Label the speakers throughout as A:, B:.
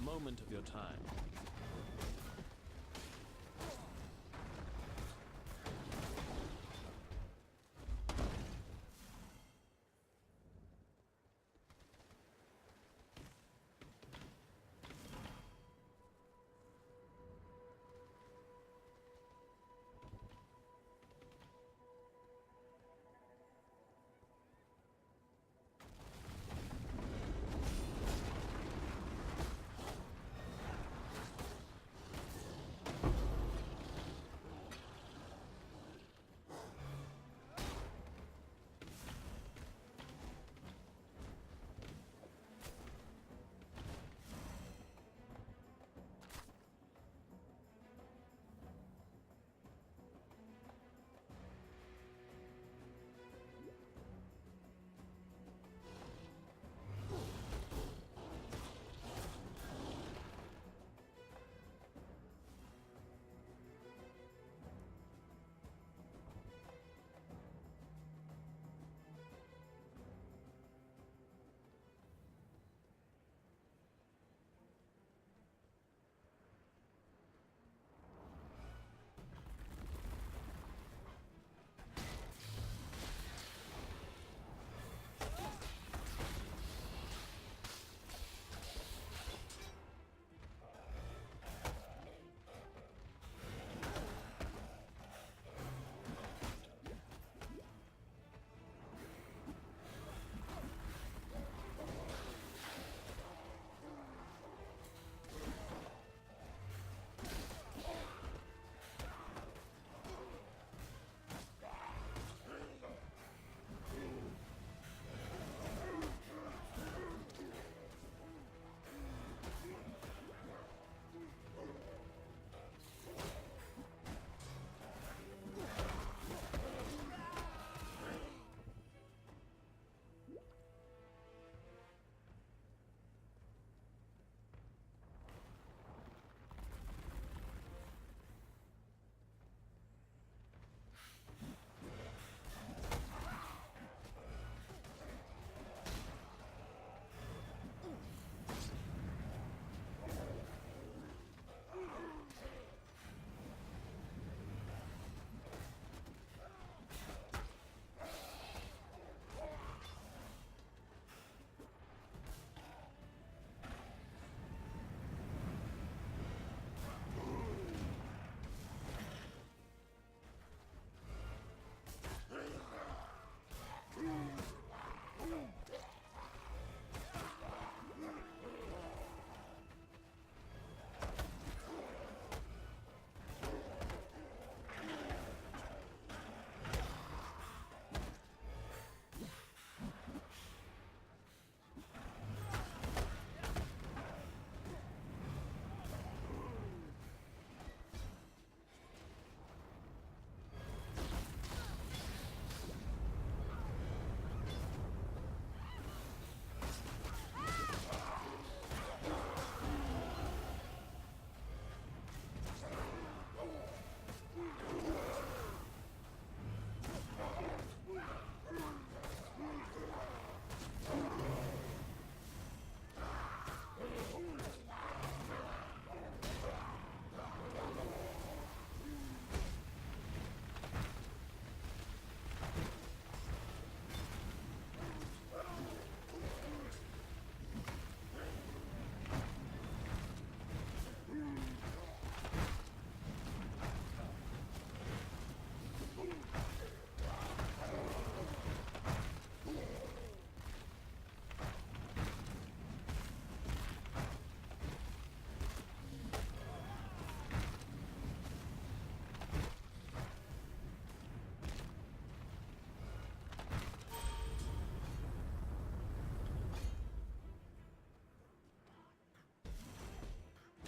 A: moment of your time.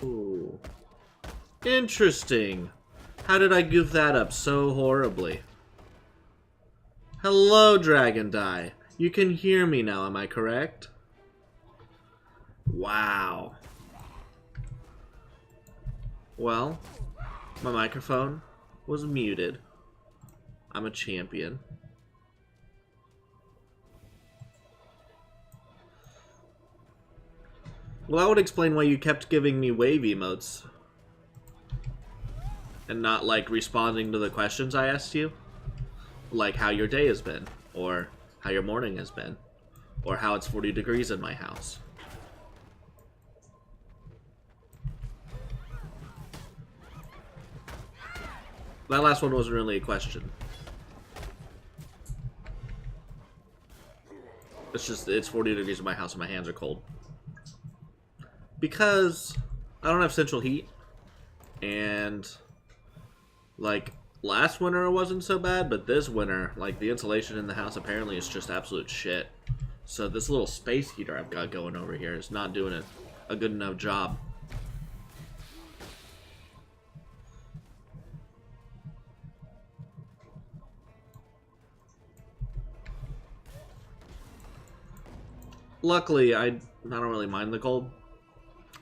B: Ooh. Interesting. How did I goof that up so horribly? Hello, Dragon Die. You can hear me now, am I correct? Wow. Well, my microphone was muted. I'm a champion. Well, that would explain why you kept giving me wave emotes. And not, like, responding to the questions I asked you. Like how your day has been. Or how your morning has been. Or how it's 40 degrees in my house. That last one wasn't really a question. It's just, it's 40 degrees in my house and my hands are cold. Because I don't have central heat. And, like, last winter it wasn't so bad, but this winter, like, the insulation in the house apparently is just absolute shit. So this little space heater I've got going over here is not doing a good enough job. Luckily, I don't really mind the cold,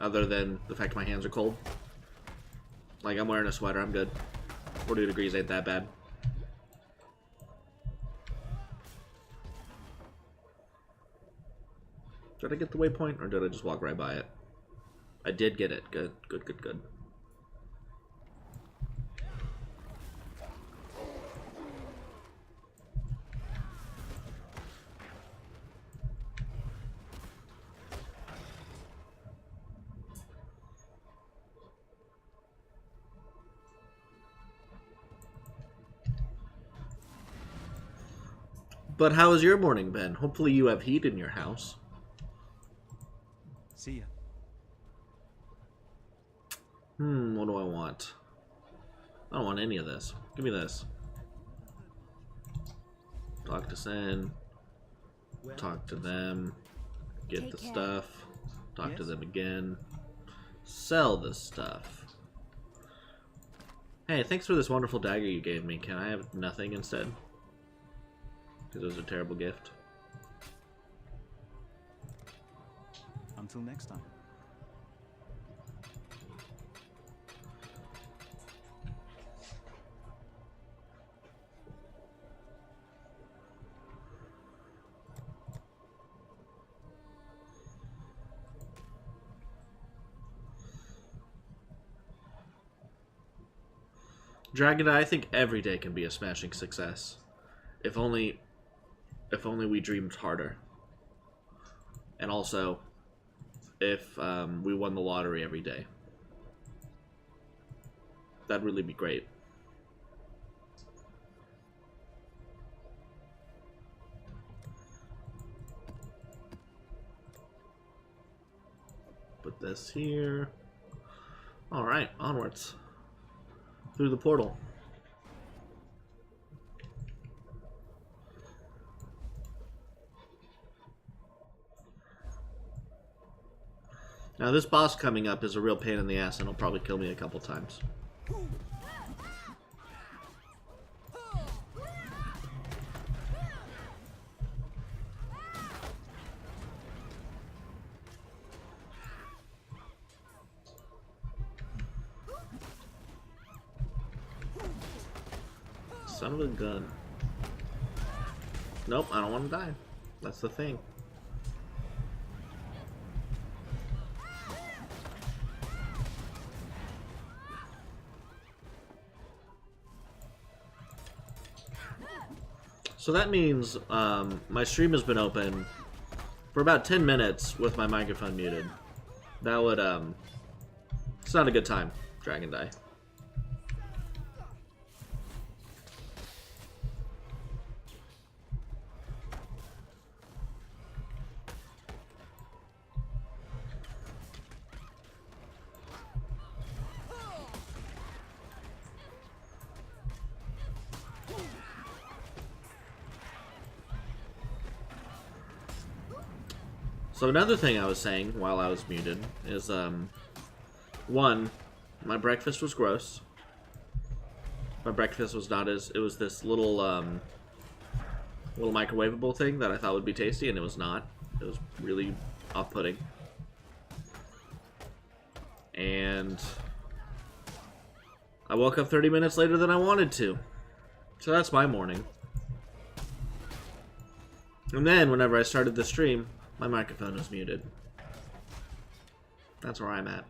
B: other than the fact my hands are cold. Like, I'm wearing a sweater, I'm good. 40 degrees ain't that bad. Did I get the waypoint, or did I just walk right by it? I did get it. Good, good, good, good. But how has your morning been? Hopefully you have heat in your house.
A: See ya.
B: What do I want? I don't want any of this. Give me this. Talk to Sen. Talk to them. Get the stuff. Talk to them again. Sell the stuff. Hey, thanks for this wonderful dagger you gave me. Can I have nothing instead? Because it was a terrible gift.
A: Until next time.
B: Dragon Eye, I think every day can be a smashing success. If only we dreamed harder. And also, if we won the lottery every day. That'd really be great. Put this here. Alright, onwards. Through the portal. Now this boss coming up is a real pain in the ass and he'll probably kill me a couple times. Son of a gun. Nope, I don't want to die. That's the thing. So that means my stream has been open for about 10 minutes with my microphone muted. That would, it's not a good time, Dragon Die. So another thing I was saying while I was muted is, one, my breakfast was gross. My breakfast was not as, it was this little, little microwavable thing that I thought would be tasty, and it was not. It was really off-putting. And I woke up 30 minutes later than I wanted to. So that's my morning. And then, whenever I started the stream, my microphone was muted. That's where I'm at.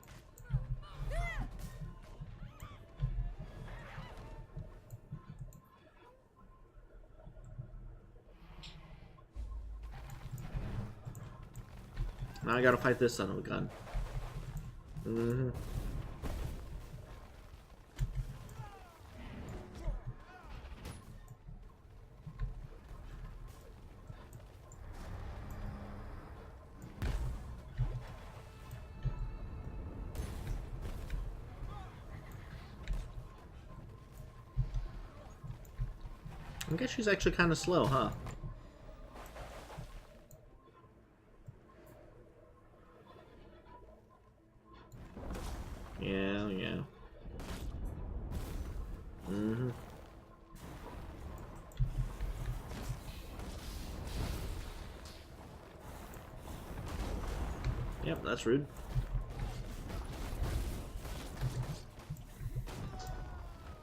B: Now I gotta fight this son of a gun. Mm-hmm. I guess she's actually kind of slow, huh? Yeah, yeah. Mm-hmm. Yep, that's rude.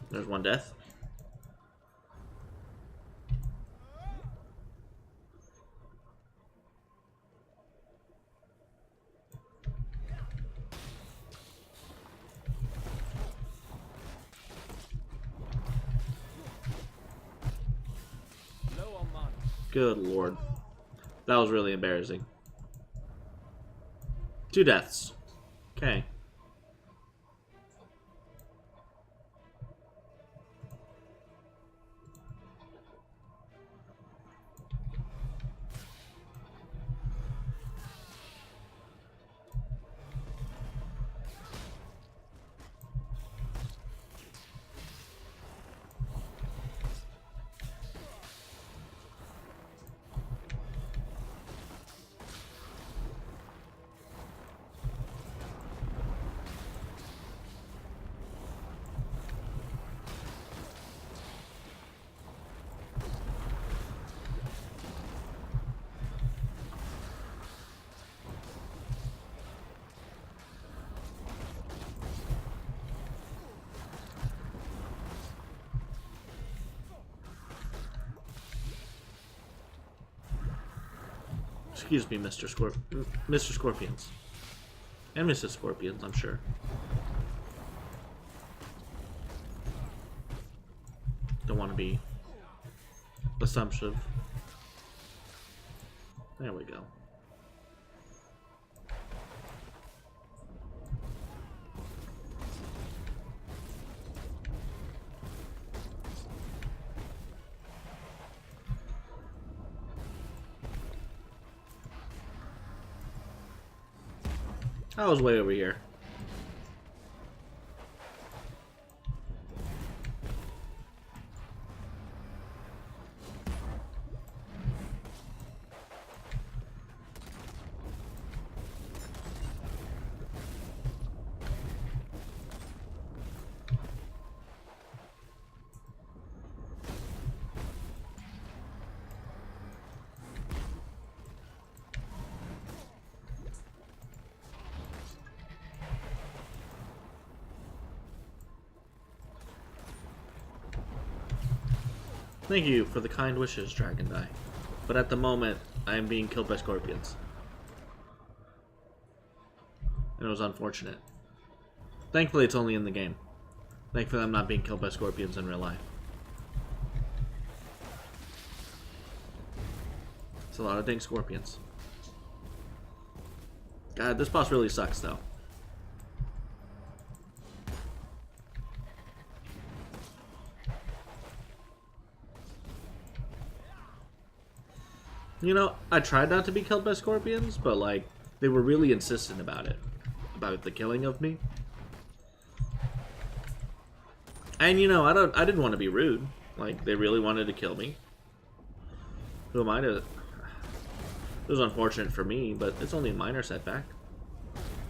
B: There's one death. Good lord. That was really embarrassing. 2 deaths. Okay. Excuse me, Mr. Scorpions. And Mrs. Scorpions, I'm sure. Don't want to be assumptive. There we go. I was way over here. Thank you for the kind wishes, Dragon Die. But at the moment, I am being killed by scorpions. And it was unfortunate. Thankfully, it's only in the game. Thankfully, I'm not being killed by scorpions in real life. It's a lot of dang scorpions. God, this boss really sucks, though. You know, I tried not to be killed by scorpions, but, like, they were really insistent about it. About the killing of me. And, you know, I didn't want to be rude. Like, they really wanted to kill me. Who am I to... It was unfortunate for me, but it's only a minor setback.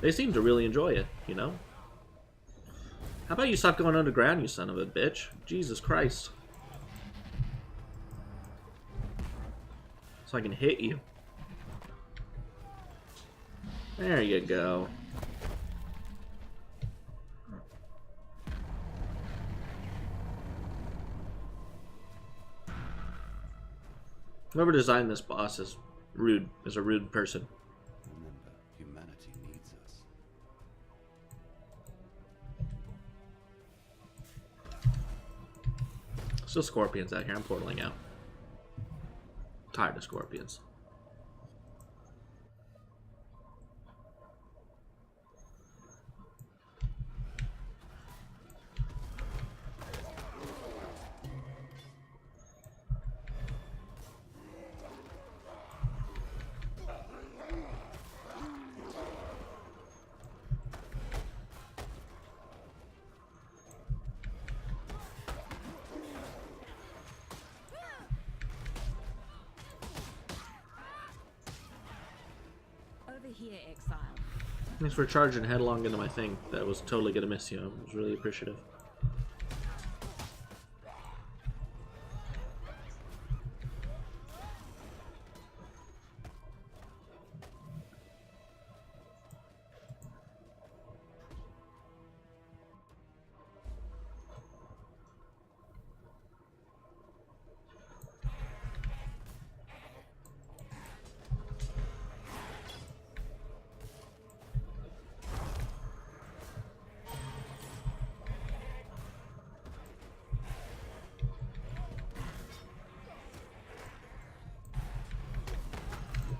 B: They seem to really enjoy it, you know? How about you stop going underground, you son of a bitch? Jesus Christ. So I can hit you. There you go. Whoever designed this boss is rude. Is a rude person.
A: Remember, humanity needs us.
B: Still scorpions out here. I'm portaling out. Tired of scorpions.
C: Here, exile.
B: Thanks for charging headlong into my thing. That was totally gonna miss you. I was really appreciative.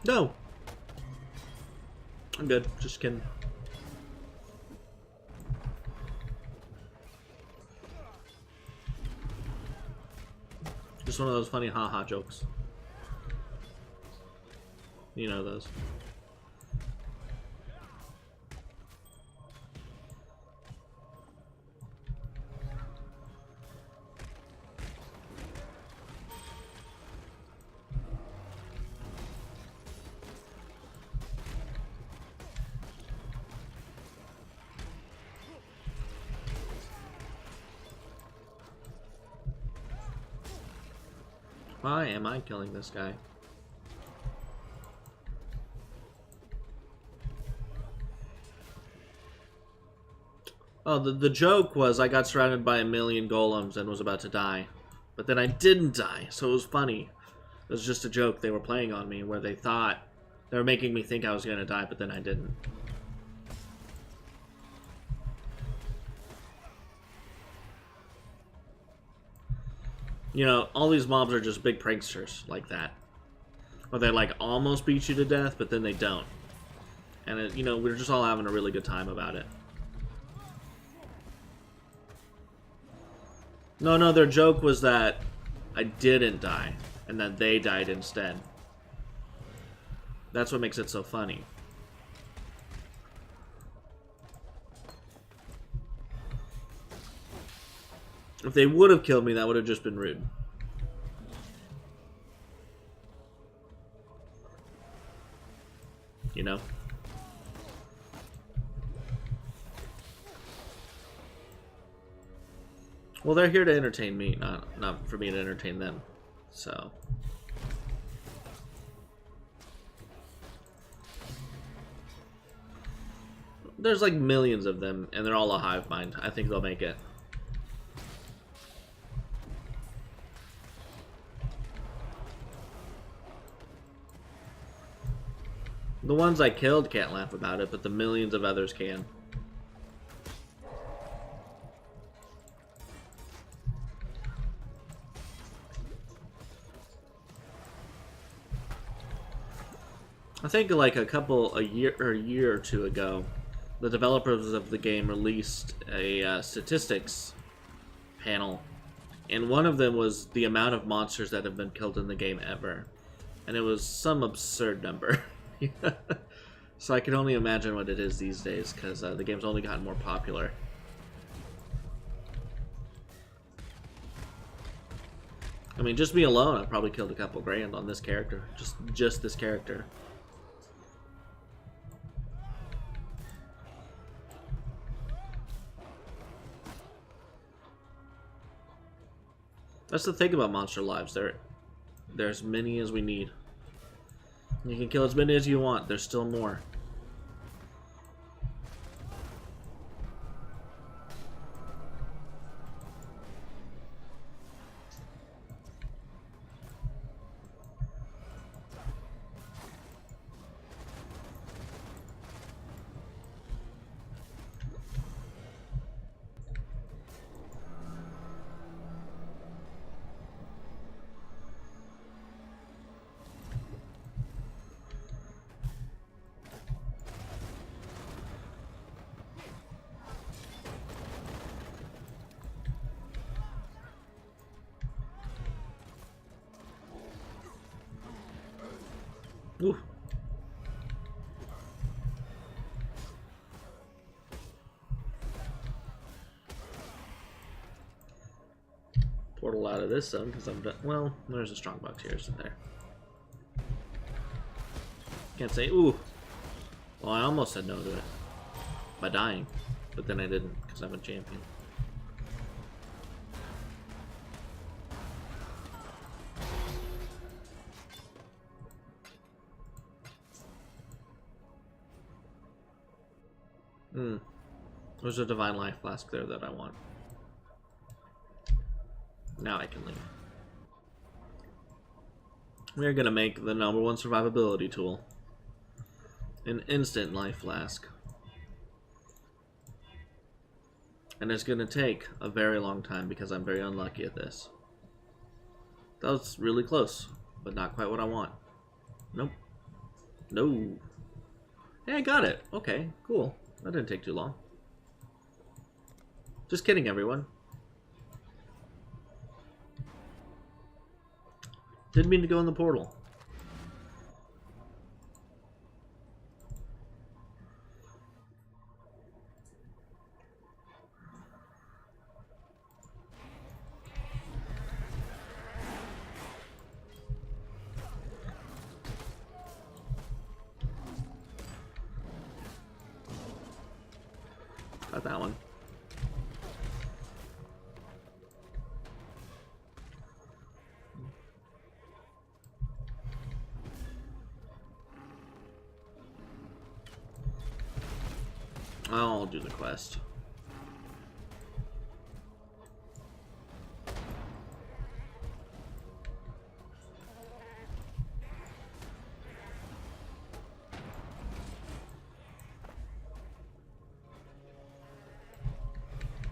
B: No! I'm good. Just kidding. Just one of those funny haha jokes. You know those. Why am I killing this guy? Oh, the joke was I got surrounded by a million golems and was about to die. But then I didn't die, so it was funny. It was just a joke they were playing on me where they thought they were making me think I was going to die, but then I didn't. You know, all these mobs are just big pranksters like that. Where they like almost beat you to death, but then they don't. And it, you know, we're just all having a really good time about it. No, their joke was that I didn't die, and that they died instead. That's what makes it so funny. If they would have killed me, that would have just been rude. You know? Well, they're here to entertain me, not for me to entertain them. So... There's like millions of them, and they're all a hive mind. I think they'll make it. The ones I killed can't laugh about it, but the millions of others can. I think like a year or two ago, the developers of the game released a statistics panel, and one of them was the amount of monsters that have been killed in the game ever, and it was some absurd number. So I can only imagine what it is these days, because the game's only gotten more popular. I mean, just me alone, I probably killed a couple grand on this character. Just this character. That's the thing about Monster Lives. There's as many as we need. You can kill as many as you want. There's still more. Ooh. Portal out of this zone because I'm done. Well, there's a strong box here, isn't there? Can't say ooh. Well, I almost said no to it by dying, but then I didn't because I'm a champion. There's a divine life flask there that I want. Now I can leave. We're gonna make the #1 survivability tool an instant life flask. And it's gonna take a very long time because I'm very unlucky at this. That was really close, but not quite what I want. Nope. No. Hey, I got it. Okay, cool. That didn't take too long. Just kidding, everyone. Didn't mean to go in the portal. Got that one. I'll do the quest.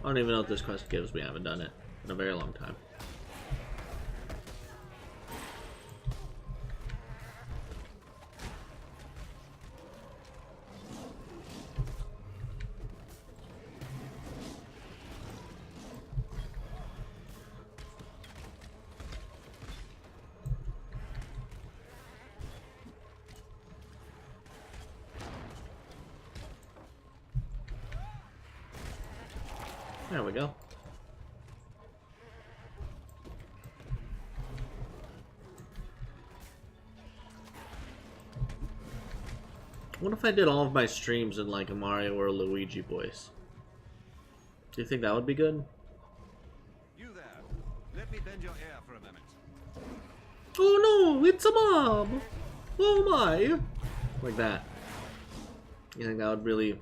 B: I don't even know what this quest gives me. I haven't done it in a very long time. There we go. What if I did all of my streams in like a Mario or a Luigi voice? Do you think that would be good?
A: You there. Let me bend your ear for a minute.
B: Oh no, it's a mob! Oh my! Like that. You think that would really...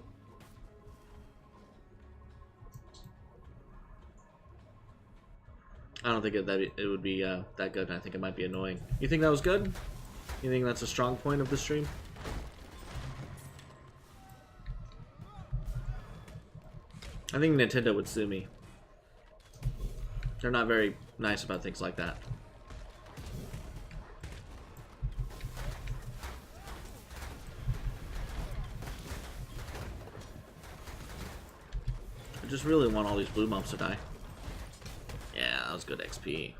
B: I don't think it would be that good. I think it might be annoying. You think that was good? You think that's a strong point of the stream? I think Nintendo would sue me. They're not very nice about things like that. I just really want all these blue mobs to die. Yeah, that was good XP.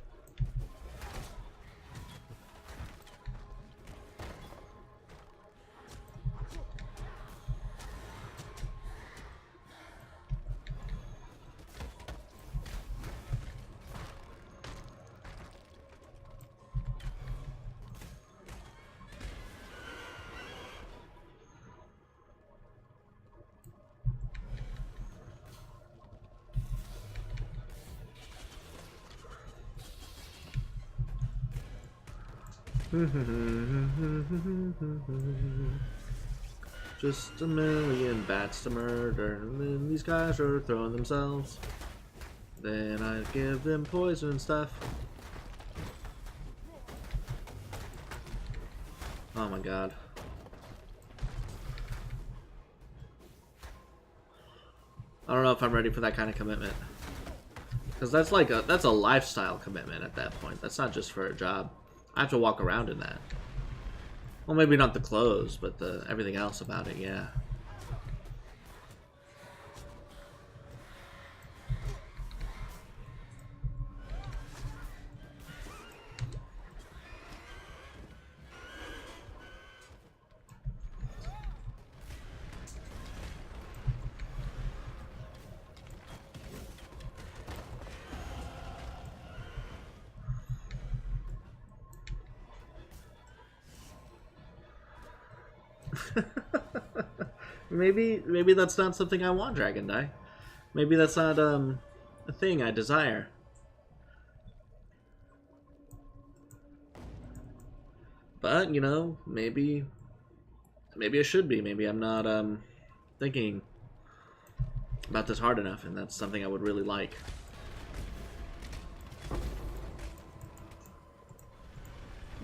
B: Just a million bats to murder, and then these guys are throwing themselves. Then I give them poison and stuff. Oh my god. I don't know if I'm ready for that kind of commitment. Because that's like that's a lifestyle commitment at that point. That's not just for a job. I have to walk around in that. Well, maybe not the clothes, but the everything else about it, yeah. Maybe that's not something I want, Dragon Die. Maybe that's not a thing I desire. But, you know, maybe it should be. Maybe I'm not thinking about this hard enough, and that's something I would really like.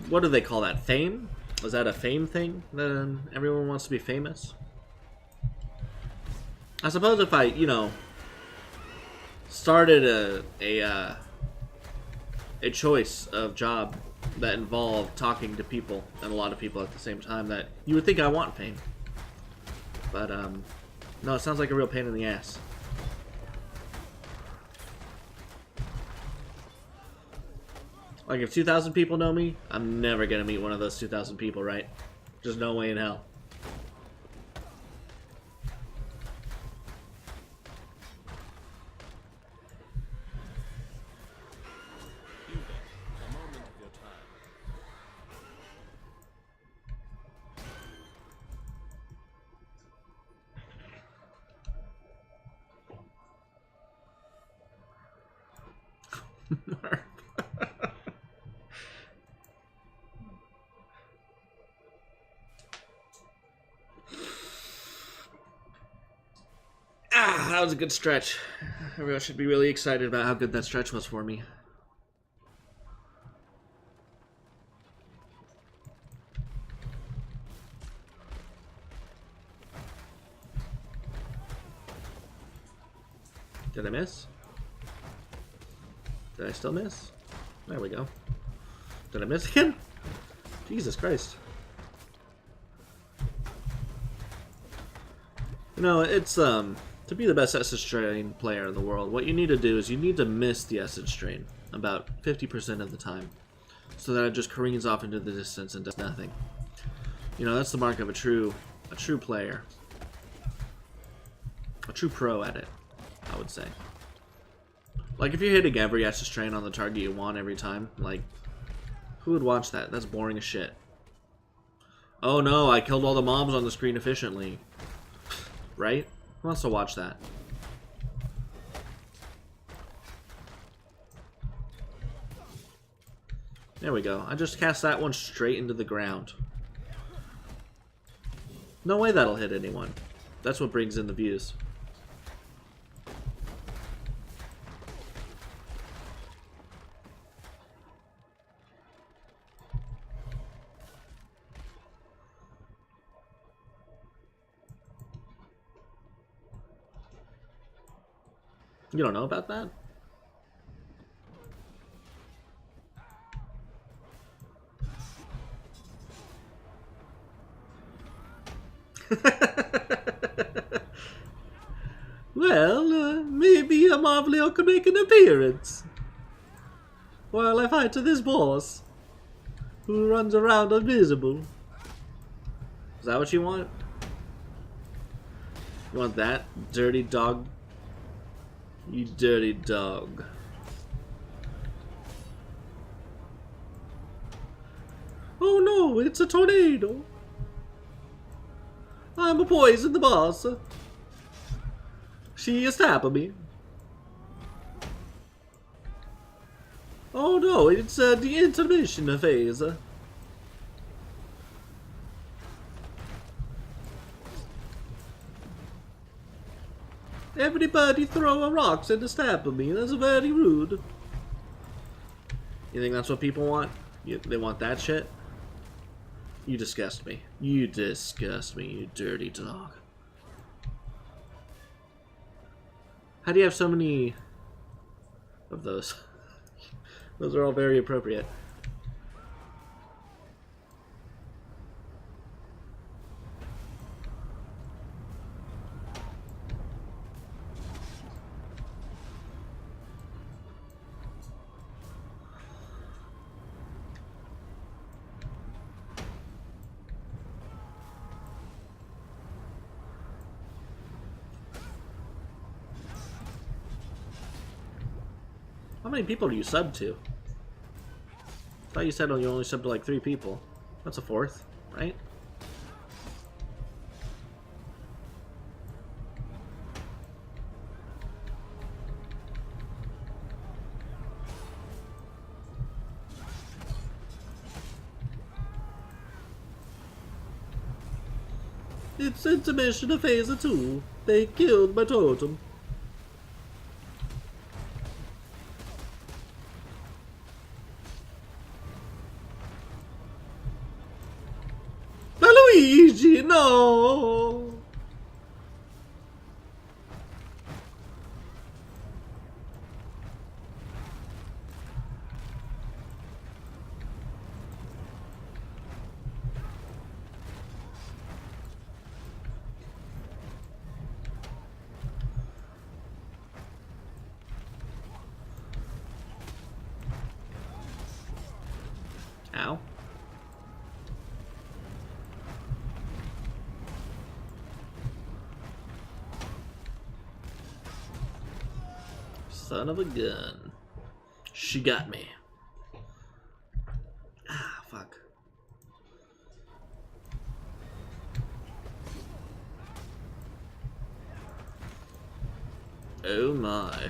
B: What do they call that? Fame? Is that a fame thing? That everyone wants to be famous? I suppose if I, you know, started a choice of job that involved talking to people and a lot of people at the same time, that you would think I want fame. But no, it sounds like a real pain in the ass. Like, if 2,000 people know me, I'm never gonna meet one of those 2,000 people, right? Just no way in hell. That was a good stretch. Everyone should be really excited about how good that stretch was for me. Did I miss? Did I still miss? There we go. Did I miss again? Jesus Christ. You know, it's, to be the best Essence Strain player in the world, what you need to do is you need to miss the Essence Strain about 50% of the time, so that it just careens off into the distance and does nothing. You know, that's the mark of a true player. A true pro at it, I would say. Like, if you're hitting every Essence Strain on the target you want every time, like, who would watch that? That's boring as shit. Oh no, I killed all the mobs on the screen efficiently. Right? Who wants to watch that? There we go. I just cast that one straight into the ground. No way that'll hit anyone. That's what brings in the views. You don't know about that? Well, maybe a Marvelio could make an appearance while I fight this boss who runs around invisible. Is that what you want? You want that, dirty dog? You dirty dog. Oh no, it's a tornado. I'm a poison the boss. She is tapping me. Oh no, it's the intermission phase. Everybody throw rocks and stab at me. That's very rude. You think that's what people want? They want that shit? You disgust me. You disgust me, you dirty dog. How do you have so many of those? Those are all very appropriate. How many people do you sub to? I thought you said you only subbed to like 3 people. That's a 4th, right? It's intermission of Phase 2. They killed my totem. Luigi, no! Ow. Son of a gun. She got me. Ah, fuck. Oh my.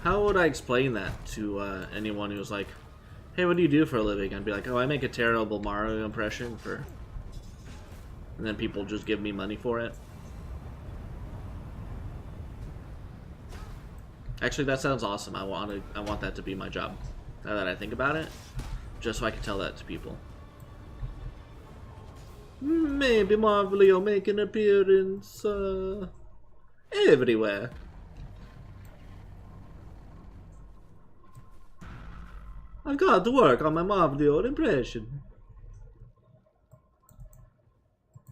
B: How would I explain that to anyone who's like, hey, what do you do for a living? I'd be like, oh, I make a terrible Mario impression for... And then people just give me money for it. Actually, that sounds awesome. I want that to be my job. Now that I think about it, just so I can tell that to people. Maybe Marvel will make an appearance everywhere. I've got to work on my Marvel impression.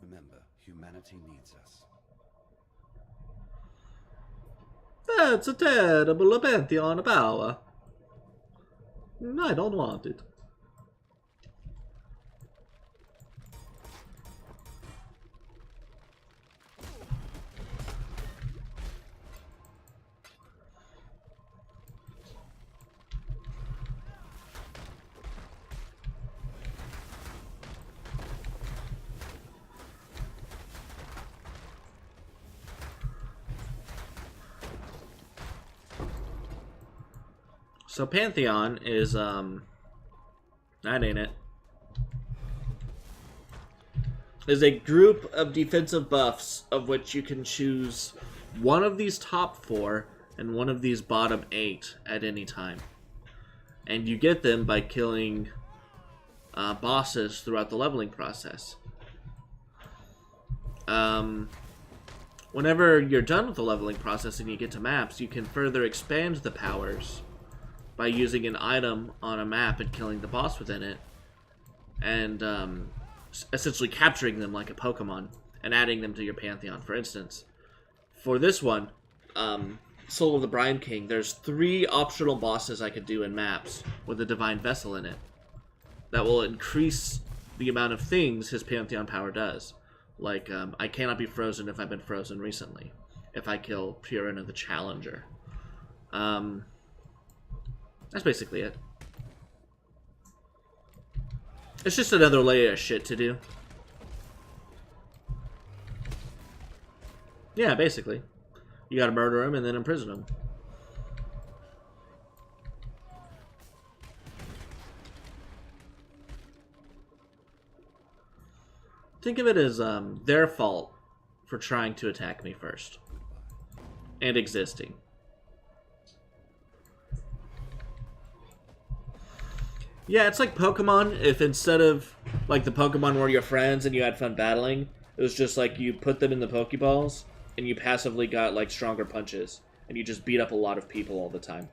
A: Remember, humanity needs us.
B: That's a terrible pantheon of power. I don't want it. So Pantheon is, that ain't it. Is a group of defensive buffs of which you can choose one of these top 4 and one of these bottom 8 at any time. And you get them by killing bosses throughout the leveling process. Whenever you're done with the leveling process and you get to maps, you can further expand the powers by using an item on a map and killing the boss within it, and essentially capturing them like a Pokemon and adding them to your Pantheon. For instance, for this one, Soul of the Brine King, there's 3 optional bosses I could do in maps with a Divine Vessel in it that will increase the amount of things his Pantheon power does. Like, I cannot be frozen if I've been frozen recently, if I kill Purina the Challenger. That's basically it. It's just another layer of shit to do. Yeah, basically. You gotta murder him and then imprison him. Think of it as their fault for trying to attack me first. And existing. Yeah, it's like Pokemon. If instead of like the Pokemon where you're friends and you had fun battling, it was just like you put them in the Pokeballs and you passively got like stronger punches and you just beat up a lot of people all the time.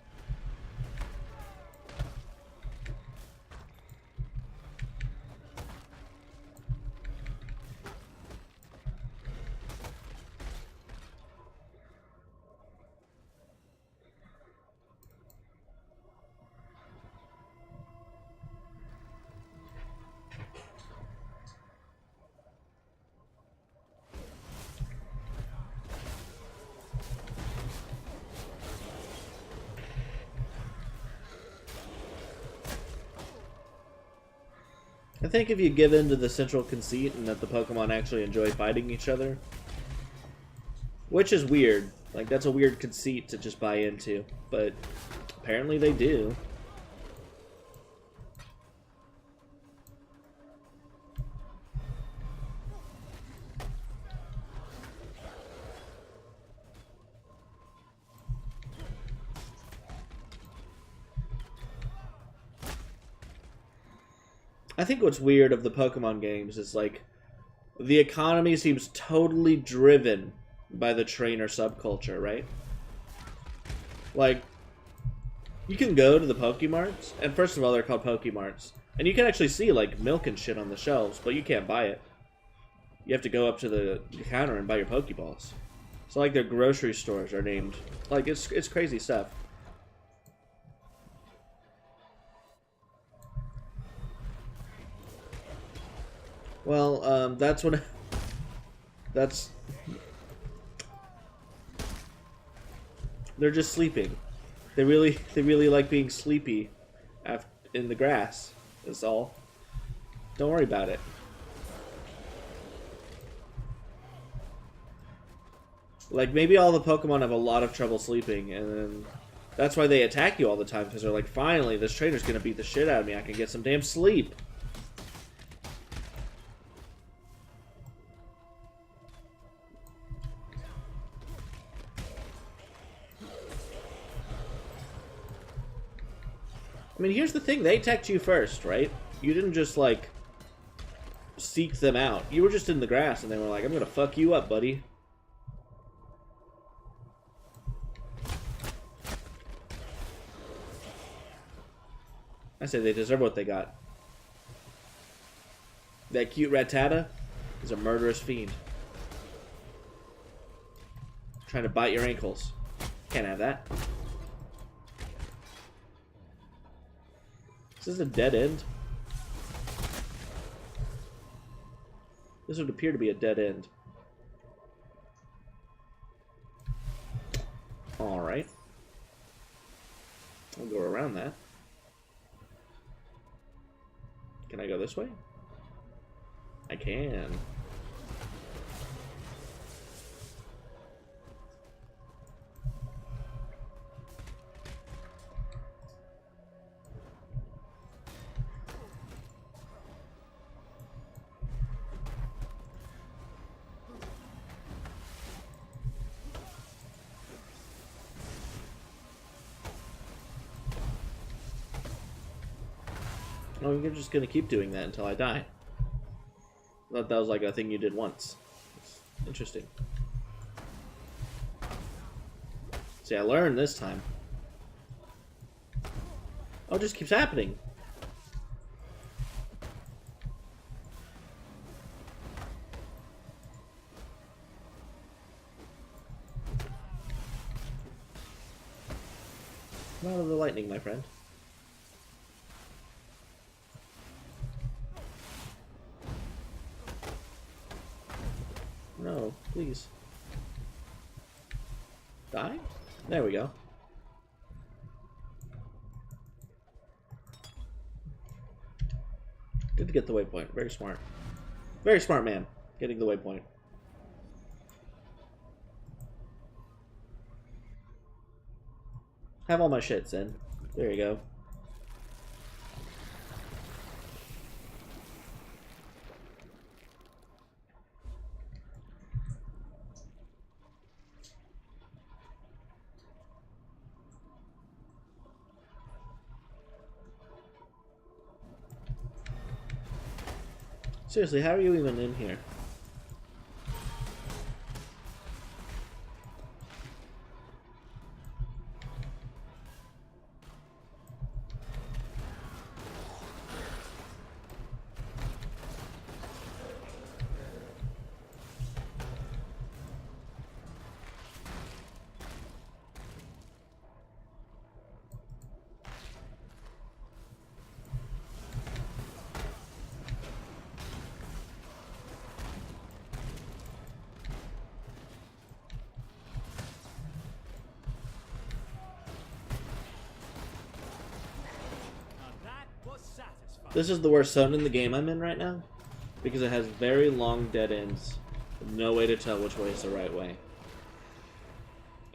B: I think if you give in to the central conceit and that the Pokemon actually enjoy fighting each other, which is weird, Like, that's a weird conceit to just buy into, but apparently they do. I think what's weird of the Pokemon games is, like, the economy seems totally driven by the trainer subculture, right? Like, you can go to the Pokemarts, and first of all, they're called Pokemarts, and you can actually see, like, milk and shit on the shelves, but you can't buy it. You have to go up to the counter and buy your Pokeballs. So, like, their grocery stores are named. Like, it's crazy stuff. Well, that's when... That's... They're just sleeping. They really like being sleepy in the grass. That's all. Don't worry about it. Like, maybe all the Pokemon have a lot of trouble sleeping, and then that's why they attack you all the time, because they're like, finally, this trainer's gonna beat the shit out of me. I can get some damn sleep. I mean, here's the thing. They attacked you first, right? You didn't just, like, seek them out. You were just in the grass, and they were like, I'm gonna fuck you up, buddy. I say they deserve what they got. That cute Rattata is a murderous fiend. Trying to bite your ankles. Can't have that. This is a dead end. This would appear to be a dead end. Alright. I'll go around that. Can I go this way? I can. Oh, you're just gonna keep doing that until I die. I thought that was like a thing you did once. It's interesting. See, I learned this time. Oh, it just keeps happening. Come out of the lightning, my friend. No, please. Die? There we go. Good to get the waypoint. Very smart. Very smart man. Getting the waypoint. Have all my shits in. There you go. Seriously, how are you even in here? This is the worst zone in the game I'm in right now, because it has very long dead ends, with no way to tell which way is the right way.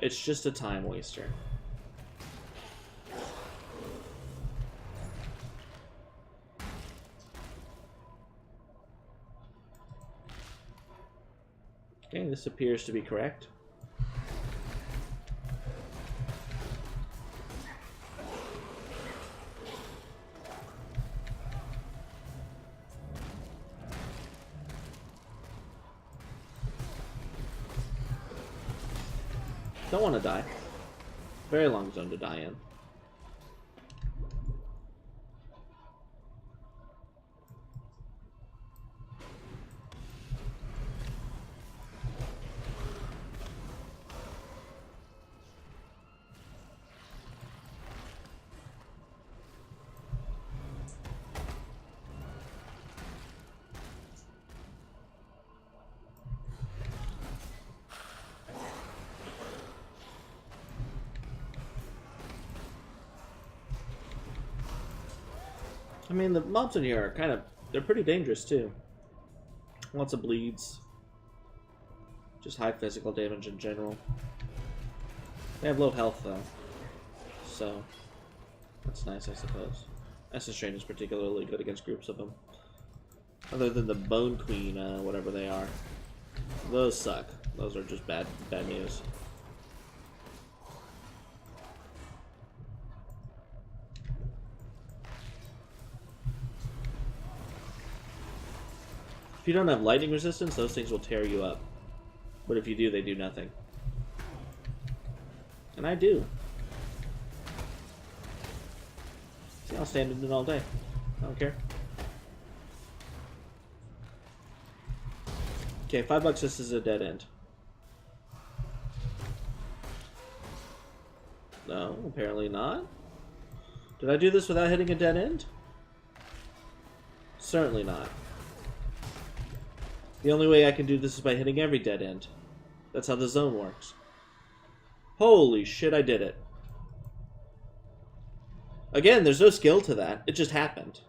B: It's just a time waster. Okay, this appears to be correct. Don't want to die. Very long zone to die in. I mean, the mobs in here are kind of... They're pretty dangerous, too. Lots of bleeds. Just high physical damage in general. They have low health, though. So, that's nice, I suppose. Essence Drain is particularly good against groups of them. Other than the Bone Queen, whatever they are. Those suck. Those are just bad news. If you don't have lightning resistance, those things will tear you up. But if you do, they do nothing. And I do. See, I'll stand in it all day. I don't care. Okay, $5, this is a dead end. No, apparently not. Did I do this without hitting a dead end? Certainly not. The only way I can do this is by hitting every dead end. That's how the zone works. Holy shit, I did it. Again, there's no skill to that. It just happened.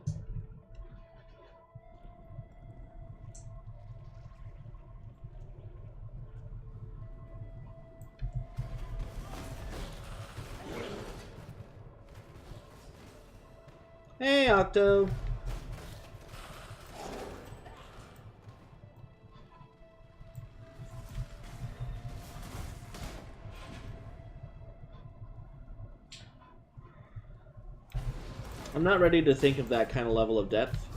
B: Hey, Octo. I'm not ready to think of that kind of level of depth,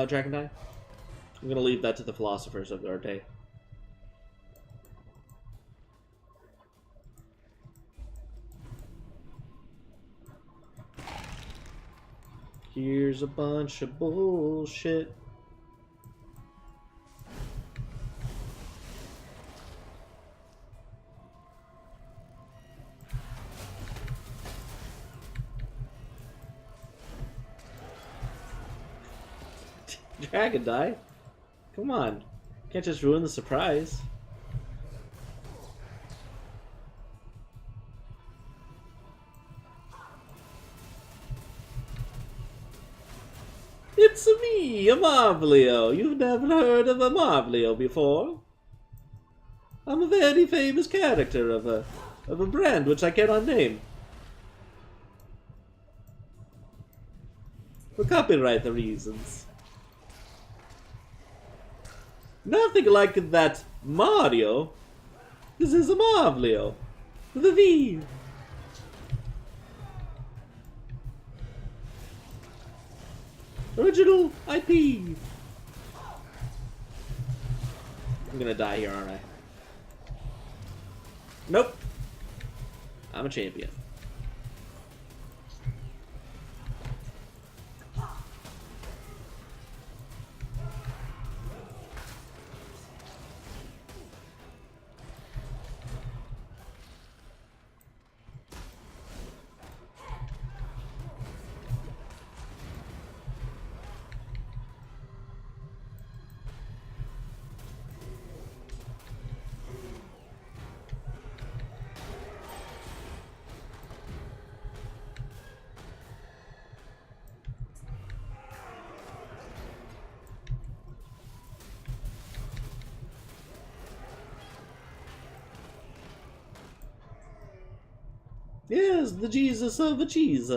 B: Dragon Die. I'm going to leave that to the philosophers of our day. Here's a bunch of bullshit. Dragon Die? Come on. Can't just ruin the surprise. It's me, a Marvelio. You've never heard of a Marvelio before? I'm a very famous character of a brand which I cannot name. For copyright reasons. Nothing like that Mario. This is a Marvelio. With a V. Original IP. I'm gonna die here, aren't I? Nope. I'm a champion. Yes, the Jesus of the cheese.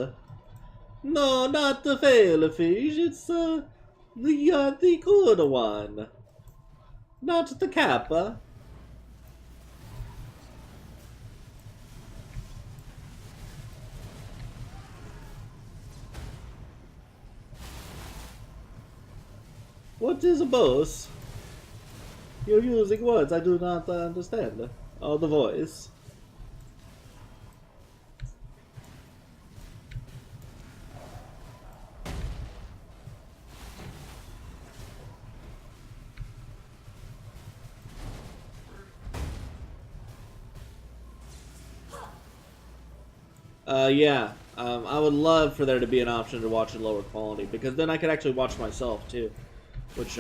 B: No, not the fail fish. It's the good one, not the kappa. What is a boss? You're using words I do not understand. Oh, the voice. Yeah. I would love for there to be an option to watch in lower quality, because then I could actually watch myself too, which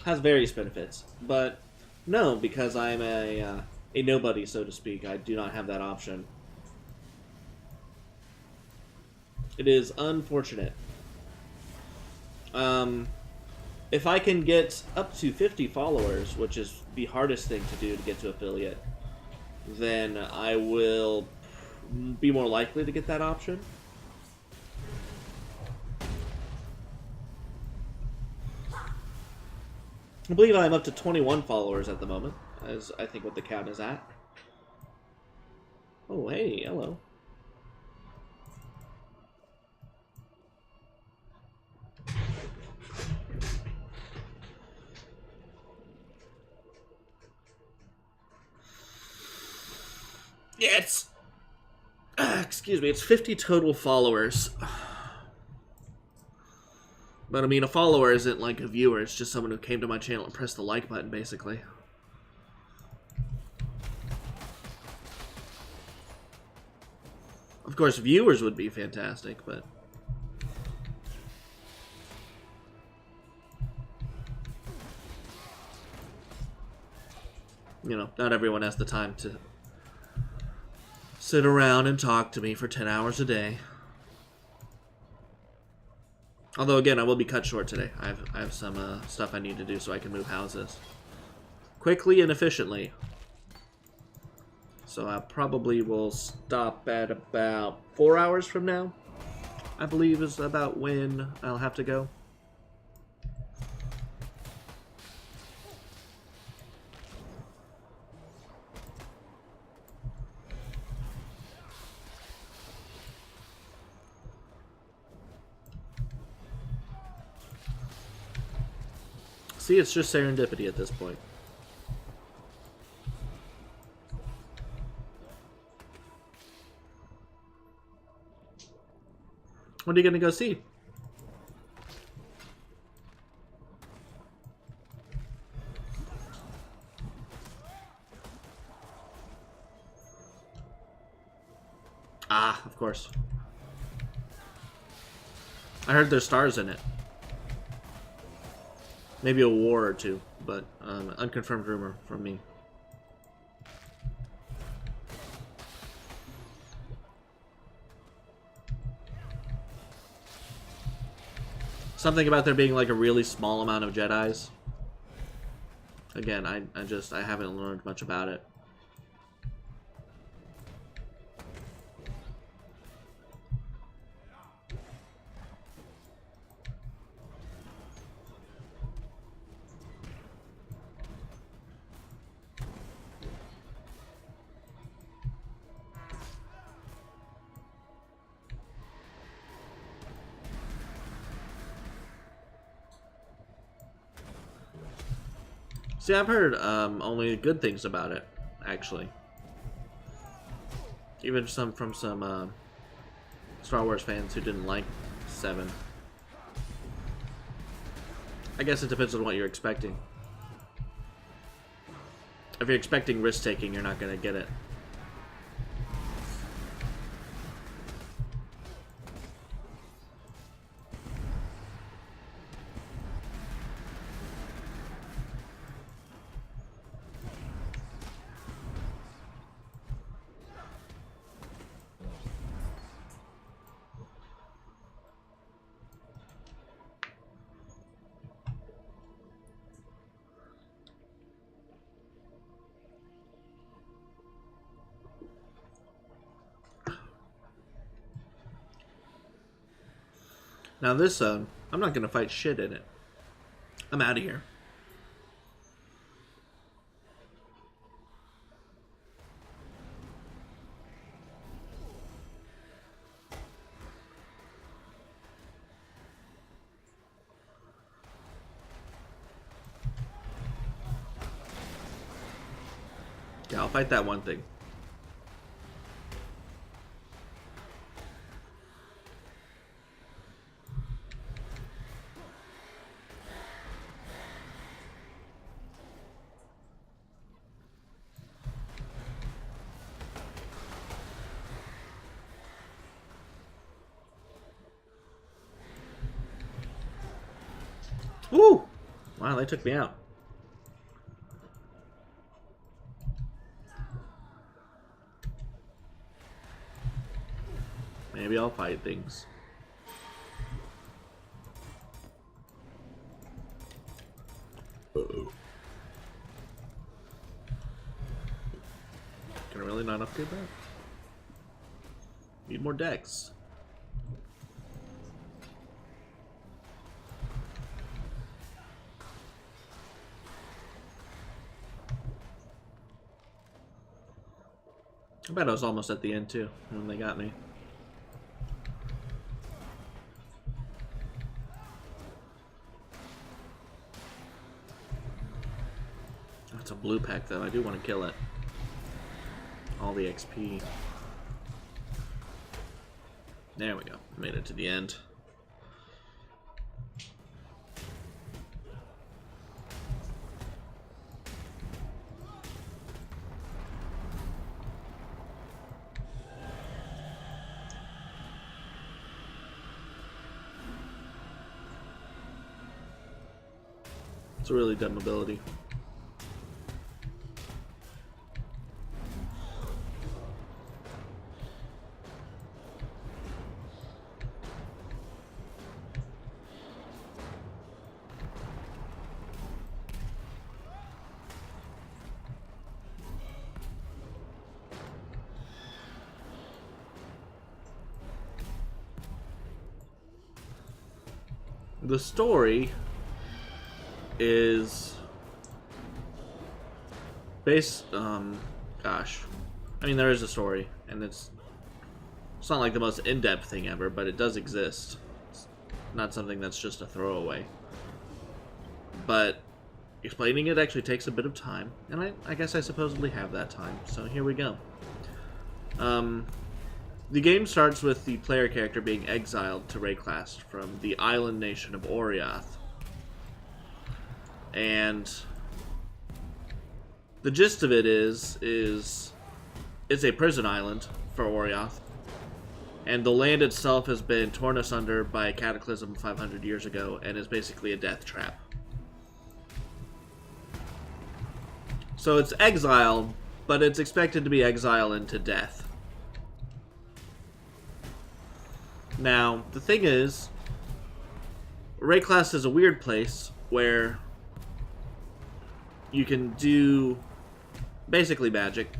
B: has various benefits. But no, because I'm a nobody, so to speak, I do not have that option. It is unfortunate. Um, if I can get up to 50 followers, which is the hardest thing to do to get to affiliate, then I will be more likely to get that option. I believe I'm up to 21 followers at the moment, as I think what the count is at. Oh, hey, hello. Yeah, it's... excuse me, it's 50 total followers. But I mean, a follower isn't like a viewer, it's just someone who came to my channel and pressed the like button, basically. Of course, viewers would be fantastic, but... you know, not everyone has the time to sit around and talk to me for 10 hours a day. Although, again, I will be cut short today. I have some stuff I need to do so I can move houses quickly and efficiently. So I probably will stop at about 4 hours from now, I believe is about when I'll have to go. See, it's just serendipity at this point. What are you going to go see? Ah, of course. I heard there's stars in it. Maybe a war or two, but unconfirmed rumor from me. Something about there being like a really small amount of Jedis. Again, I haven't learned much about it. See, I've heard only good things about it, actually. Even from some Star Wars fans who didn't like 7. I guess it depends on what you're expecting. If you're expecting risk-taking, you're not going to get it. Now this zone, I'm not going to fight shit in it. I'm out of here. Yeah, I'll fight that one thing. Woo! Wow, they took me out. Maybe I'll fight things. Uh-oh. Can I really not upgrade that? Need more decks. I bet I was almost at the end too when they got me. It's a blue pack though. I do want to kill it. All the XP. There we go. Made it to the end. It's a really dumb ability. The story is based, gosh. I mean, there is a story, and it's not like the most in-depth thing ever, but it does exist. It's not something that's just a throwaway. But explaining it actually takes a bit of time, and I guess I supposedly have that time, so here we go. The game starts with the player character being exiled to Rayclast from the island nation of Orioth. And the gist of it is it's a prison island for Orioth. And the land itself has been torn asunder by a cataclysm 500 years ago and is basically a death trap. So it's exile, but it's expected to be exile into death. Now, the thing is, Rayclast is a weird place where you can do basically magic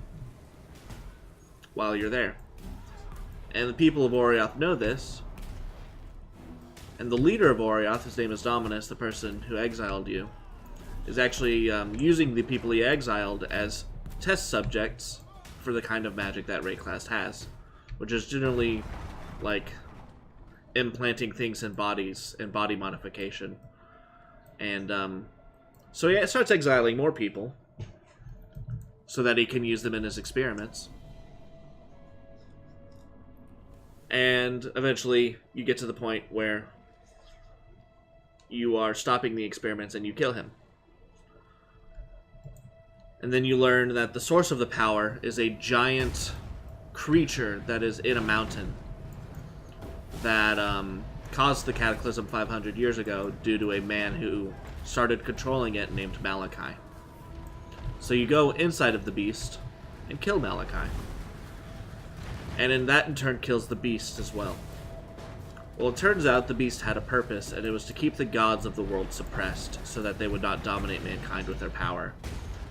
B: while you're there. And the people of Orioth know this. And the leader of Orioth, his name is Dominus, the person who exiled you, is actually using the people he exiled as test subjects for the kind of magic that Rayclast has, which is generally like implanting things in bodies and body modification. And so he starts exiling more people so that he can use them in his experiments. And eventually you get to the point where you are stopping the experiments and you kill him. And then you learn that the source of the power is a giant creature that is in a mountain that caused the cataclysm 500 years ago due to a man who started controlling it named Malachi. So you go inside of the beast and kill Malachi. And in that in turn kills the beast as well. Well, it turns out the beast had a purpose, and it was to keep the gods of the world suppressed so that they would not dominate mankind with their power.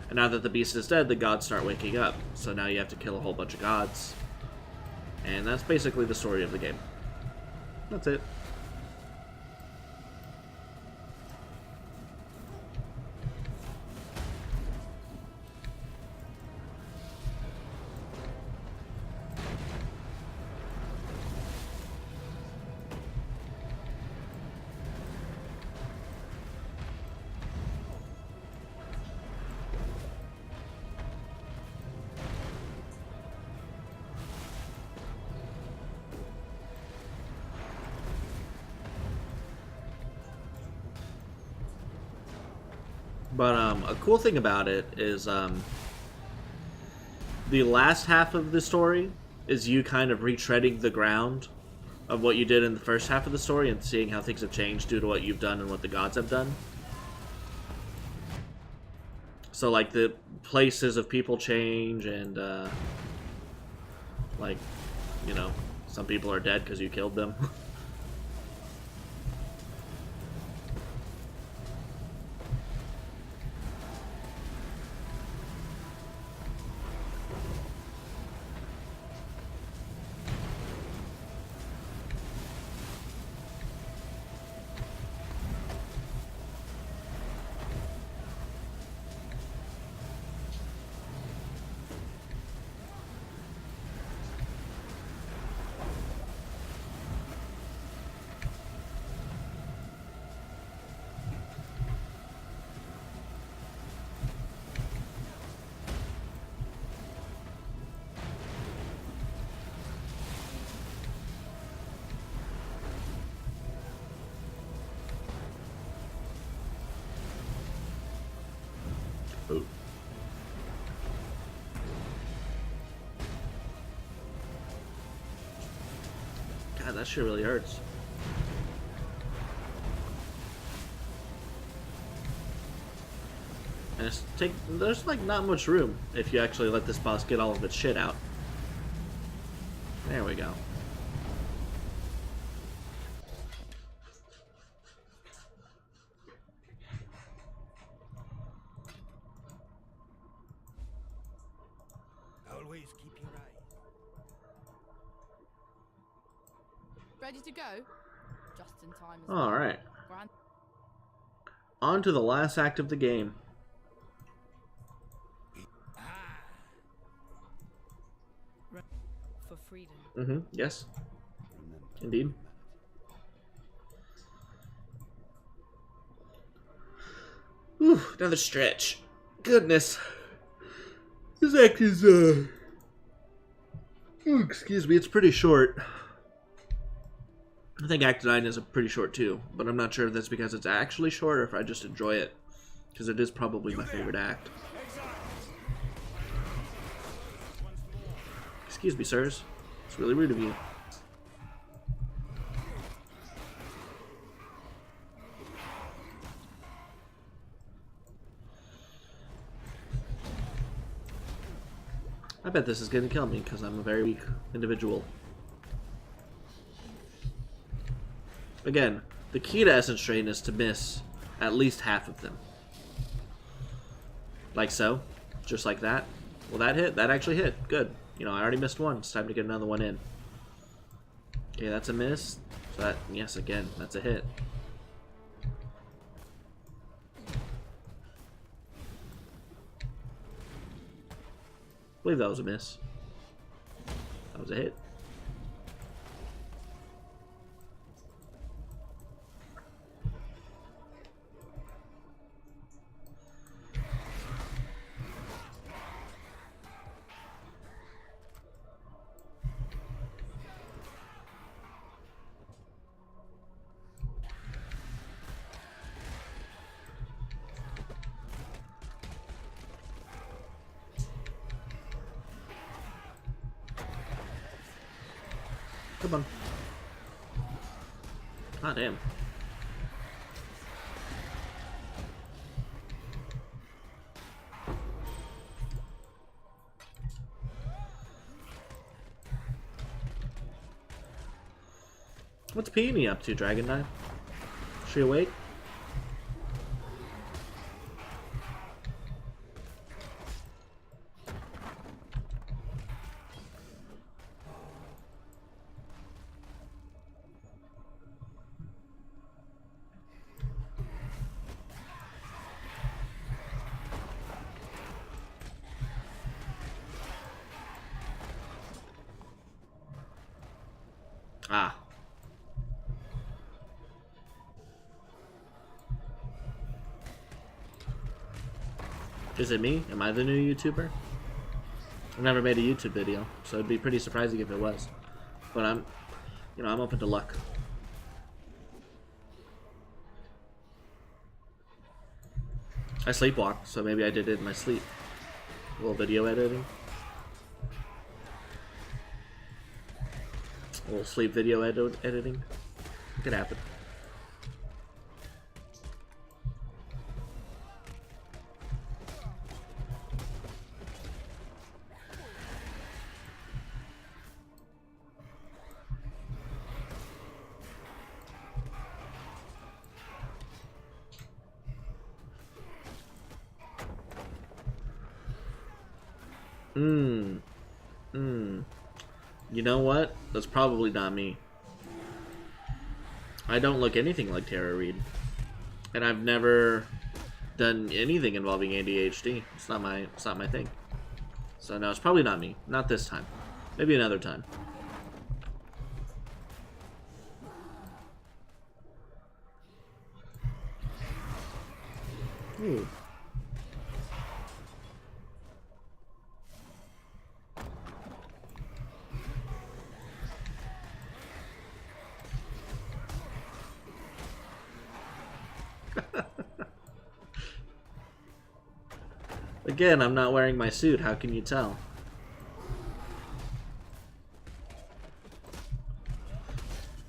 B: And now that the beast is dead, the gods start waking up. So now you have to kill a whole bunch of gods. And that's basically the story of the game. That's it. But a cool thing about it is the last half of the story is you kind of retreading the ground of what you did in the first half of the story and seeing how things have changed due to what you've done and what the gods have done. So, like, the places of people change and, like, you know, some people are dead because you killed them. Ooh. God, that shit really hurts. And there's like not much room if you actually let this boss get all of its shit out. There we go.
A: Always keep your eye.
C: Ready to go? Just in time.
B: All right. On to the last act of the game.
C: For freedom.
B: Mm-hmm. Yes. Indeed. Whew, another stretch. Goodness. This act is, excuse me, it's pretty short. I think Act 9 is pretty short too, but I'm not sure if that's because it's actually short or if I just enjoy it. Because it is probably my favorite act. Excuse me, sirs. It's really rude of you. I bet this is going to kill me because I'm a very weak individual. Again, the key to Essence Drain is to miss at least half of them. Like so. Just like that. Well, that hit. That actually hit. Good. You know, I already missed one. It's time to get another one in. Okay, that's a miss. So that, yes, again, that's a hit. I believe that was a miss. That was a hit. Come on. Ah, damn. What's Peony up to, Dragon Knife? Is she awake? Ah. Is it me? Am I the new YouTuber? I've never made a YouTube video, so it'd be pretty surprising if it was. But I'm open to luck. I sleepwalk, so maybe I did it in my sleep. A little video editing. A little sleep video editing. It could happen. You know what? That's probably not me. I don't look anything like Tara Reid. And I've never done anything involving ADHD. It's not my thing. So no, it's probably not me. Not this time. Maybe another time. Ooh. Again, I'm not wearing my suit. How can you tell?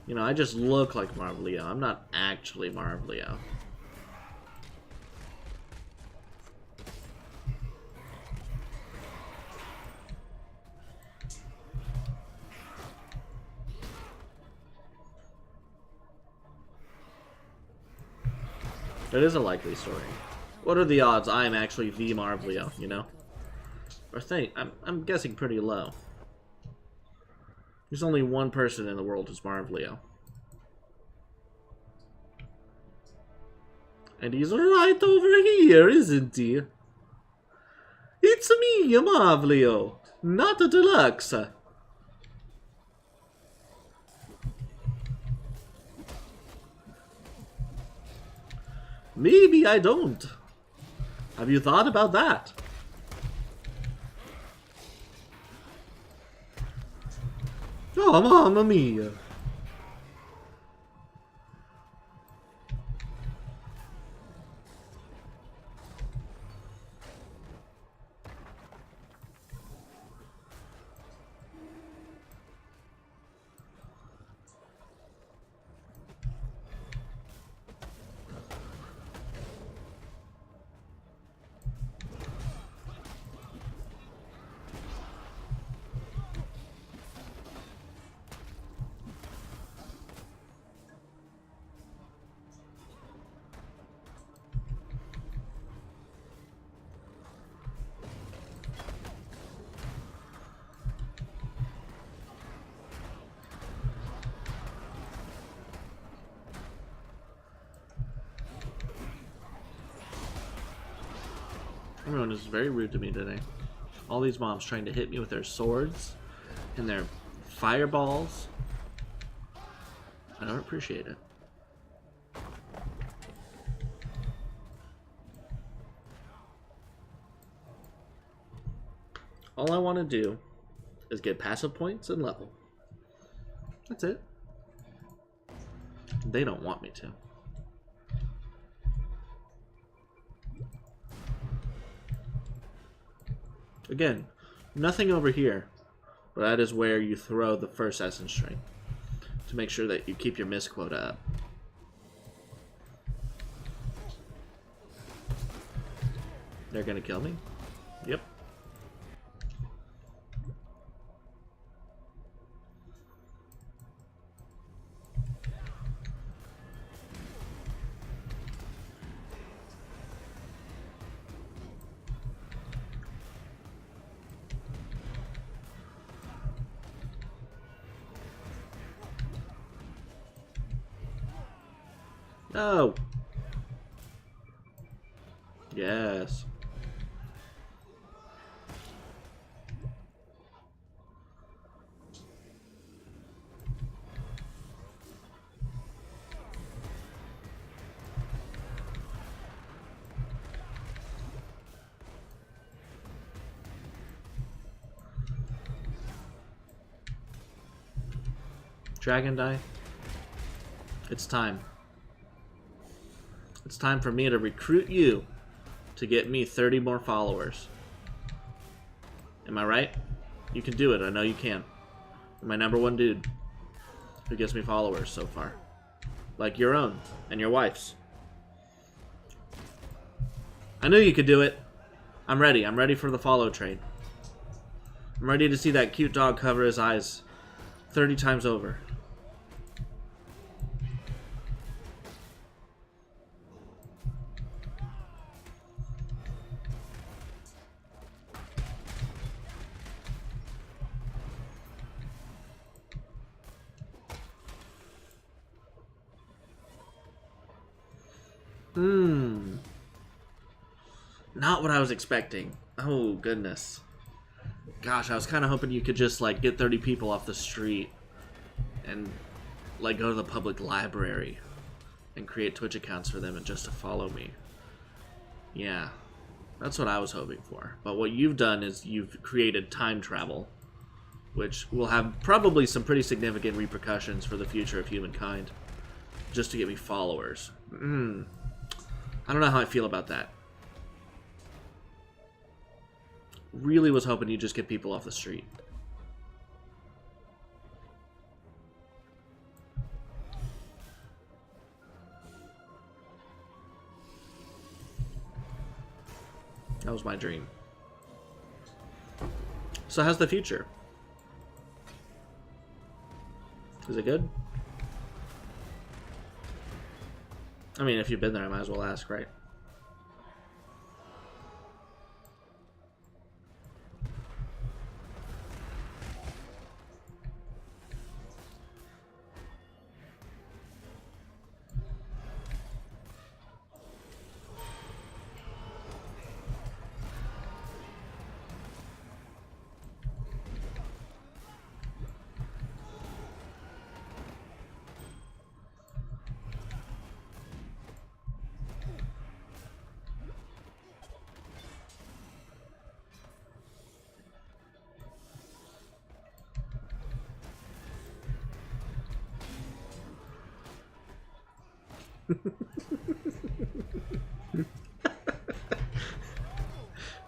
B: You know, I just look like Marv Leo. I'm not actually Marv Leo. That is a likely story. What are the odds I am actually the Marv Leo, you know? Or think, I'm guessing pretty low. There's only one person in the world who's Marv Leo. And he's right over here, isn't he? It's me, Marv Leo, not a Deluxe. Maybe I don't. Have you thought about that? Oh, mamma mia. Everyone is very rude to me today. All these mobs trying to hit me with their swords and their fireballs. I don't appreciate it. All I want to do is get passive points and level. That's it. They don't want me to. Again, nothing over here, but that is where you throw the first essence string to make sure that you keep your miss quota up. They're gonna kill me? Yep. No. Yes. Dragon die. It's time. It's time for me to recruit you to get me 30 more followers. Am I right? You can do it. I know you can. You're my #1 dude who gets me followers so far. Like your own and your wife's. I knew you could do it. I'm ready. I'm ready for the follow train. I'm ready to see that cute dog cover his eyes 30 times over. Not what I was expecting. Oh, goodness. Gosh, I was kind of hoping you could just, like, get 30 people off the street and, like, go to the public library and create Twitch accounts for them and just to follow me. Yeah, that's what I was hoping for. But what you've done is you've created time travel, which will have probably some pretty significant repercussions for the future of humankind, just to get me followers. I don't know how I feel about that. Really was hoping you'd just get people off the street. That was my dream. So how's the future? Is it good? I mean, if you've been there, I might as well ask, right?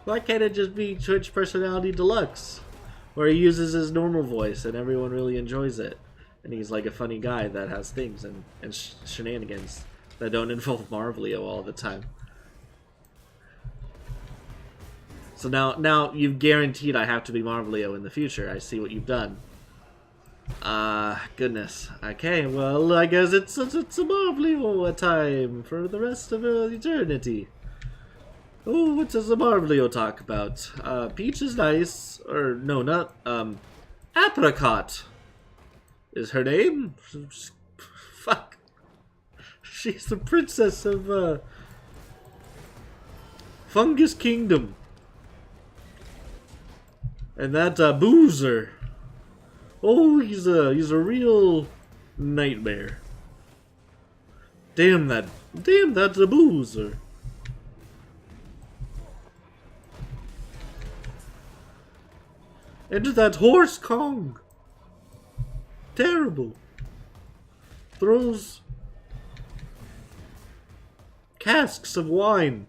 B: Why can't it just be Twitch Personality Deluxe? Where he uses his normal voice and everyone really enjoys it. And he's like a funny guy that has things and shenanigans that don't involve Marvelio all the time. So now you've guaranteed I have to be Marvelio in the future. I see what you've done. Goodness. Okay, well, I guess it's a Marvelio time for the rest of eternity. Oh, what does the Marvelio talk about? Peach is nice. Or, no, not, Apricot is her name. Fuck. She's the princess of, Fungus Kingdom. And that, Boozer. Oh, he's a real nightmare. Damn that's a Boozer. And that horse Kong. Terrible. Throws casks of wine.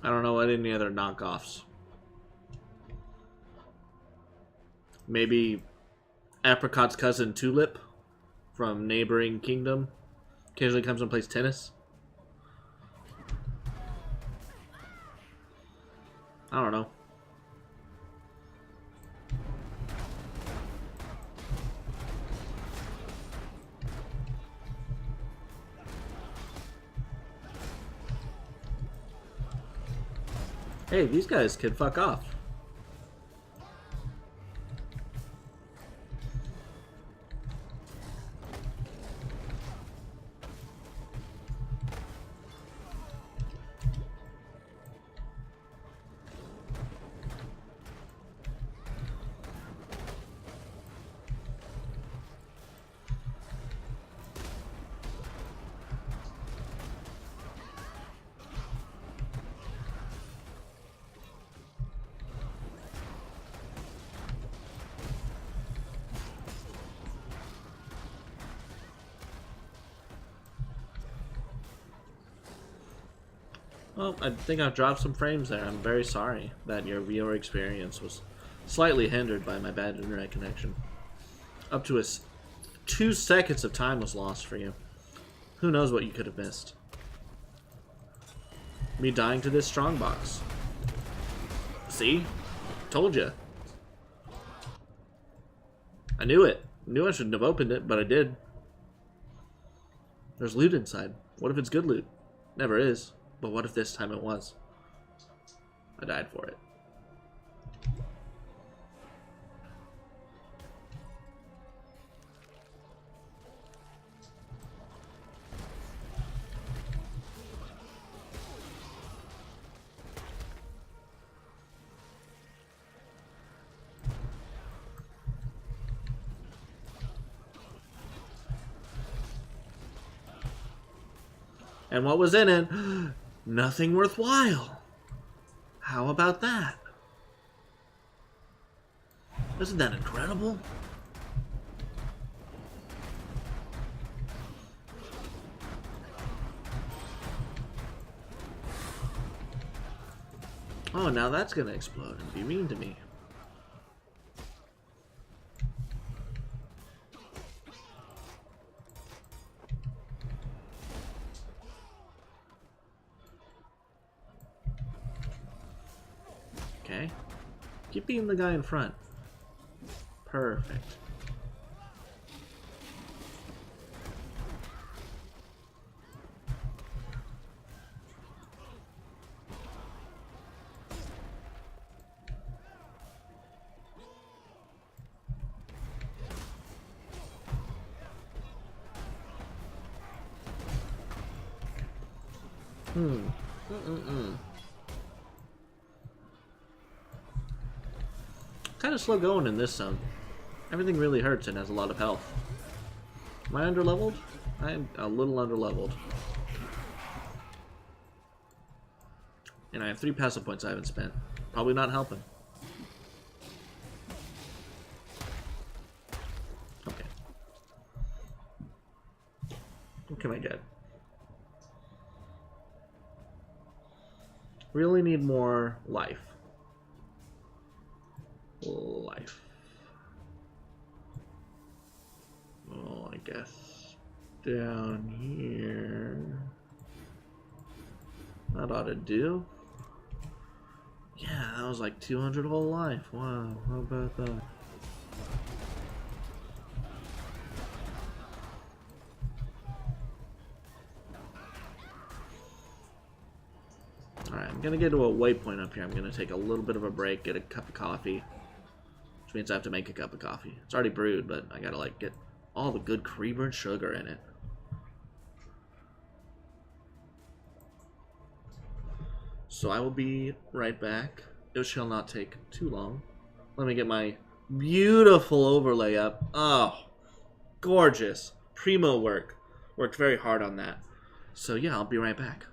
B: I don't know what any other knockoffs. Maybe Apricot's cousin Tulip from neighboring kingdom occasionally comes and plays tennis. I don't know. Hey, these guys can fuck off. Well, I think I've dropped some frames there. I'm very sorry that your viewer experience was slightly hindered by my bad internet connection. Up to 2 seconds of time was lost for you. Who knows what you could have missed? Me dying to this strongbox. See? Told you. I knew it. Knew I shouldn't have opened it, but I did. There's loot inside. What if it's good loot? Never is. But what if this time it was? I died for it. And what was in it? Nothing worthwhile. How about that? Isn't that incredible? Oh, now that's gonna explode and be mean to me. Okay. Keep being the guy in front. Perfect. Kind of slow going in this zone. Everything really hurts and has a lot of health. Am I underleveled? I am a little underleveled. And I have 3 passive points I haven't spent. Probably not helping. Okay. What can I get? Really need more life. Life. Oh, I guess down here. That ought to do. Yeah, that was like 200 whole life. Wow, how about that? Alright, I'm gonna get to a waypoint up here. I'm gonna take a little bit of a break, get a cup of coffee. Which means I have to make a cup of coffee. It's already brewed, but I gotta like get all the good creamer and sugar in it. So I will be right back. It shall not take too long. Let me get my beautiful overlay up. Oh, gorgeous. Primo work. Worked very hard on that. So yeah, I'll be right back.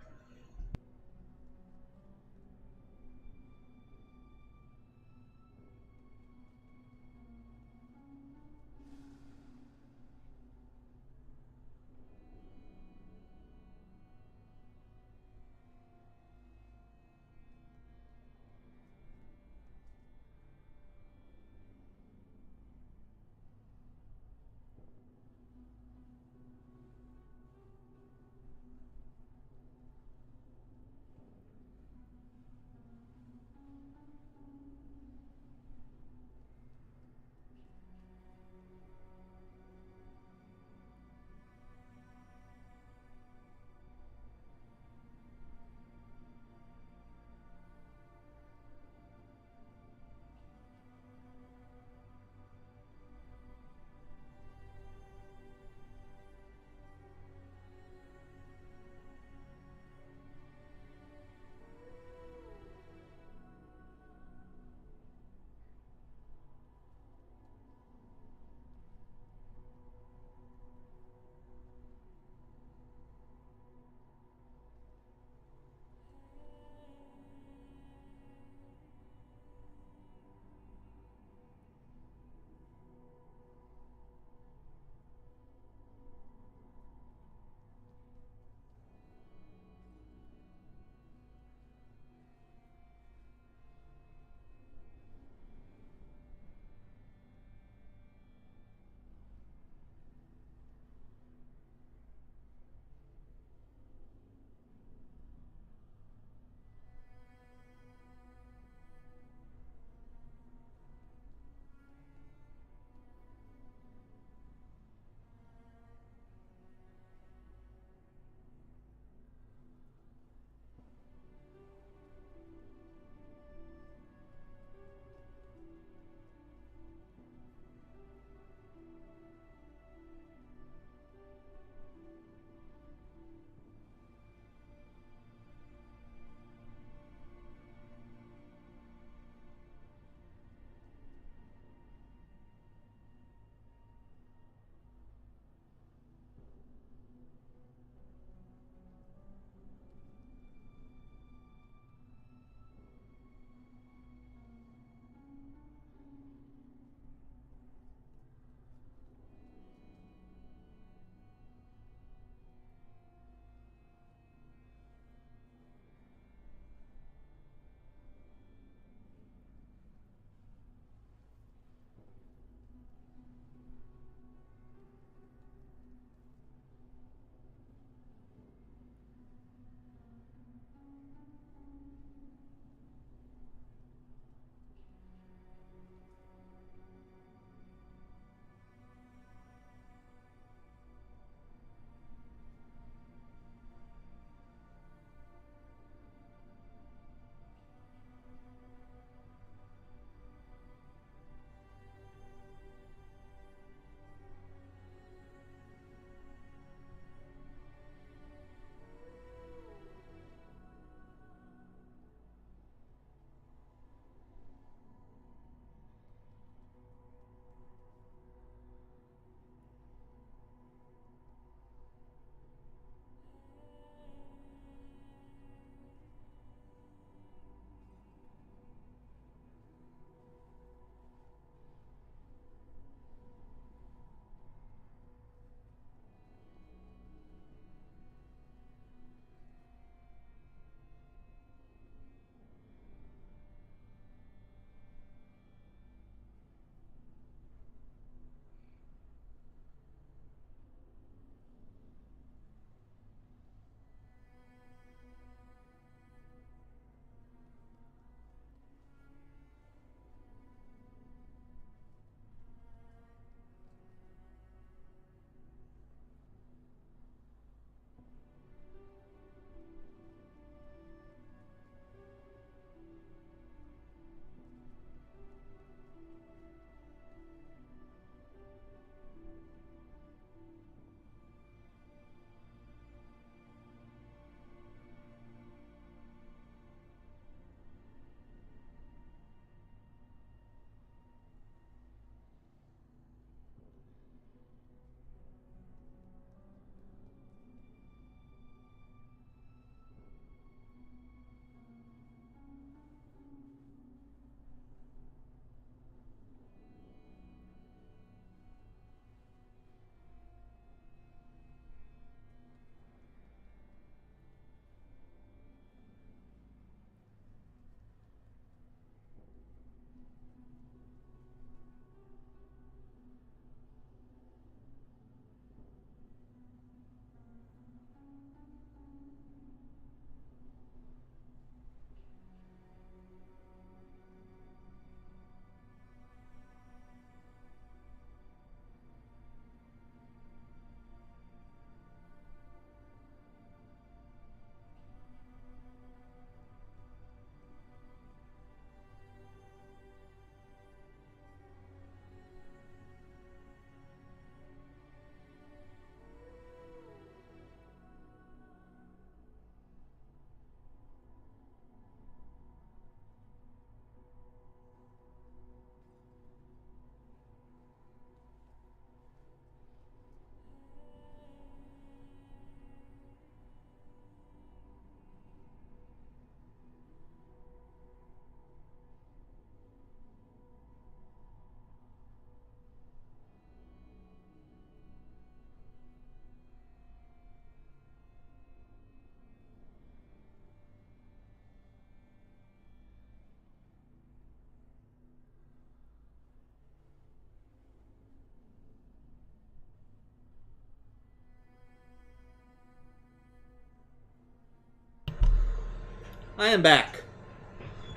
B: I am back.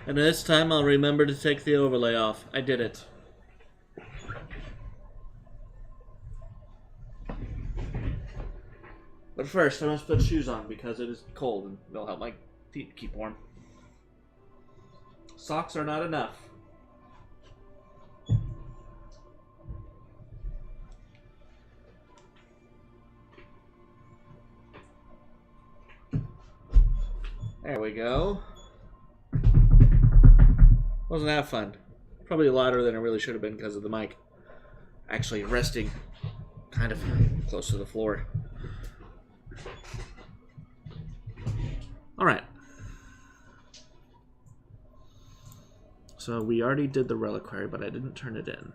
B: And this time I'll remember to take the overlay off. I did it. But first, I must put shoes on because it is cold and they'll help my feet keep warm. Socks are not enough. There we go. Wasn't that fun? Probably louder than it really should have been because of the mic actually resting kind of close to the floor. Alright. So we already did the reliquary, but I didn't turn it in.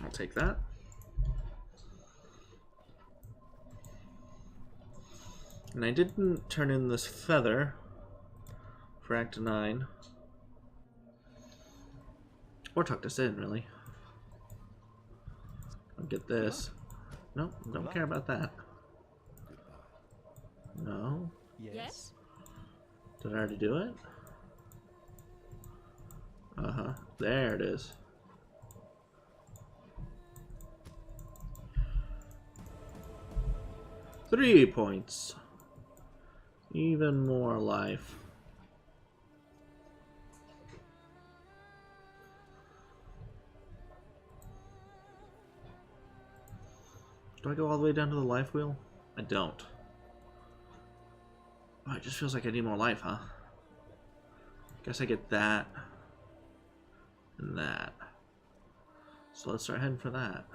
B: I'll take that. And I didn't turn in this feather for Act 9. Or tuck this in, really. I'll get this. Nope, don't care about that. No.
C: Yes?
B: Did I already do it? Uh-huh. There it is. Three points. Even more life. Do I go all the way down to the life wheel? I don't. Oh, it just feels like I need more life, huh? Guess I get that. And that. So let's start heading for that.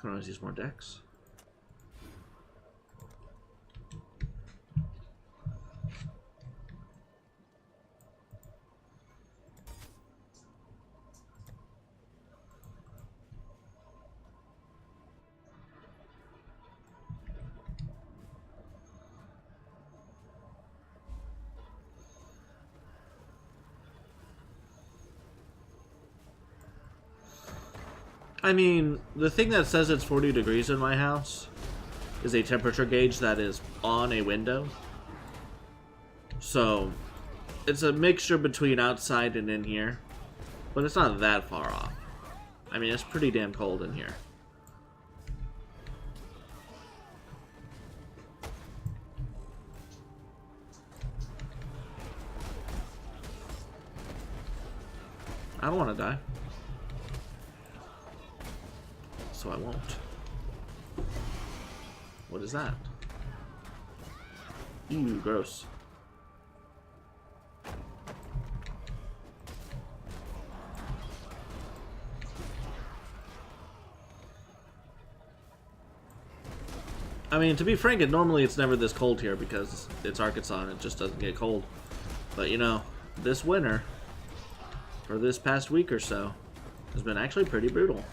B: Can always use more decks. I mean, the thing that says it's 40 degrees in my house is a temperature gauge that is on a window. So, it's a mixture between outside and in here. But it's not that far off. I mean, it's pretty damn cold in here. I don't want to die. So I won't. What is that? Ew, gross. I mean, to be frank, normally it's never this cold here because it's Arkansas and it just doesn't get cold. But you know, this winter, for this past week or so, has been actually pretty brutal.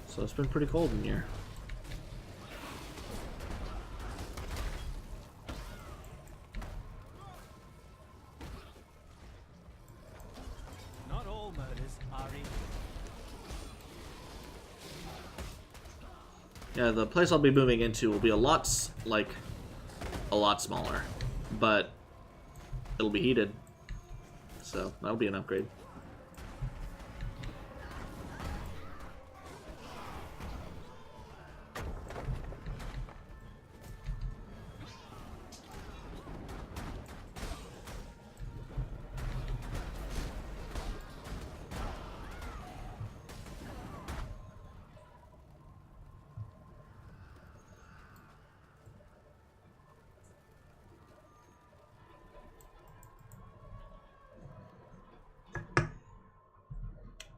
B: So it's been pretty cold in here.
D: Not all murders are equal.
B: Yeah, the place I'll be moving into will be a lot smaller, but it'll be heated, so that'll be an upgrade.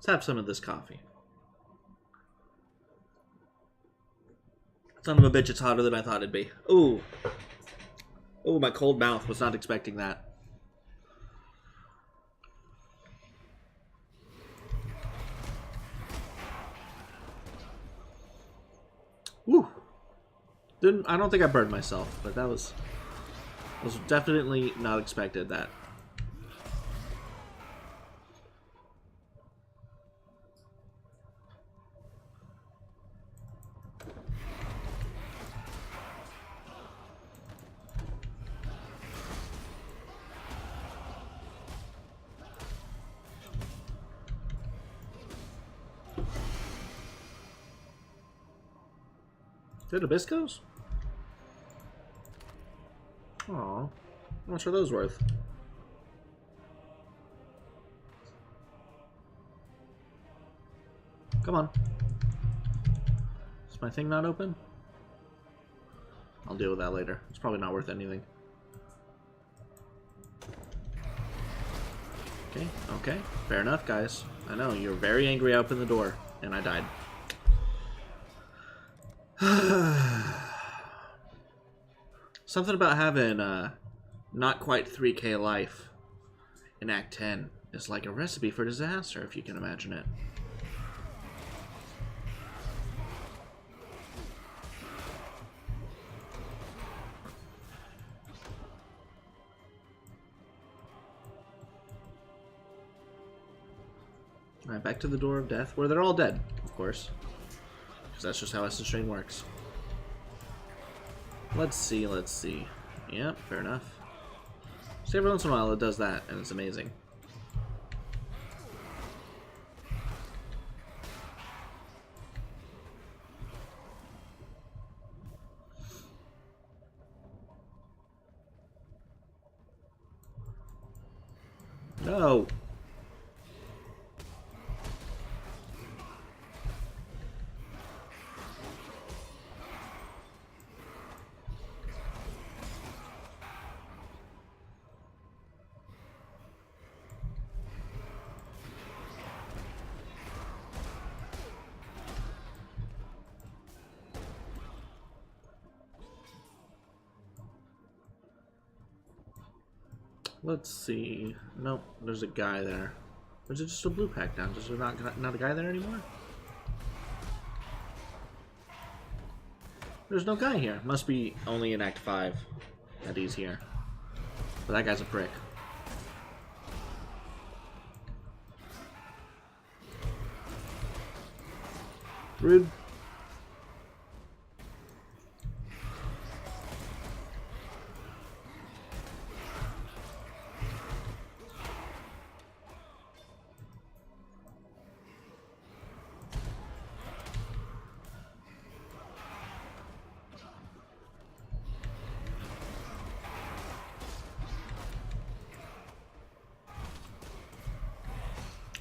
B: Let's have some of this coffee. Son of a bitch, it's hotter than I thought it'd be. Ooh. Ooh, my cold mouth was not expecting that. Woo. I don't think I burned myself, but that was definitely not expected that. Did Hibiscos? Aw. How much are those worth? Come on. Is my thing not open? I'll deal with that later. It's probably not worth anything. Okay, okay. Fair enough, guys. I know, you're very angry I opened the door, and I died. Something about having not quite 3K life in Act 10 is like a recipe for disaster, if you can imagine it. Alright, back to the Door of Death, where they're all dead, of course. Because that's just how Essence Drain works. Let's see, let's see. Yep, fair enough. So every once in a while it does that, and it's amazing. No! Let's see. Nope, there's a guy there. Or is it just a blue pack down? Is there not a guy there anymore? There's no guy here. Must be only in Act 5 that he's here. But that guy's a prick. Rude.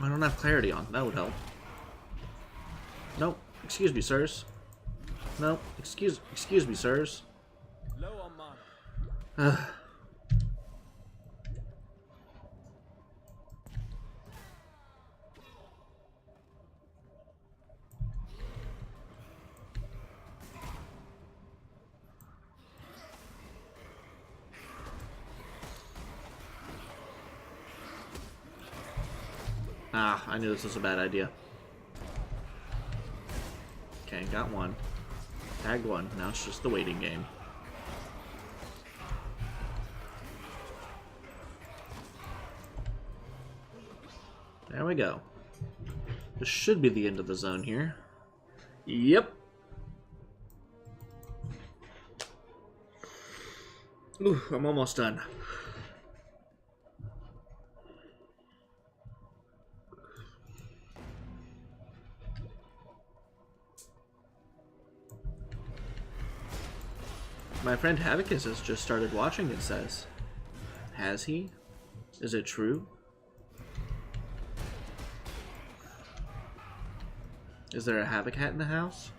B: I don't have clarity on. That would help. Nope. Excuse me, sirs. Nope. Excuse me, sirs.
D: Low on mana.
B: Ah, I knew this was a bad idea. Okay, got one. Tagged one. Now it's just the waiting game. There we go. This should be the end of the zone here. Yep. Ooh, I'm almost done. My friend Havicus has just started watching, it says. Has he? Is it true? Is there a Havoc hat in the house?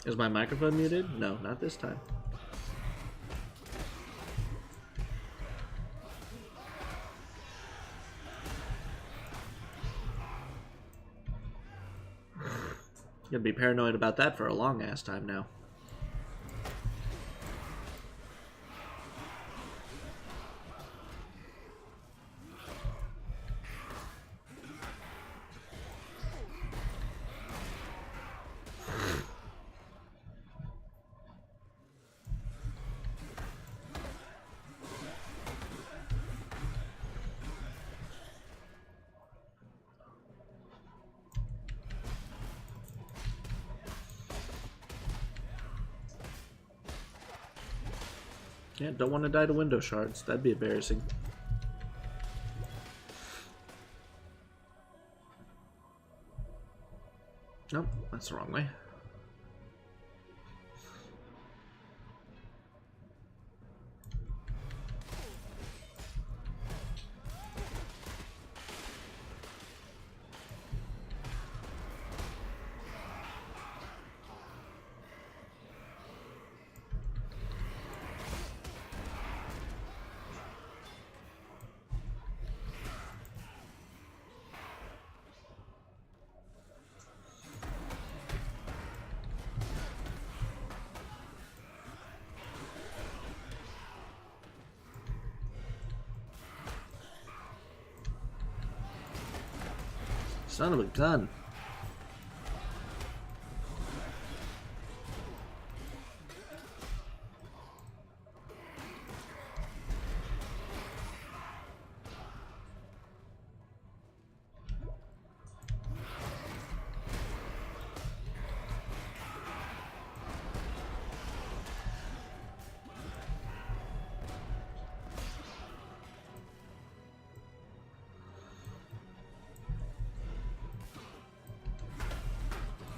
B: Is my microphone muted? No, not this time. Gonna be paranoid about that for a long ass time now. Yeah, don't want to die to window shards. That'd be embarrassing. Nope, that's the wrong way. Son of a gun.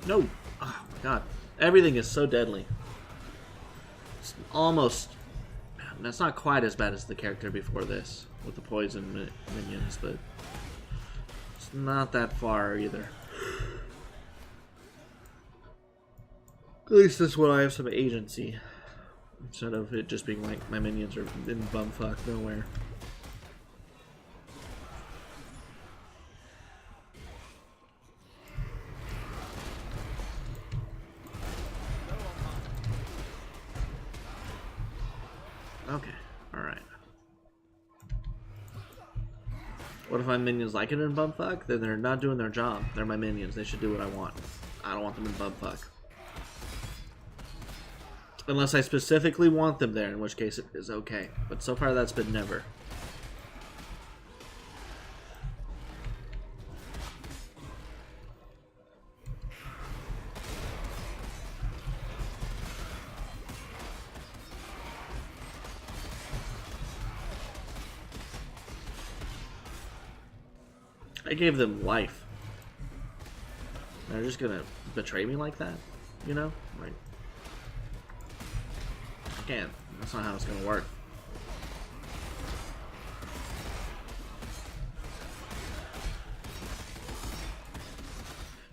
B: No! Oh my god. Everything is so deadly. It's almost... That's not quite as bad as the character before this, with the poison minions, but... It's not that far either. At least this one I have some agency. Instead of it just being like, my minions are in bumfuck nowhere. Okay, alright. What if my minions like it in bumfuck? Then they're not doing their job. They're my minions. They should do what I want. I don't want them in bumfuck. Unless I specifically want them there, in which case it is okay. But so far that's been never. I gave them life. They're just gonna betray me like that? You know? Like, I can't. That's not how it's gonna work.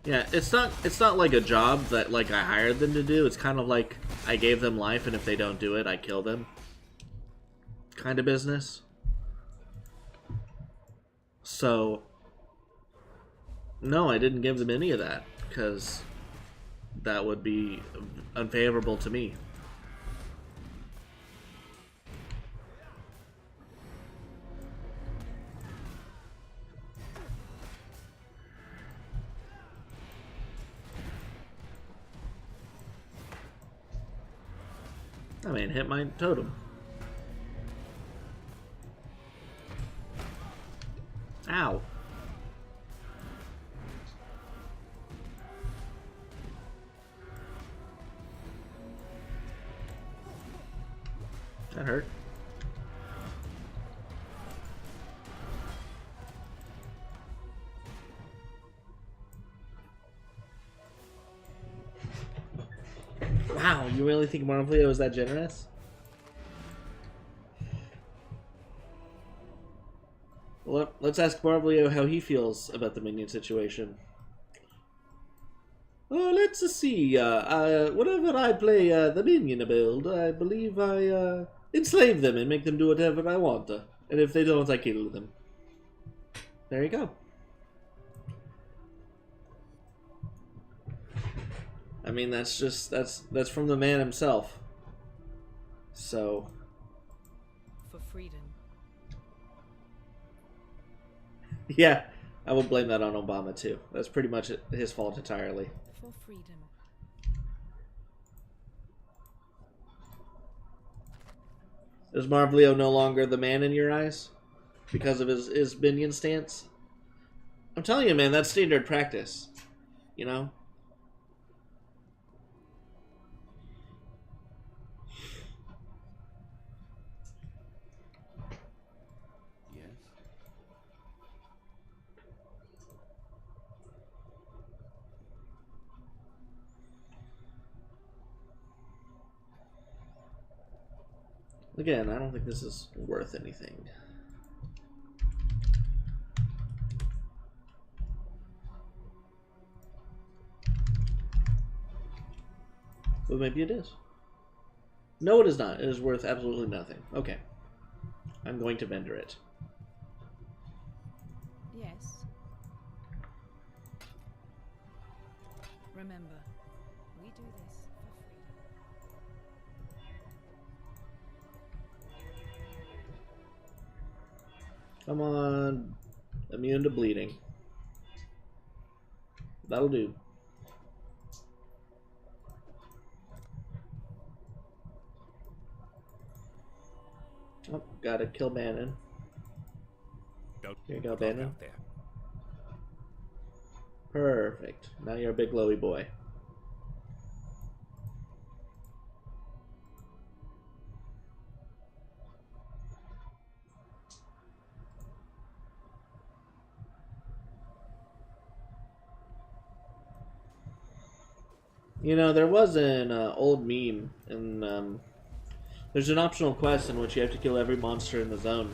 B: Yeah, it's not like a job that like I hired them to do. It's kind of like I gave them life, and if they don't do it, I kill them. Kind of business. So no, I didn't give them any of that, because that would be unfavorable to me. I mean, hit my totem. Ow. That hurt. Wow, you really think Marvelio is that generous? Well, let's ask Marvelio how he feels about the minion situation. Let's see. Whenever I play the minion build, I believe I enslave them and make them do whatever I want. And if they don't, I kill them. There you go. I mean, that's from the man himself. So.
C: For freedom.
B: Yeah, I would blame that on Obama too. That's pretty much his fault entirely.
C: For freedom.
B: Is Marvelio no longer the man in your eyes? Because of his minion stance? I'm telling you, man, that's standard practice. You know?
A: Yes.
B: Again, I don't think this is worth anything. But maybe it is. No, it is not. It is worth absolutely nothing. Okay. I'm going to vendor it.
C: Yes. Remember, we do this for freedom.
B: Come on. Immune to bleeding. That'll do. Oh, gotta kill Bannon. Here you go, Bannon. Perfect. Now you're a big glowy boy. You know, there was an old meme, and there's an optional quest in which you have to kill every monster in the zone.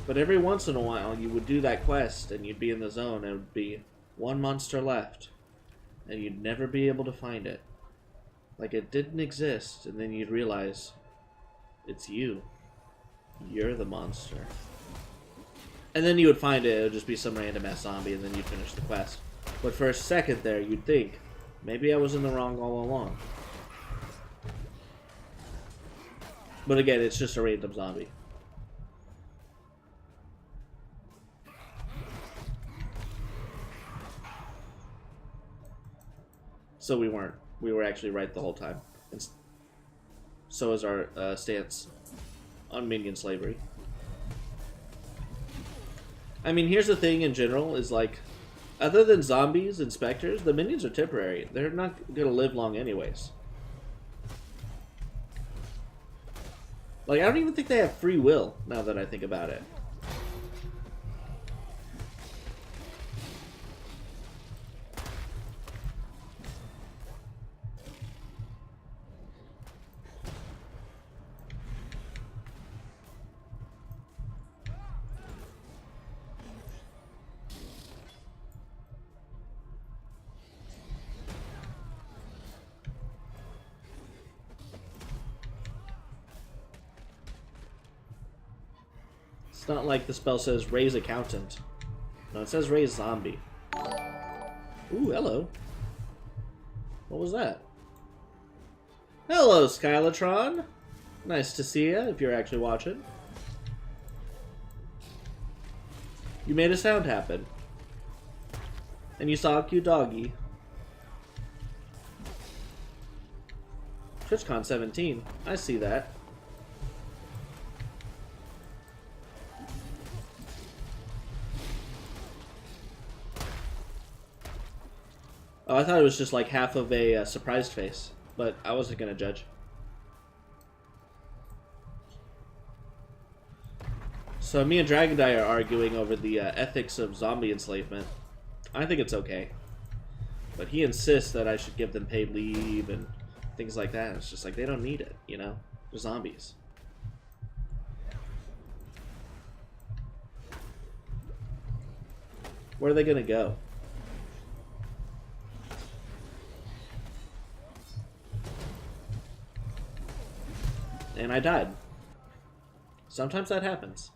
B: But every once in a while, you would do that quest, and you'd be in the zone, and it would be one monster left, and you'd never be able to find it. Like it didn't exist, and then you'd realize it's you. You're the monster. And then you would find it, it would just be some random ass zombie, and then you'd finish the quest. But for a second there, you'd think, maybe I was in the wrong all along. But again, it's just a random zombie. So we weren't. We were actually right the whole time. And so is our stance on minion slavery. I mean, here's the thing in general, is like, other than zombies and specters, the minions are temporary. They're not gonna live long anyways. Like, I don't even think they have free will, now that I think about it. It's not like the spell says raise accountant. No, it says raise zombie. Ooh, hello. What was that? Hello, Skylatron. Nice to see you, if you're actually watching. You made a sound happen. And you saw a cute doggy. TwitchCon 17. I see that. Oh, I thought it was just like half of a surprised face, but I wasn't gonna judge. So me and Dragondie are arguing over the ethics of zombie enslavement. I think it's okay, but he insists that I should give them paid leave and things like that. It's just like, they don't need it, you know? They're zombies. Where are they gonna go? And I died. Sometimes that happens.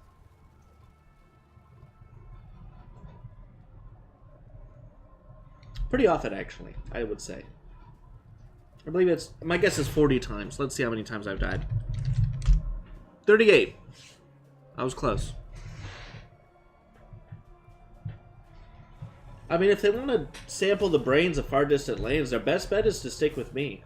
B: Pretty often, actually, I would say. I believe it's, my guess is 40 times. Let's see how many times I've died. 38. I was close. I mean, if they want to sample the brains of far distant lanes, their best bet is to stick with me.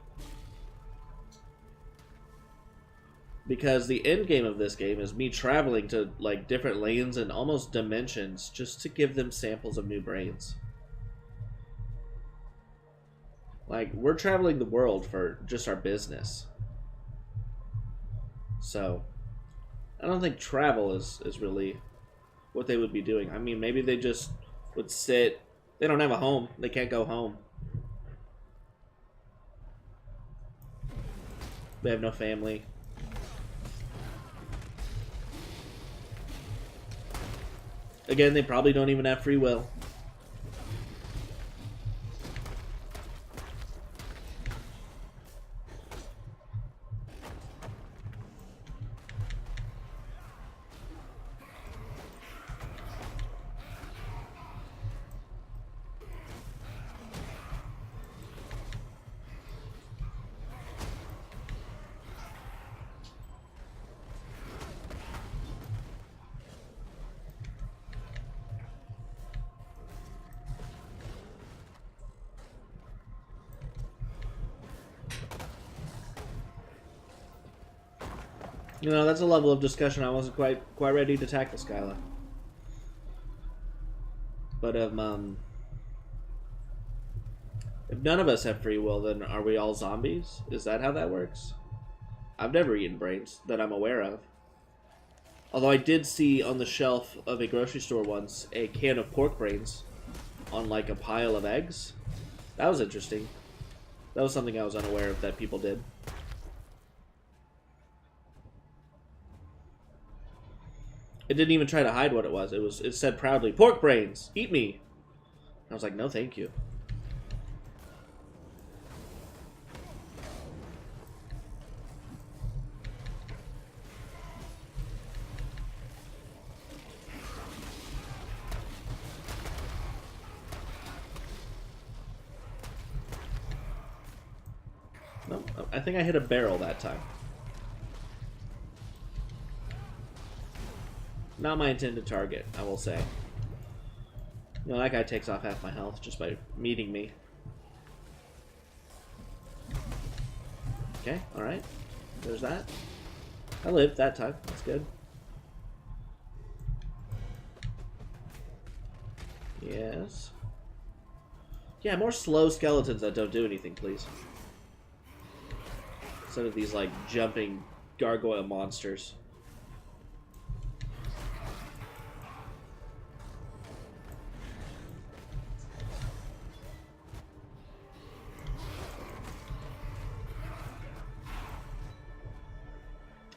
B: Because the end game of this game is me traveling to like different lanes and almost dimensions just to give them samples of new brains. Like, we're traveling the world for just our business. So, I don't think travel is really what they would be doing. I mean, maybe they just would sit. They don't have a home. They can't go home. They have no family. Again, they probably don't even have free will. You know, that's a level of discussion I wasn't quite ready to tackle, Skyla. But if none of us have free will, then are we all zombies? Is that how that works? I've never eaten brains that I'm aware of. Although I did see on the shelf of a grocery store once a can of pork brains on like a pile of eggs. That was interesting. That was something I was unaware of that people did. It didn't even try to hide what it was. It said proudly, "Pork brains, eat me." I was like, no, thank you. No, I think I hit a barrel that time. Not my intended target, I will say. You know, that guy takes off half my health just by meeting me. Okay, alright. There's that. I lived that time. That's good. Yes. Yeah, more slow skeletons that don't do anything, please. Instead of these, like, jumping gargoyle monsters.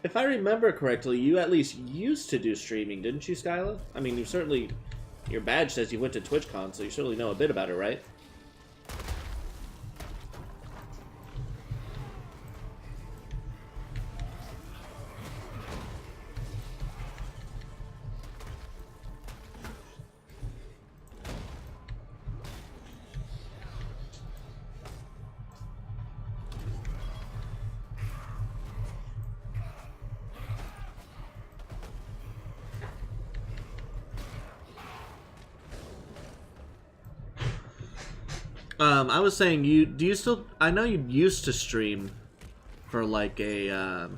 B: If I remember correctly, you at least used to do streaming, didn't you, Skyla? I mean, you certainly... Your badge says you went to TwitchCon, so you certainly know a bit about it, right? I was saying, do you still... I know you used to stream for, like, a,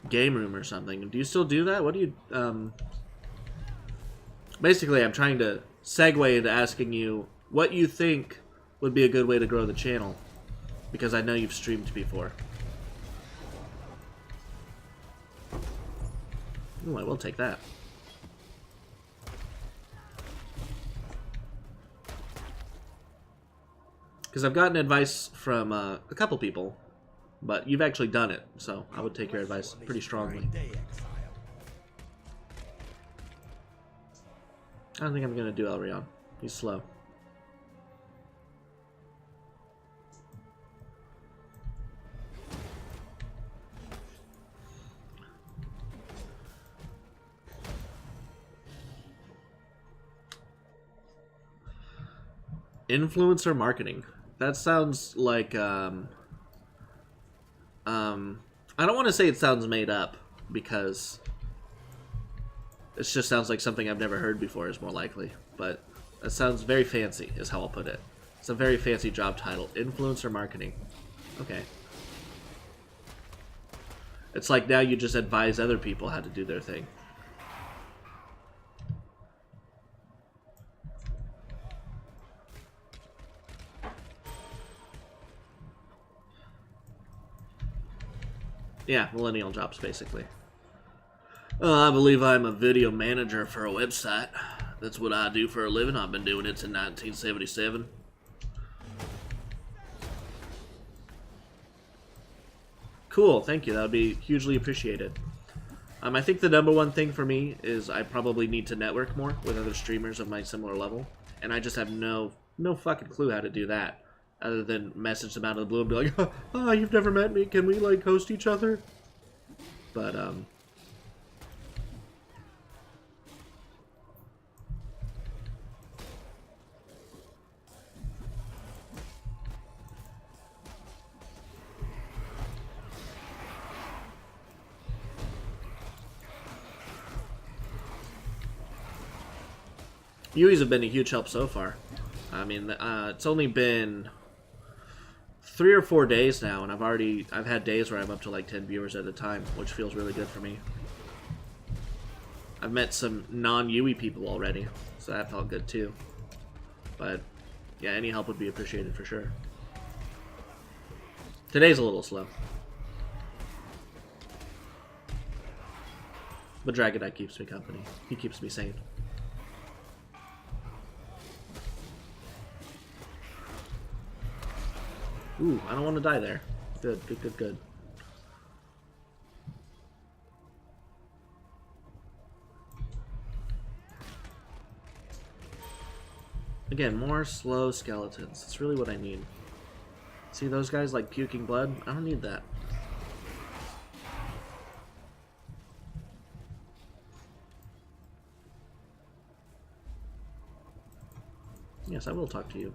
B: game room or something. Do you still do that? What do you, Basically, I'm trying to segue into asking you what you think would be a good way to grow the channel. Because I know you've streamed before. Ooh, I will take that. Because I've gotten advice from a couple people, but you've actually done it, so I would take your advice pretty strongly. I don't think I'm going to do Elrion. He's slow. Influencer marketing. That sounds like, I don't want to say it sounds made up, because it just sounds like something I've never heard before is more likely. But it sounds very fancy, is how I'll put it. It's a very fancy job title. Influencer marketing. Okay. It's like now you just advise other people how to do their thing. Yeah, millennial jobs, basically. I believe I'm a video manager for a website. That's what I do for a living. I've been doing it since 1977. Cool, thank you. That would be hugely appreciated. I think the #1 thing for me is I probably need to network more with other streamers of my similar level, and I just have no fucking clue how to do that, other than message them out of the blue and be like, "Oh, you've never met me. Can we like host each other?" But Yuis have been a huge help so far. I mean, it's only been 3 or 4 days now, and I've had days where I'm up to like 10 viewers at a time, which feels really good for me. I've met some non-Yui people already, so that felt good too. But yeah, any help would be appreciated for sure. Today's a little slow, but Dragonite keeps me company. He keeps me sane. Ooh, I don't want to die there. Good, good, good, good. Again, more slow skeletons. That's really what I need. See those guys like puking blood? I don't need that. Yes, I will talk to you.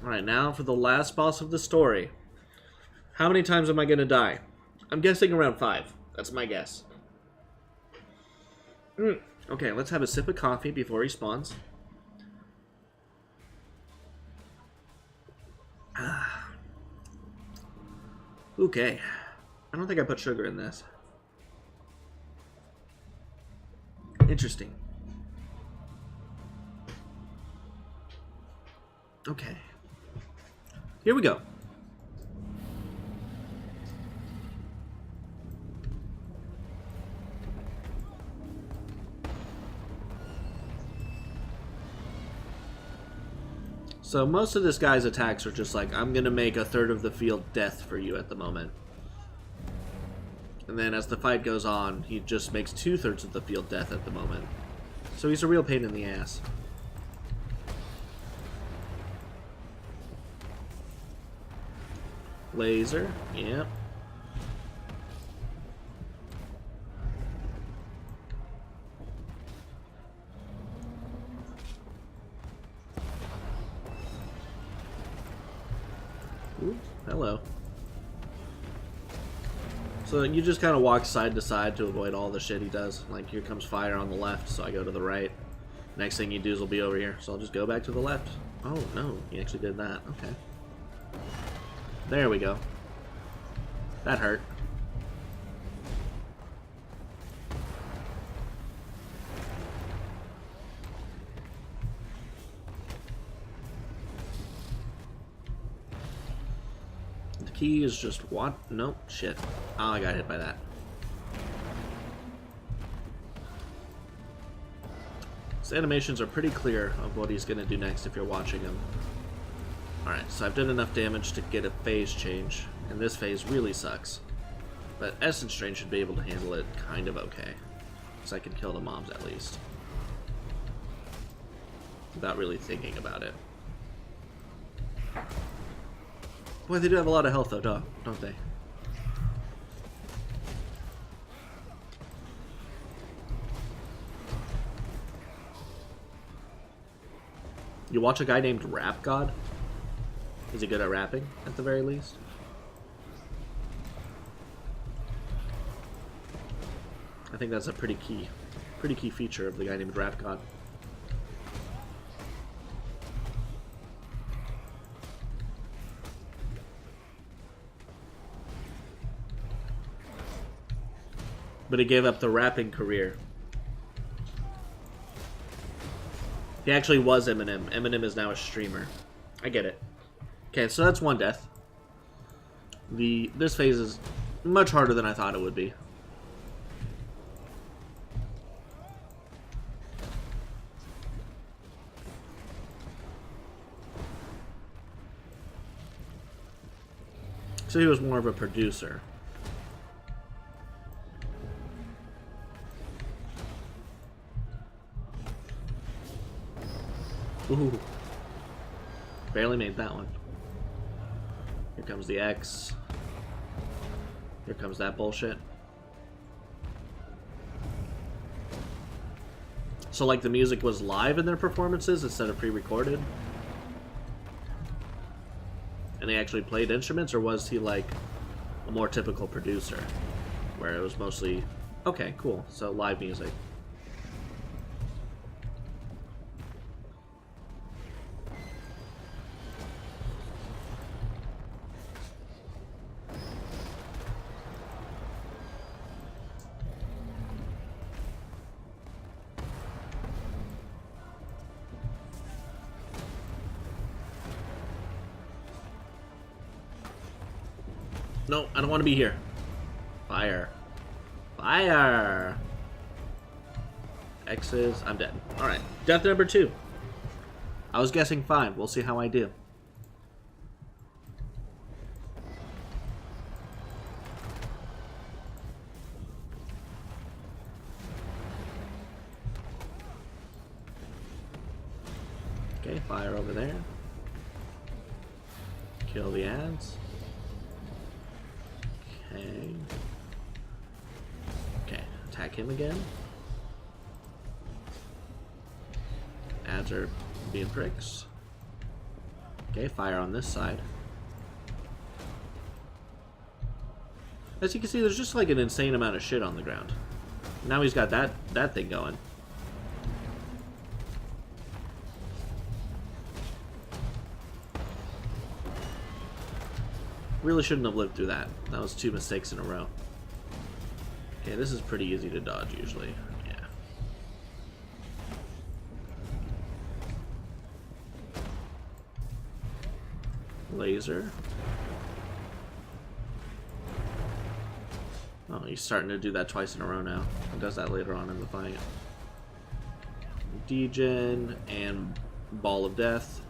B: Alright, now for the last boss of the story. How many times am I going to die? I'm guessing around 5. That's my guess. Okay, let's have a sip of coffee before he spawns. Okay. I don't think I put sugar in this. Interesting. Okay. Here we go. So most of this guy's attacks are just like, I'm gonna make a third of the field death for you at the moment. And then as the fight goes on, he just makes 2/3 of the field death at the moment. So he's a real pain in the ass. Laser, yep. Ooh, hello. So you just kind of walk side to side to avoid all the shit he does. Like, here comes fire on the left, so I go to the right. Next thing you do will be over here, so I'll just go back to the left. Oh, no, he actually did that. Okay. There we go. That hurt. The key is just what? Nope. Shit. Oh, I got hit by that. His animations are pretty clear of what he's going to do next if you're watching him. Alright, so I've done enough damage to get a phase change, and this phase really sucks. But Essence Drain should be able to handle it kind of okay. So I can kill the mobs at least. Without really thinking about it. Boy, they do have a lot of health though, don't they? You watch a guy named Rap God? Is he good at rapping, at the very least? I think that's a pretty key feature of the guy named Rap God. But he gave up the rapping career. He actually was Eminem. Eminem is now a streamer. I get it. Okay, so that's one death. This phase is much harder than I thought it would be. So he was more of a producer. Ooh. Barely made that one. Here comes the X. Here comes that bullshit. So, like, the music was live in their performances instead of pre-recorded? And they actually played instruments, or was he, like, a more typical producer? Where it was mostly... Okay, cool. So, live music. No, I don't want to be here. Fire. Fire! X's. I'm dead. Alright. Death number 2. I was guessing 5. We'll see how I do. Okay, fire over there. Kill the ads. Okay. Okay, attack him again. Ads are being pricks. Okay, fire on this side. As you can see, there's just like an insane amount of shit on the ground. Now he's got that thing going. Really shouldn't have lived through that. That was 2 mistakes in a row. Okay, this is pretty easy to dodge usually. Yeah. Laser. Oh, he's starting to do that twice in a row now. He does that later on in the fight. Degen and Ball of Death.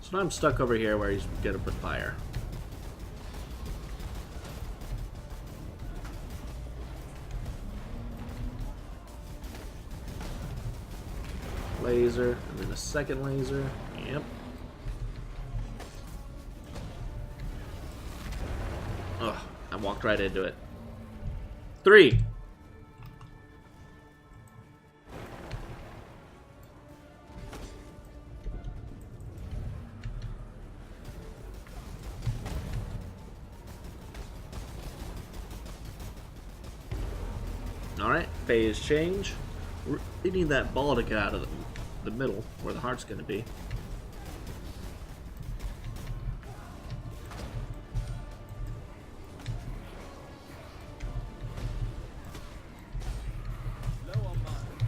B: So now I'm stuck over here where he's gonna put fire. Laser, and then a second laser. Yep. Ugh, I walked right into it. 3. Alright, phase change. We need that ball to get out of the middle, where the heart's gonna be.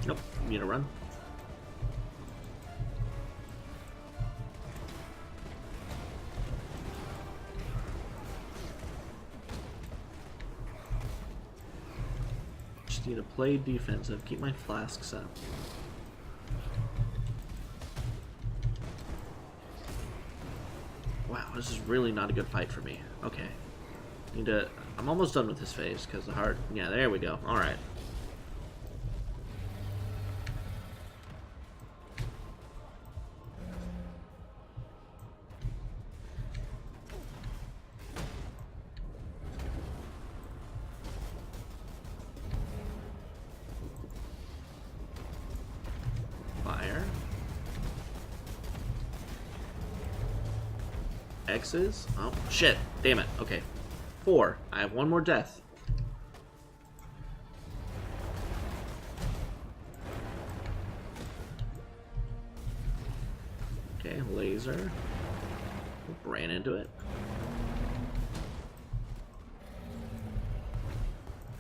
B: Nope, need to run. Just need to play defensive, keep my flasks up. Wow, this is really not a good fight for me. Okay. Need to... I'm almost done with this phase, because the heart... Yeah, there we go. Alright. Fire. X's. Oh, shit. Damn it. Okay. 4. I have 1 more death. Okay, laser. Ran into it.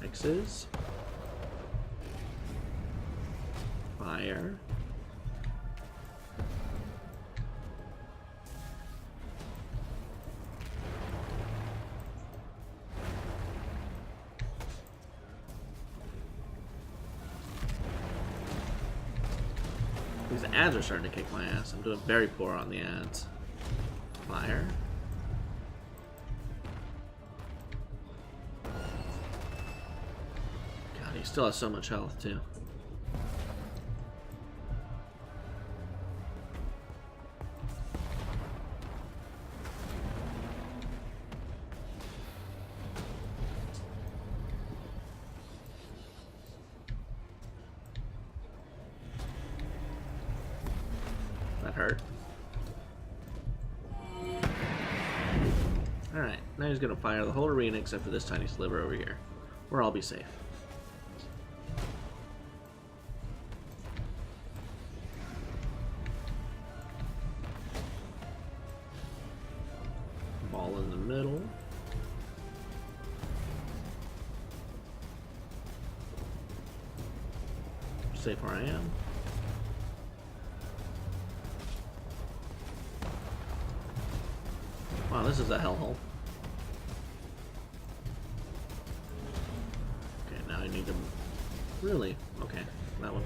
B: X's. Fire. These ads are starting to kick my ass. I'm doing very poor on the ads. Fire. God, he still has so much health, too. That hurt. Alright, now he's gonna fire the whole arena except for this tiny sliver over here, where I'll be safe. Ball in the middle. Safe where I am. Wow, this is a hellhole. Okay, now I need to... Really? Okay, that one.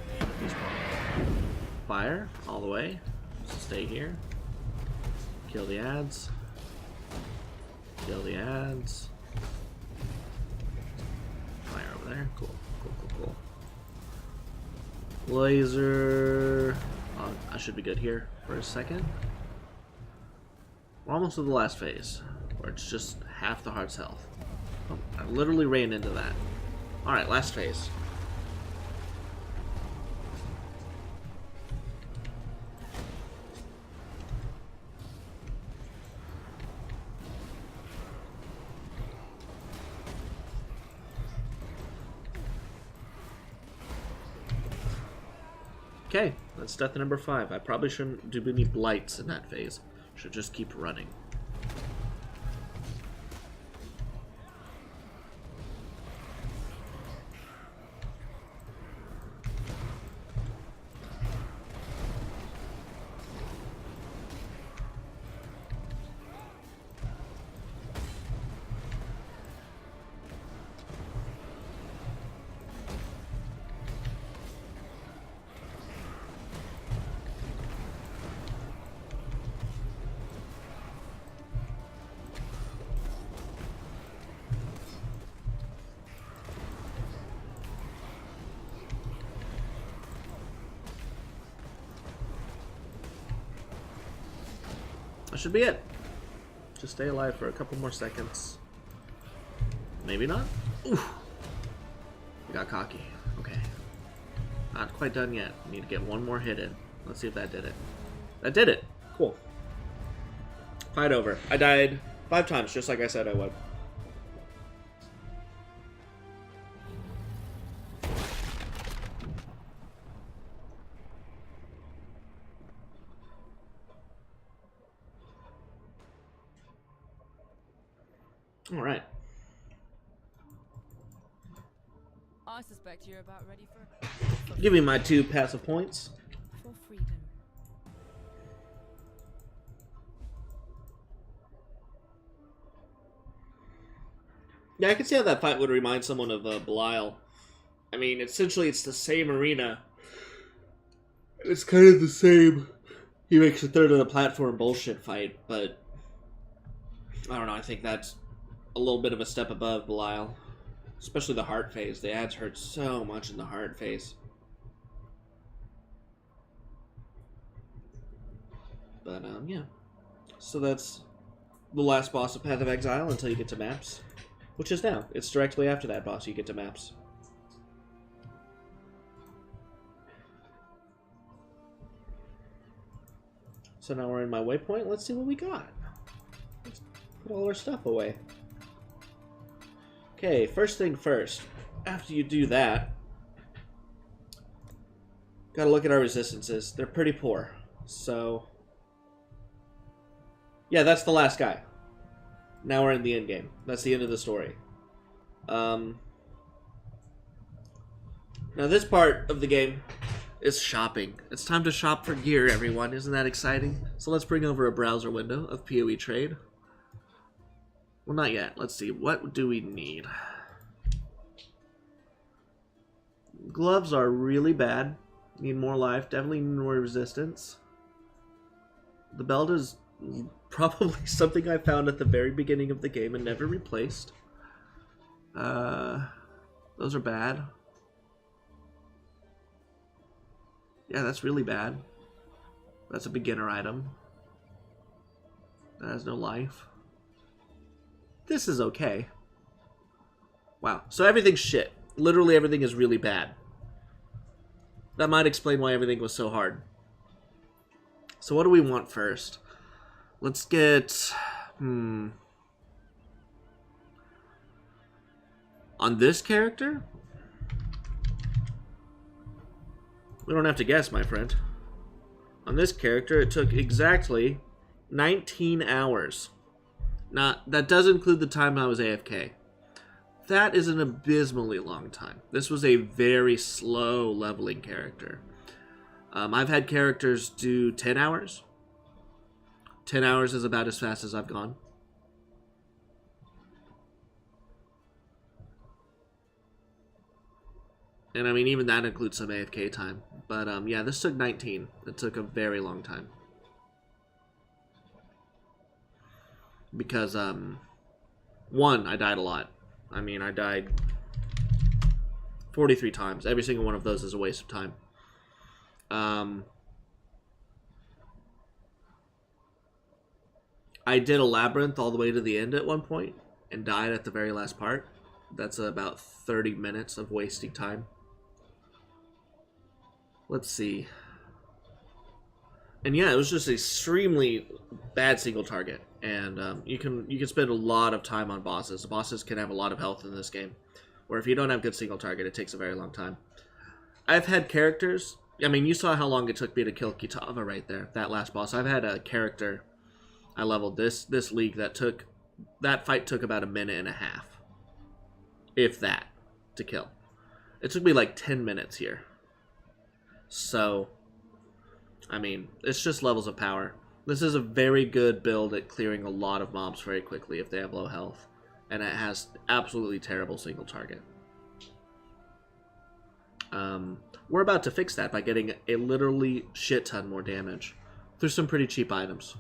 B: Fire, all the way. So stay here. Kill the ads. Kill the ads. Fire over there. Cool, cool, cool, cool. Laser. I should be good here for a second. We're almost to the last phase, where it's just half the heart's health. Oh, I literally ran into that. Alright, last phase. Okay, that's death number 5. I probably shouldn't do any blights in that phase. Should just keep running. That should be it. Just stay alive for a couple more seconds. Maybe not? Oof. We got cocky. Okay. Not quite done yet. Need to get one more hit in. Let's see if that did it. That did it. Cool. Fight over. I died 5 times, just like I said I would. All right.
C: I suspect you're about ready for
B: Give me my 2 passive points.
C: for freedom.
B: Yeah, I can see how that fight would remind someone of Belial. I mean, essentially it's the same arena. It's kind of the same. He makes a third of the platform bullshit fight, but I don't know, I think that's a little bit of a step above Belial. Especially the heart phase. The ads hurt so much in the heart phase. But, yeah. So that's the last boss of Path of Exile until you get to maps. Which is now. It's directly after that boss you get to maps. So now we're in my waypoint. Let's see what we got. Let's put all our stuff away. Okay, first thing first. After you do that, gotta look at our resistances. They're pretty poor. So, yeah, that's the last guy. Now we're in the end game. That's the end of the story. Now this part of the game is shopping. It's time to shop for gear, everyone. Isn't that exciting? So let's bring over a browser window of PoE Trade. Well, not yet. Let's see. What do we need? Gloves are really bad. Need more life. Definitely need more resistance. The belt is probably something I found at the very beginning of the game and never replaced. Those are bad. Yeah, that's really bad. That's a beginner item. That has no life. This is okay. Wow. So everything's shit. Literally everything is really bad. That might explain why everything was so hard. So what do we want first? Let's get... On this character? We don't have to guess, my friend. On this character, it took exactly 19 hours. Now, that does include the time I was AFK. That is an abysmally long time. This was a very slow leveling character. I've had characters do 10 hours. 10 hours is about as fast as I've gone. And I mean, even that includes some AFK time. But yeah, this took 19. It took a very long time. Because, one, I died a lot. I mean, I died 43 times. Every single one of those is a waste of time. I did a labyrinth all the way to the end at one point and died at the very last part. That's about 30 minutes of wasting time. Let's see. And yeah, it was just an extremely bad single target. And you can spend a lot of time on bosses. The bosses can have a lot of health in this game. Where if you don't have good single target, it takes a very long time. I've had characters... I mean, you saw how long it took me to kill Kitava right there. That last boss. I've had a character I leveled this league that fight took about a minute and a half. If that. To kill. It took me like 10 minutes here. So... I mean, it's just levels of power. This is a very good build at clearing a lot of mobs very quickly if they have low health. And it has absolutely terrible single target. We're about to fix that by getting a literally shit ton more damage through some pretty cheap items.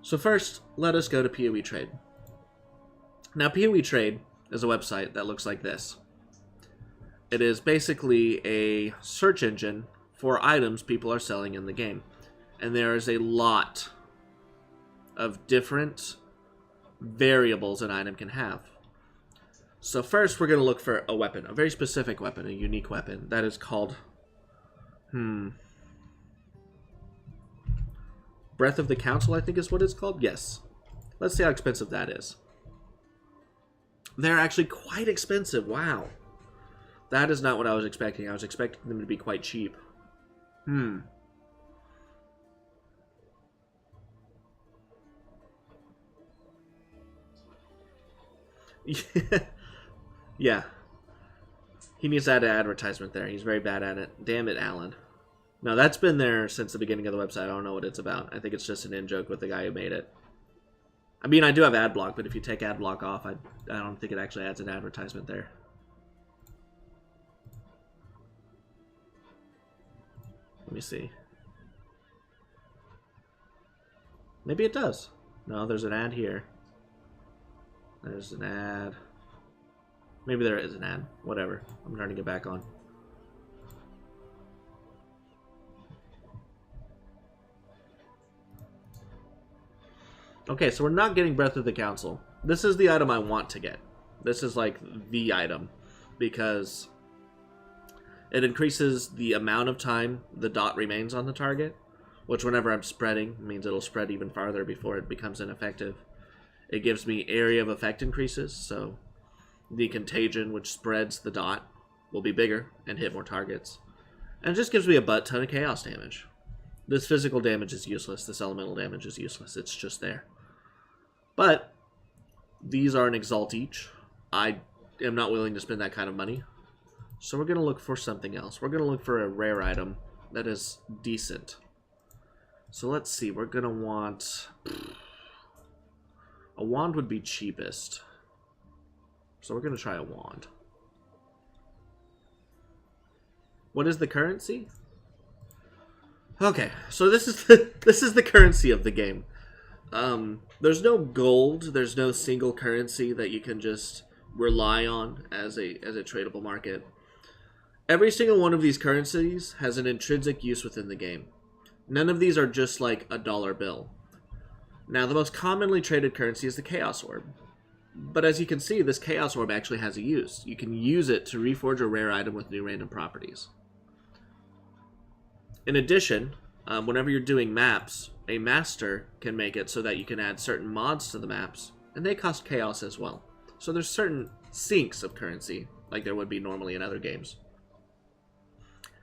B: So first, let us go to PoE Trade. Now, PoE Trade is a website that looks like this. It is basically a search engine for items people are selling in the game. And there is a lot of different variables an item can have. So first we're going to look for a weapon, a very specific weapon, a unique weapon. That is called... Breath of the Council, I think is what it's called? Yes. Let's see how expensive that is. They're actually quite expensive, wow. That is not what I was expecting. I was expecting them to be quite cheap. Yeah. He needs to add an advertisement there. He's very bad at it. Damn it, Alan. No, that's been there since the beginning of the website. I don't know what it's about. I think it's just an in-joke with the guy who made it. I mean, I do have ad block, but if you take ad block off, I don't think it actually adds an advertisement there. Let me see. Maybe it does. No, there's an ad here. There's an ad. Maybe there is an ad. Whatever. I'm turning it back on. Okay, so we're not getting Breath of the Council. This is the item I want to get. This is like the item. Because it increases the amount of time the dot remains on the target. Which whenever I'm spreading, means it'll spread even farther before it becomes ineffective. It gives me area of effect increases, so the contagion, which spreads the dot, will be bigger and hit more targets. And it just gives me a butt ton of chaos damage. This physical damage is useless. This elemental damage is useless. It's just there. But these are an exalt each. I am not willing to spend that kind of money. So we're going to look for something else. We're going to look for a rare item that is decent. So let's see. We're going to want... A wand would be cheapest. So we're going to try a wand. What is the currency? Okay, so this is the currency of the game. There's no gold, there's no single currency that you can just rely on as a tradable market. Every single one of these currencies has an intrinsic use within the game. None of these are just like a dollar bill. Now, the most commonly traded currency is the Chaos Orb. But as you can see, this Chaos Orb actually has a use. You can use it to reforge a rare item with new random properties. In addition, whenever you're doing maps, a master can make it so that you can add certain mods to the maps, and they cost chaos as well. So there's certain sinks of currency, like there would be normally in other games.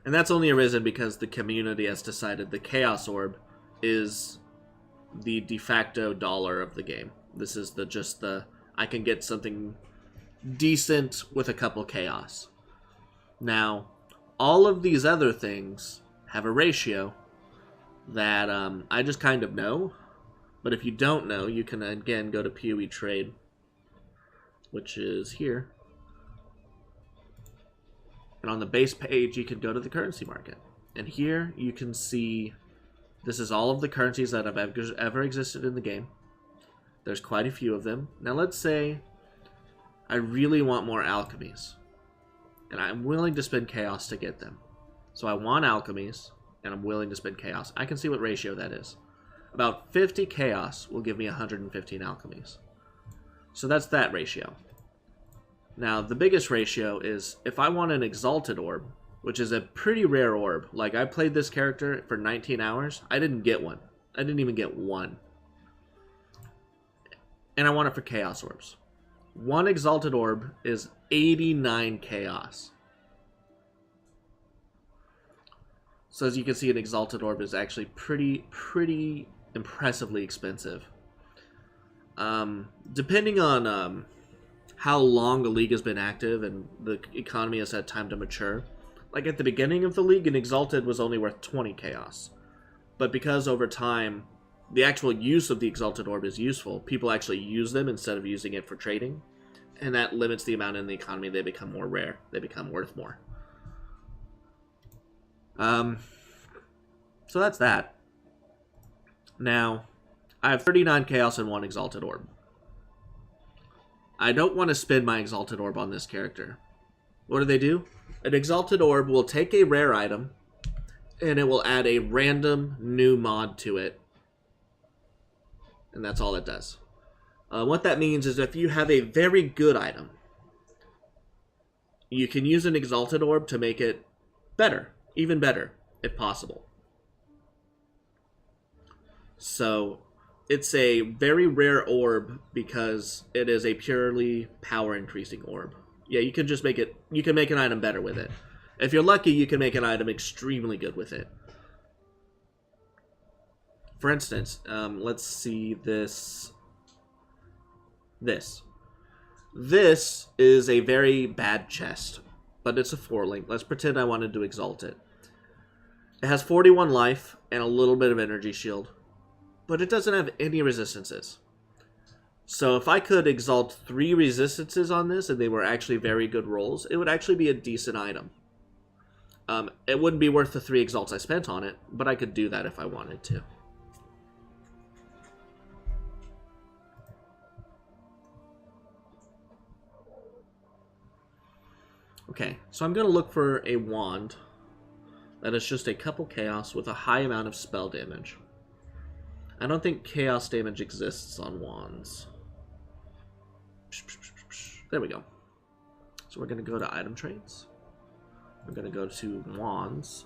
B: And that's only arisen because the community has decided the Chaos Orb is the de facto dollar of the game. This is just the I can get something decent with a couple chaos. Now, all of these other things have a ratio that I just kind of know. But if you don't know, you can again go to PoE Trade, which is here. And on the base page, you can go to the currency market. And here you can see this is all of the currencies that have ever existed in the game. There's quite a few of them. Now let's say I really want more alchemies. And I'm willing to spend chaos to get them. So I want alchemies, and I'm willing to spend chaos. I can see what ratio that is. About 50 chaos will give me 115 alchemies. So that's that ratio. Now, the biggest ratio is if I want an Exalted Orb, which is a pretty rare orb. Like, I played this character for 19 hours. I didn't get one. I didn't even get one. And I want it for Chaos Orbs. One Exalted Orb is 89 Chaos. So as you can see, an Exalted Orb is actually pretty impressively expensive. Depending on how long the league has been active and the economy has had time to mature. Like at the beginning of the league, an Exalted was only worth 20 Chaos. But because over time, the actual use of the Exalted Orb is useful, people actually use them instead of using it for trading. And that limits the amount in the economy. They become more rare. They become worth more. So that's that. Now, I have 39 Chaos and 1 Exalted Orb. I don't want to spend my Exalted Orb on this character. What do? An Exalted Orb will take a rare item, and it will add a random new mod to it. And that's all it does. What that means is if you have a very good item, you can use an Exalted Orb to make it better, even better, if possible. So, it's a very rare orb because it is a purely power increasing orb. Yeah, you can just make it, you can make an item better with it. If you're lucky, you can make an item extremely good with it. For instance, let's see this. This is a very bad chest, but it's a 4-link. Let's pretend I wanted to exalt it. It has 41 life and a little bit of energy shield, but it doesn't have any resistances. So if I could exalt 3 resistances on this and they were actually very good rolls, it would actually be a decent item. It wouldn't be worth the 3 exalts I spent on it, but I could do that if I wanted to. Okay, so I'm going to look for a wand that is just a couple chaos with a high amount of spell damage. I don't think chaos damage exists on wands. There we go. So we're going to go to item trades. We're going to go to wands.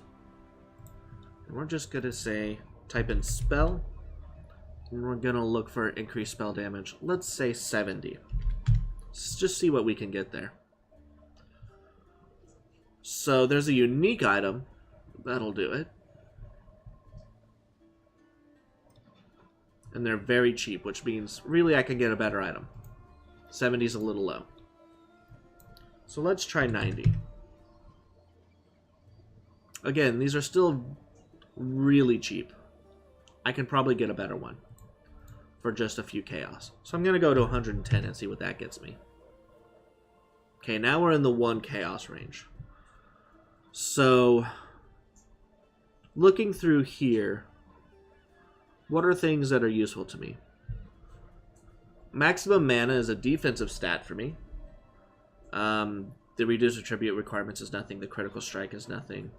B: And we're just going to say, type in spell. And we're going to look for increased spell damage. Let's say 70. Let's just see what we can get there. So there's a unique item. That'll do it. And they're very cheap, which means really I can get a better item. 70 is a little low. So let's try 90. Again, these are still really cheap. I can probably get a better one for just a few chaos. So I'm going to go to 110 and see what that gets me. Okay, now we're in the 1 chaos range. So, looking through here, what are things that are useful to me? Maximum mana is a defensive stat for me. The reduced attribute requirements is nothing. The critical strike is nothing.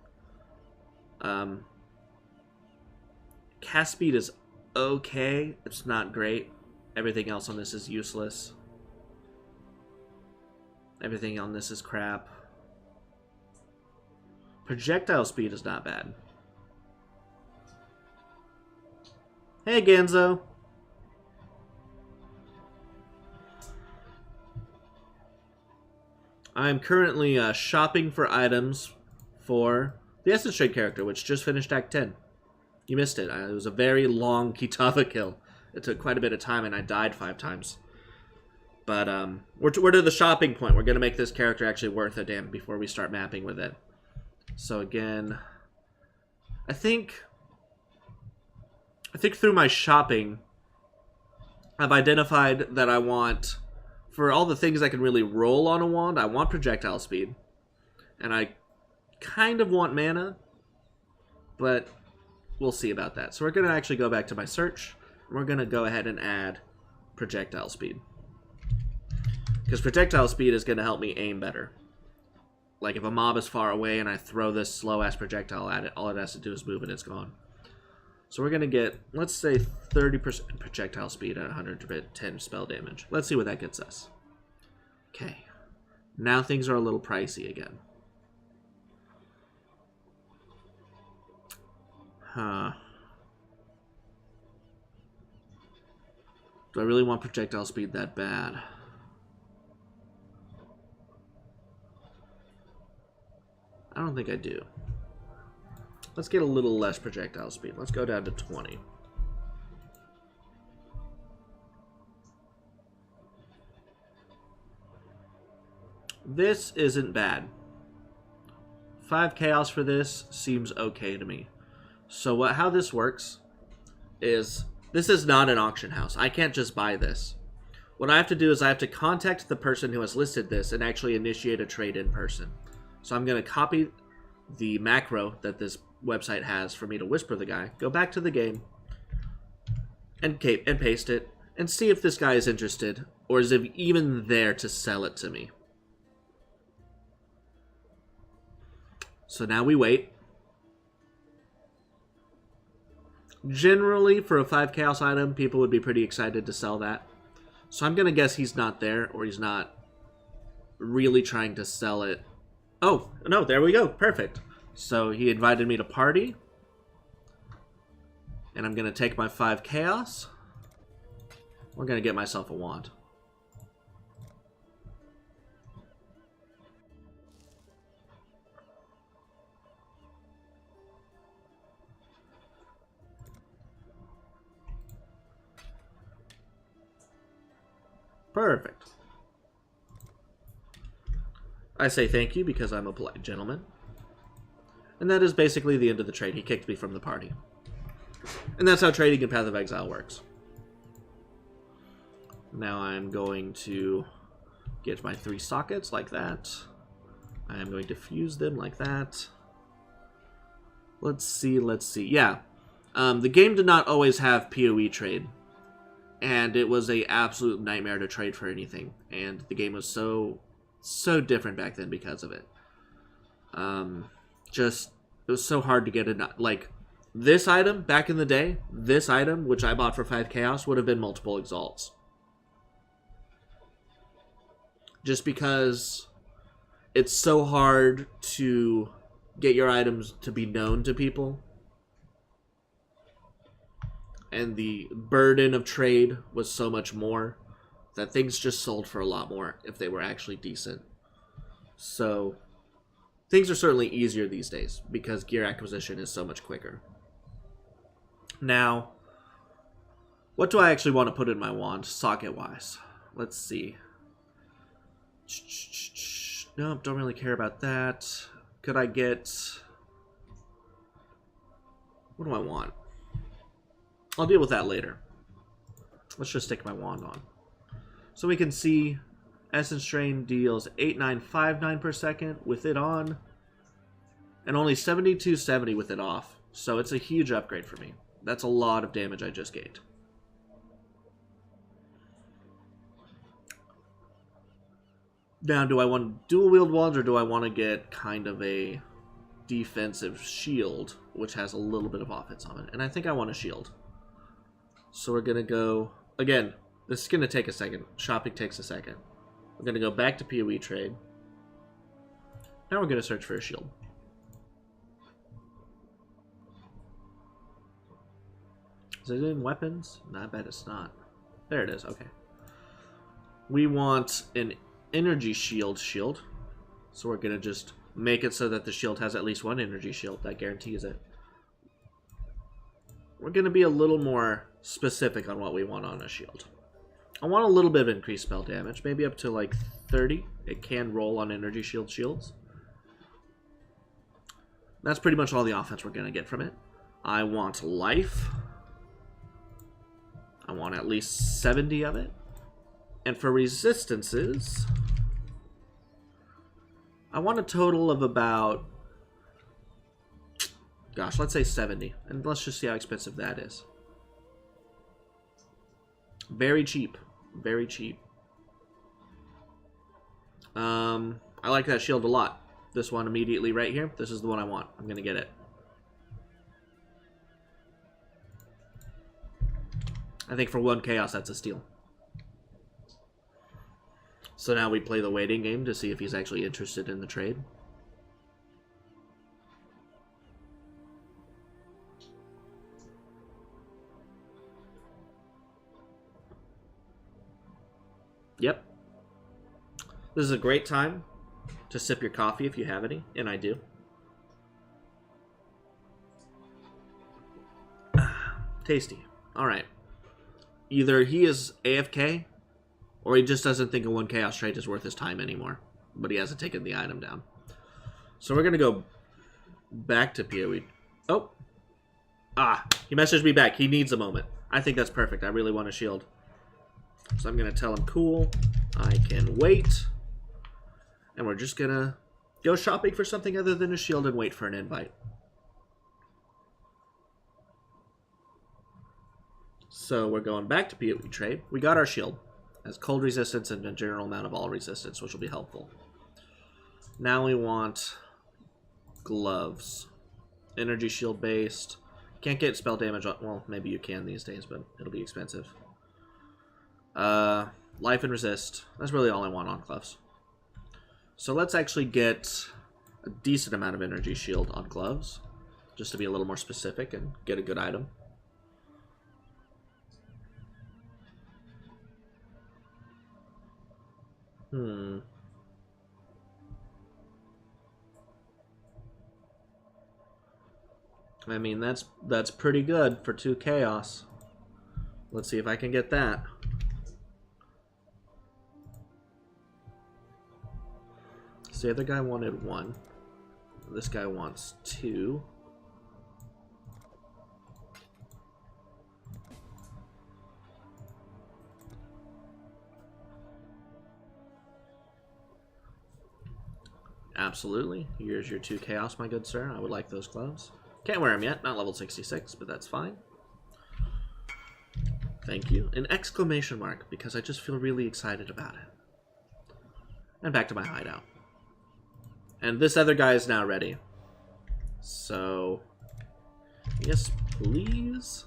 B: Cast speed is okay. It's not great. Everything else on this is useless. Everything on this is crap. Projectile speed is not bad. Hey, Ganzo. I'm currently shopping for items for the Essence Trade character, which just finished Act 10. You missed it. It was a very long Kitava kill. It took quite a bit of time, and I died 5 times. But we're to the shopping point. We're going to make this character actually worth a damn before we start mapping with it. So again, I think through my shopping, I've identified that I want, for all the things I can really roll on a wand, I want projectile speed. And I kind of want mana, but we'll see about that. So we're going to actually go back to my search, and we're going to go ahead and add projectile speed. Because projectile speed is going to help me aim better. Like if a mob is far away and I throw this slow-ass projectile at it, all it has to do is move and it's gone. So we're going to get, let's say, 30% projectile speed at 110 spell damage. Let's see what that gets us. Okay. Now things are a little pricey again. Huh. Do I really want projectile speed that bad? I don't think I do. Let's get a little less projectile speed. Let's go down to 20. This isn't bad. 5 chaos for this seems okay to me. So how this works is, this is not an auction house. I can't just buy this. What I have to do is I have to contact the person who has listed this and actually initiate a trade in person. So I'm going to copy the macro that this website has for me to whisper the guy, go back to the game, and paste it, and see if this guy is interested, or is even there to sell it to me. So now we wait. Generally, for a 5 chaos item, people would be pretty excited to sell that. So I'm going to guess he's not there, or he's not really trying to sell it. Oh, no, there we go. Perfect. So he invited me to party. And I'm going to take my 5 chaos. We're going to get myself a wand. Perfect. I say thank you because I'm a polite gentleman. And that is basically the end of the trade. He kicked me from the party. And that's how trading in Path of Exile works. Now I'm going to get my 3 sockets like that. I am going to fuse them like that. Let's see. Yeah. The game did not always have PoE trade. And it was an absolute nightmare to trade for anything. And the game was so different back then because of it. It was so hard to get it. Like, this item, back in the day, this item, which I bought for 5 chaos, would have been multiple exalts. Just because it's so hard to get your items to be known to people. And the burden of trade was so much more that things just sold for a lot more if they were actually decent. So things are certainly easier these days because gear acquisition is so much quicker. Now, what do I actually want to put in my wand socket-wise? Let's see. Nope, don't really care about that. Could I get... What do I want? I'll deal with that later. Let's just stick my wand on. So we can see Essence Strain deals 8959 per second with it on, and only 7270 with it off. So it's a huge upgrade for me. That's a lot of damage I just gained. Now, do I want dual wield wands, or do I want to get kind of a defensive shield, which has a little bit of offense on it? And I think I want a shield. So we're going to go, again, this is going to take a second. Shopping takes a second. We're going to go back to PoE trade. Now we're going to search for a shield. Is it in weapons? No, I bet it's not. There it is, okay. We want an energy shield. So we're going to just make it so that the shield has at least one energy shield. That guarantees it. We're going to be a little more specific on what we want on a shield. I want a little bit of increased spell damage, maybe up to like 30. It can roll on energy shields. That's pretty much all the offense we're going to get from it. I want life. I want at least 70 of it. And for resistances, I want a total of about, gosh, let's say 70. And let's just see how expensive that is. Very cheap. Very cheap. I like that shield a lot. This one immediately right here. This is the one I want. I'm going to get it. I think for 1 chaos, that's a steal. So now we play the waiting game to see if he's actually interested in the trade. Yep. This is a great time to sip your coffee if you have any, and I do. Tasty. Alright. Either he is AFK, or he just doesn't think a 1 chaos trade is worth his time anymore. But he hasn't taken the item down. So we're going to go back to PoE. Oh. Ah, he messaged me back. He needs a moment. I think that's perfect. I really want a shield. So I'm going to tell him, cool, I can wait. And we're just going to go shopping for something other than a shield and wait for an invite. So we're going back to PoE trade. We got our shield. Has cold resistance and a general amount of all resistance, which will be helpful. Now we want gloves. Energy shield based. Can't get spell damage on, well, maybe you can these days, but it'll be expensive. Life and resist. That's really all I want on gloves. So let's actually get a decent amount of energy shield on gloves, just to be a little more specific and get a good item. I mean, that's pretty good for 2 chaos. Let's see if I can get that. So the other guy wanted 1. This guy wants 2. Absolutely. Here's your 2 chaos, my good sir. I would like those gloves. Can't wear them yet. Not level 66, but that's fine. Thank you. An exclamation mark, because I just feel really excited about it. And back to my hideout. And this other guy is now ready. So, yes, please.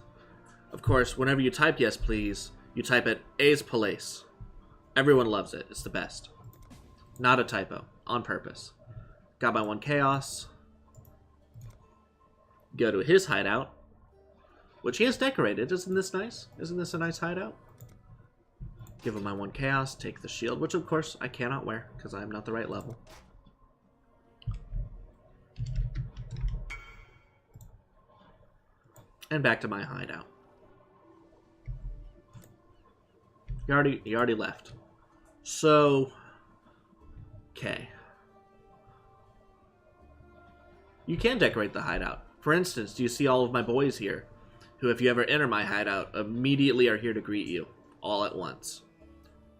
B: Of course, whenever you type yes, please, you type it A's Place. Everyone loves it. It's the best. Not a typo. On purpose. Got my 1 chaos. Go to his hideout, which he has decorated. Isn't this nice? Isn't this a nice hideout? Give him my 1 chaos. Take the shield, which of course I cannot wear because I'm not the right level. And back to my hideout. He already left. So, okay. You can decorate the hideout. For instance, do you see all of my boys here? Who, if you ever enter my hideout, immediately are here to greet you. All at once.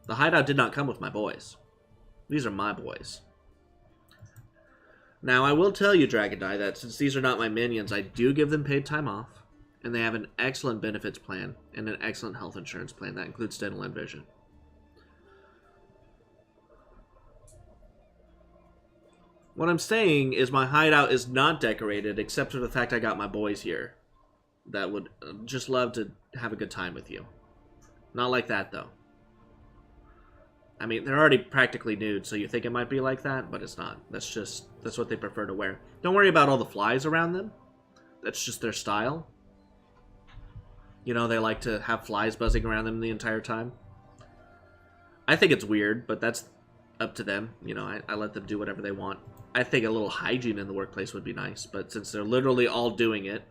B: The hideout did not come with my boys. These are my boys. Now, I will tell you, Dragonite, that since these are not my minions, I do give them paid time off. And they have an excellent benefits plan and an excellent health insurance plan. That includes dental and vision. What I'm saying is my hideout is not decorated except for the fact I got my boys here that would just love to have a good time with you. Not like that, though. I mean, they're already practically nude, so you think it might be like that, but it's not. That's what they prefer to wear. Don't worry about all the flies around them. That's just their style. You know, they like to have flies buzzing around them the entire time. I think it's weird, but that's up to them. You know, I let them do whatever they want. I think a little hygiene in the workplace would be nice, but since they're literally all doing it...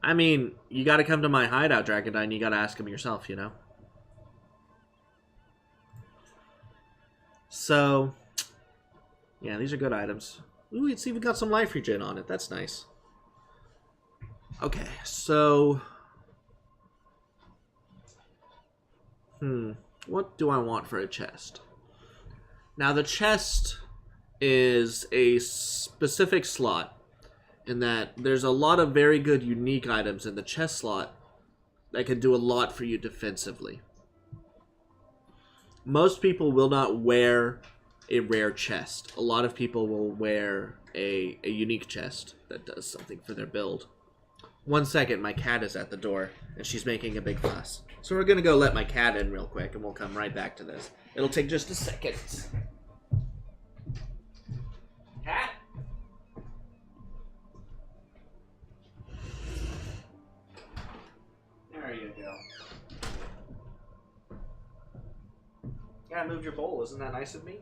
B: I mean, you gotta come to my hideout, Dragondyne, you gotta ask them yourself, you know? So, yeah, these are good items. Ooh, it's even got some life regen on it. That's nice. Okay, so... what do I want for a chest? Now, the chest is a specific slot in that there's a lot of very good unique items in the chest slot that can do a lot for you defensively. Most people will not wear a rare chest. A lot of people will wear a unique chest that does something for their build. 1 second, my cat is at the door, and she's making a big fuss. So we're going to go let my cat in real quick, and we'll come right back to this. It'll take just a second. Cat? There you go. Yeah, I moved your bowl. Isn't that nice of me?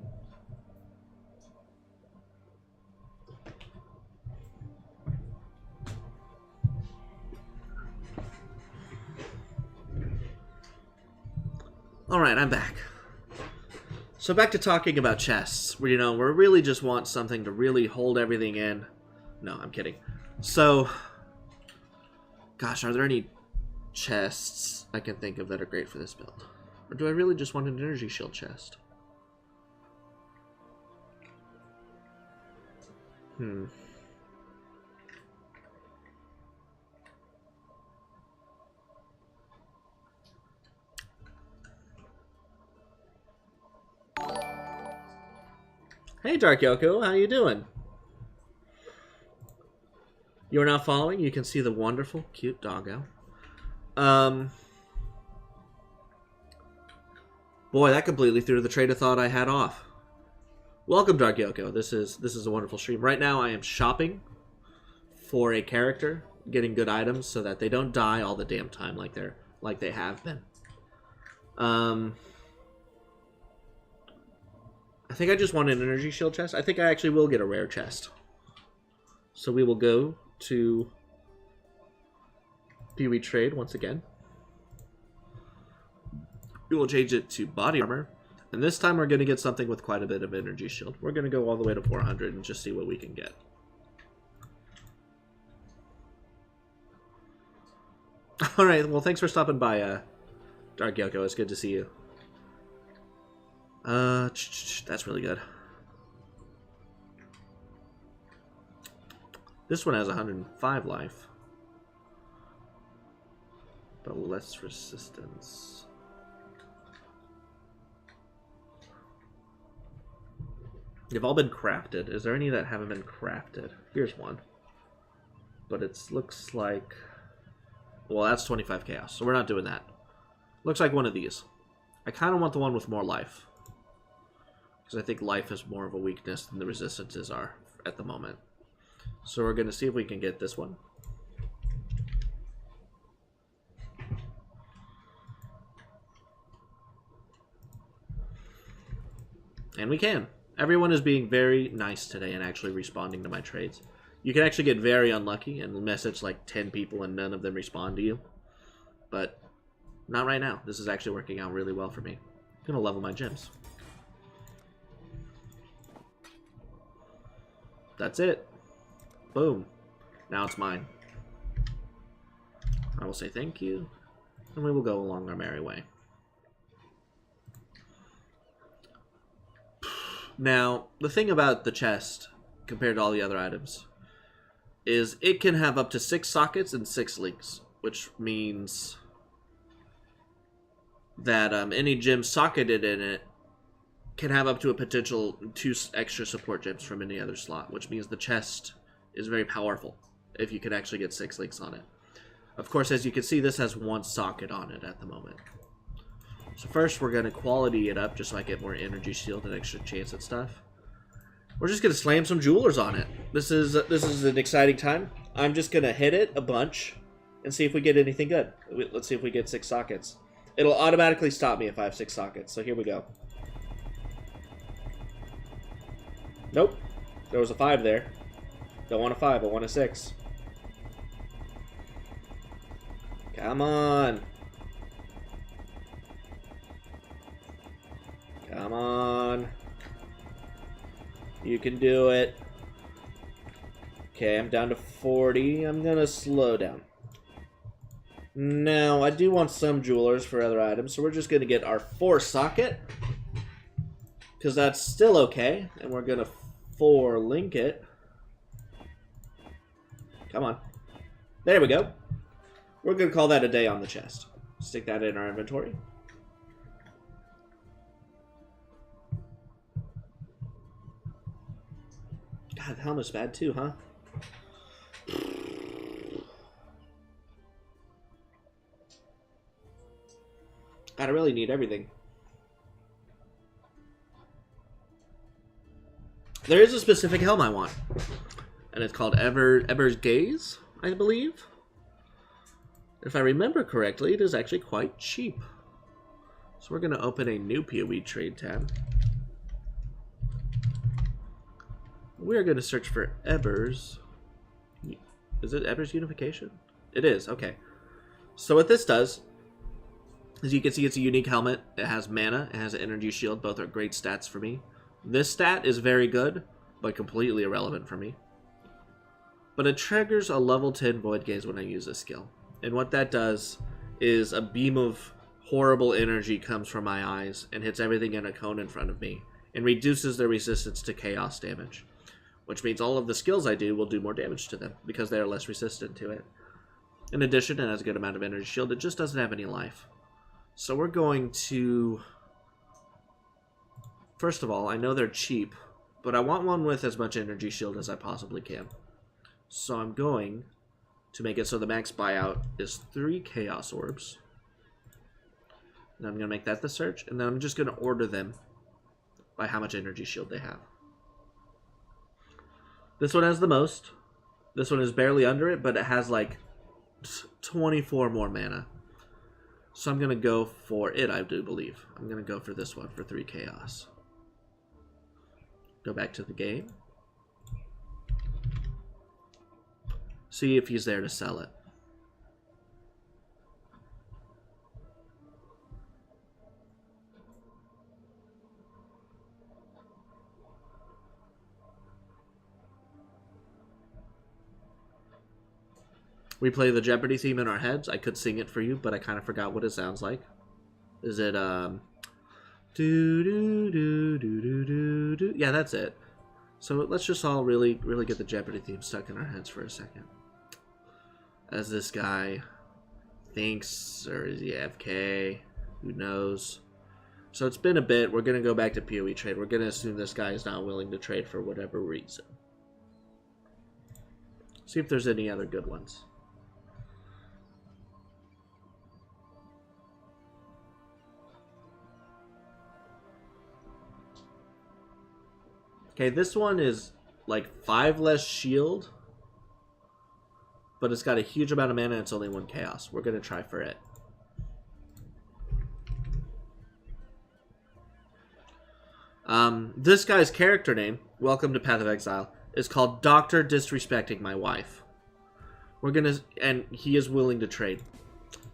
B: Alright, I'm back. So back to talking about chests. Where, you know, we really just want something to really hold everything in. No, I'm kidding. So, gosh, are there any chests I can think of that are great for this build? Or do I really just want an energy shield chest? Hey, Dark Yoko, how you doing? You're not following? You can see the wonderful, cute doggo. Boy, that completely threw the train of thought I had off. Welcome, Dark Yoko. This is a wonderful stream. Right now, I am shopping for a character, getting good items so that they don't die all the damn time like they have been. I think I just want an energy shield chest. I think I actually will get a rare chest. So we will go to Pee-wee Trade once again. We will change it to body armor. And this time we're going to get something with quite a bit of energy shield. We're going to go all the way to 400 and just see what we can get. Alright, well thanks for stopping by, Dark Yoko. It's good to see you. That's really good. This one has 105 life. But less resistance. They've all been crafted. Is there any that haven't been crafted? Here's one. But it looks like... Well, that's 25 chaos, so we're not doing that. Looks like one of these. I kind of want the one with more life. Because I think life is more of a weakness than the resistances are at the moment. So we're going to see if we can get this one. And we can. Everyone is being very nice today and actually responding to my trades. You can actually get very unlucky and message like 10 people and none of them respond to you. But not right now. This is actually working out really well for me. I'm going to level my gems. That's it. Boom. Now it's mine. I will say thank you, and we will go along our merry way. Now, the thing about the chest, compared to all the other items, is it can have up to 6 sockets and 6 links, which means that any gem socketed in it can have up to a potential 2 extra support gems from any other slot, which means the chest is very powerful if you can actually get 6 links on it. Of course, as you can see, this has 1 socket on it at the moment. So first we're going to quality it up just so I get more energy shield and extra chance at stuff. We're just gonna slam some jewelers on it. This is an exciting time. I'm just gonna hit it a bunch and see if we get anything good. Let's see if we get 6 sockets. It'll automatically stop me if I have 6 sockets. So here we go. Nope. There was a 5 there. Don't want a 5. I want a 6. Come on. Come on. You can do it. Okay, I'm down to 40. I'm gonna slow down. Now, I do want some jewelers for other items, so we're just gonna get our 4 socket. Because that's still okay. And we're gonna 4 link it. Come on. There we go. We're gonna call that a day on the chest. Stick that in our inventory. God, the helmet's bad too, huh? God, I really need everything. There is a specific helm I want. And it's called Ever's Gaze, I believe. If I remember correctly, it is actually quite cheap. So we're going to open a new PoE trade tab. We are going to search for Eber's. Is it Eber's Unification? It is, okay. So what this does, as you can see, it's a unique helmet. It has mana, it has an energy shield. Both are great stats for me. This stat is very good, but completely irrelevant for me. But it triggers a level 10 Void Gaze when I use this skill. And what that does is a beam of horrible energy comes from my eyes and hits everything in a cone in front of me and reduces their resistance to chaos damage. Which means all of the skills I do will do more damage to them because they are less resistant to it. In addition, it has a good amount of energy shield. It just doesn't have any life. So we're going to... First of all, I know they're cheap, but I want one with as much energy shield as I possibly can. So I'm going to make it so the max buyout is 3 Chaos Orbs. And I'm going to make that the search, and then I'm just going to order them by how much energy shield they have. This one has the most. This one is barely under it, but it has like 24 more mana. So I'm going to go for it, I do believe. I'm going to go for this one for 3 Chaos. Go back to the game. See if he's there to sell it. We play the Jeopardy theme in our heads. I could sing it for you, but I kind of forgot what it sounds like. Is it, do do do do do do do? Yeah, that's it. So let's just all really get the Jeopardy theme stuck in our heads for a second. As this guy thinks, or is he AFK? Who knows? So it's been a bit. We're going to go back to PoE trade. We're going to assume this guy is not willing to trade for whatever reason. See if there's any other good ones. Okay, this one is like 5 less shield, but it's got a huge amount of mana and it's only 1 chaos. We're going to try for it. This guy's character name, welcome to Path of Exile, is called Dr. Disrespecting My Wife. We're going to, and he is willing to trade.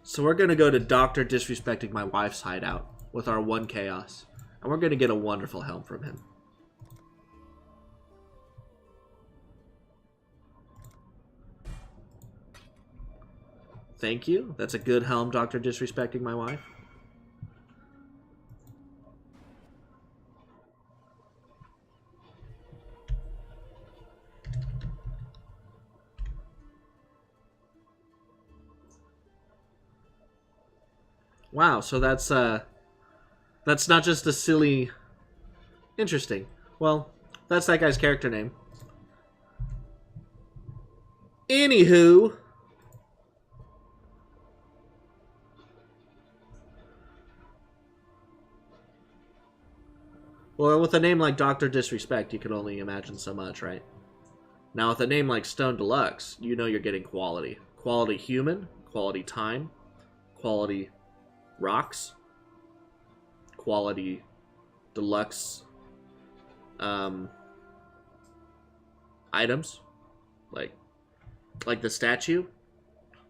B: So we're going to go to Dr. Disrespecting My Wife's hideout with our 1 chaos. And we're going to get a wonderful helm from him. Thank you. That's a good helm, Dr. Disrespecting My Wife. Wow, so that's not just a silly... Interesting. Well, that's that guy's character name. Anywho... Well, with a name like Dr. Disrespect, you can only imagine so much, right? Now, with a name like Stone Deluxe, you know you're getting quality. Quality human, quality time, quality rocks, quality deluxe items. Like the statue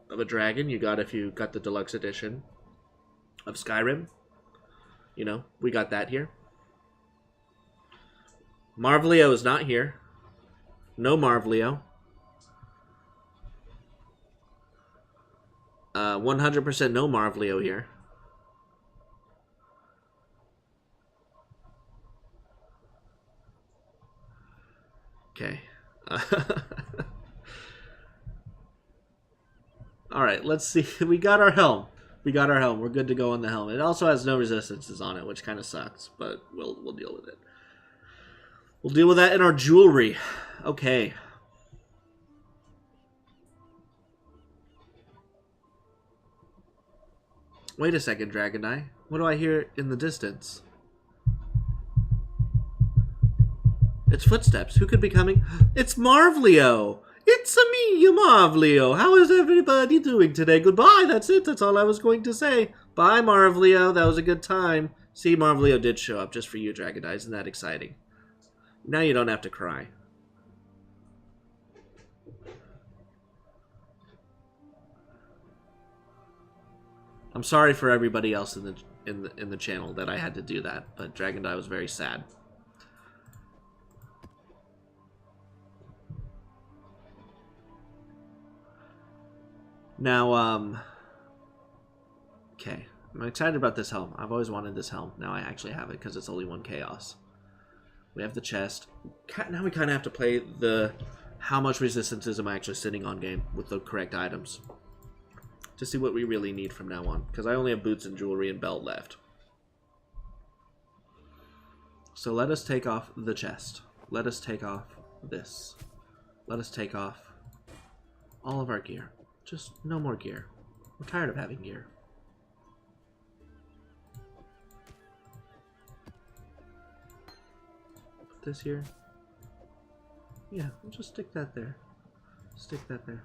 B: of a dragon you got if you got the deluxe edition of Skyrim. You know, we got that here. Marvelio is not here. No Marvelio. 100% no Marvelio here. Okay. Alright, let's see. We got our helm. We got our helm. We're good to go on the helm. It also has no resistances on it, which kind of sucks, but we'll deal with it. We'll deal with that in our jewelry. Okay. Wait a second, Dragon Eye. What do I hear in the distance? It's footsteps. Who could be coming? It's Marvelio! It's me, Marvelio! How is everybody doing today? Goodbye, that's it. That's all I was going to say. Bye, Marvelio. That was a good time. See, Marvelio did show up just for you, Dragon Eye. Isn't that exciting? Now you don't have to cry. I'm sorry for everybody else in the channel that I had to do that, but Dragon Eye was very sad. Now, okay. I'm excited about this helm. I've always wanted this helm. Now I actually have it because it's only one chaos. We have the chest. Now we kind of have to play the how much resistances am I actually sitting on game with the correct items to see what we really need from now on, because I only have boots and jewelry and belt left. So let us take off the chest. Let us take off this. Let us take off all of our gear. Just no more gear. We're tired of having gear. Put this here. Yeah, we'll just stick that there. Stick that there.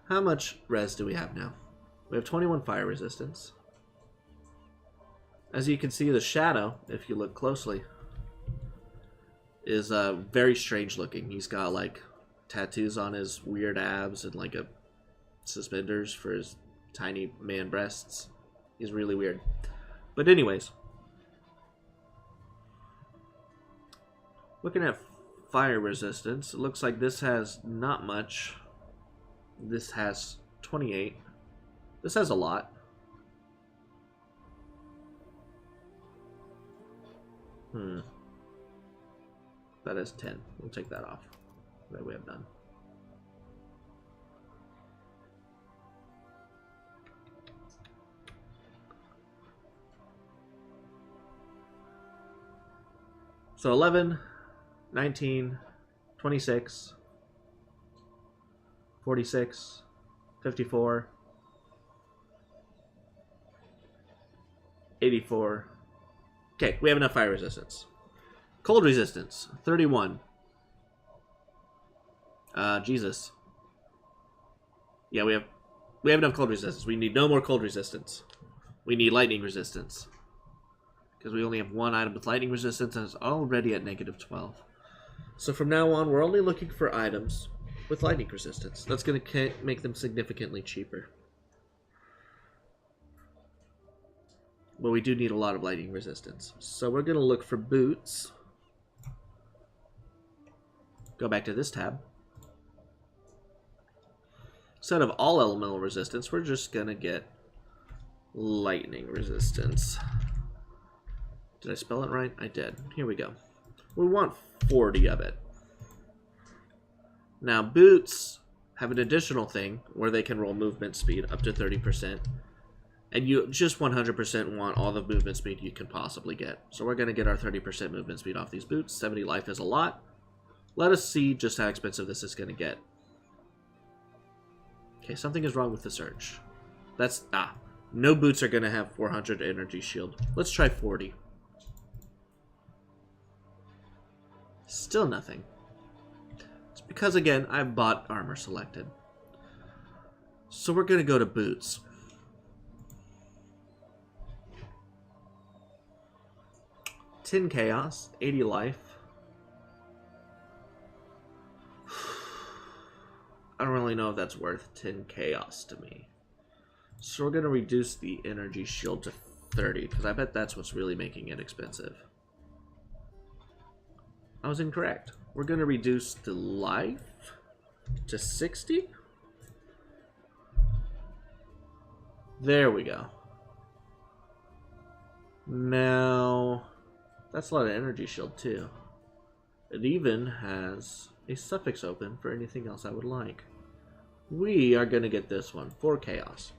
B: How much res do we have now? We have 21 fire resistance. As you can see, the shadow, if you look closely, is very strange looking. He's got like tattoos on his weird abs and like a suspenders for his tiny man breasts. He's really weird. But anyways, looking at fire resistance, it looks like this has not much. This has 28. This has a lot. That is 10. We'll take that off. That we have done. So 11, 19, 26, 46, 54, 84. Okay, we have enough fire resistance. Cold resistance, 31. Jesus. Yeah, we have enough cold resistance. We need no more cold resistance. We need lightning resistance. Because we only have one item with lightning resistance and it's already at -12. So from now on, we're only looking for items with lightning resistance. That's going to make them significantly cheaper. But we do need a lot of lightning resistance. So we're going to look for boots. Go back to this tab. Instead of all elemental resistance, we're just going to get lightning resistance. Did I spell it right? I did. Here we go. We want 40 of it. Now, boots have an additional thing where they can roll movement speed up to 30%. And you just 100% want all the movement speed you can possibly get. So we're going to get our 30% movement speed off these boots. 70 life is a lot. Let us see just how expensive this is going to get. Okay, something is wrong with the search. That's... no boots are going to have 400 energy shield. Let's try 40. Still nothing. It's because, again, I've bought armor selected. So we're going to go to boots. Tin Chaos, 80 life. I don't really know if that's worth 10 Chaos to me. So we're going to reduce the energy shield to 30, because I bet that's what's really making it expensive. I was incorrect. We're going to reduce the life to 60. There we go. Now, that's a lot of energy shield too. It even has a suffix open for anything else I would like. We are going to get this one, 4 Chaos.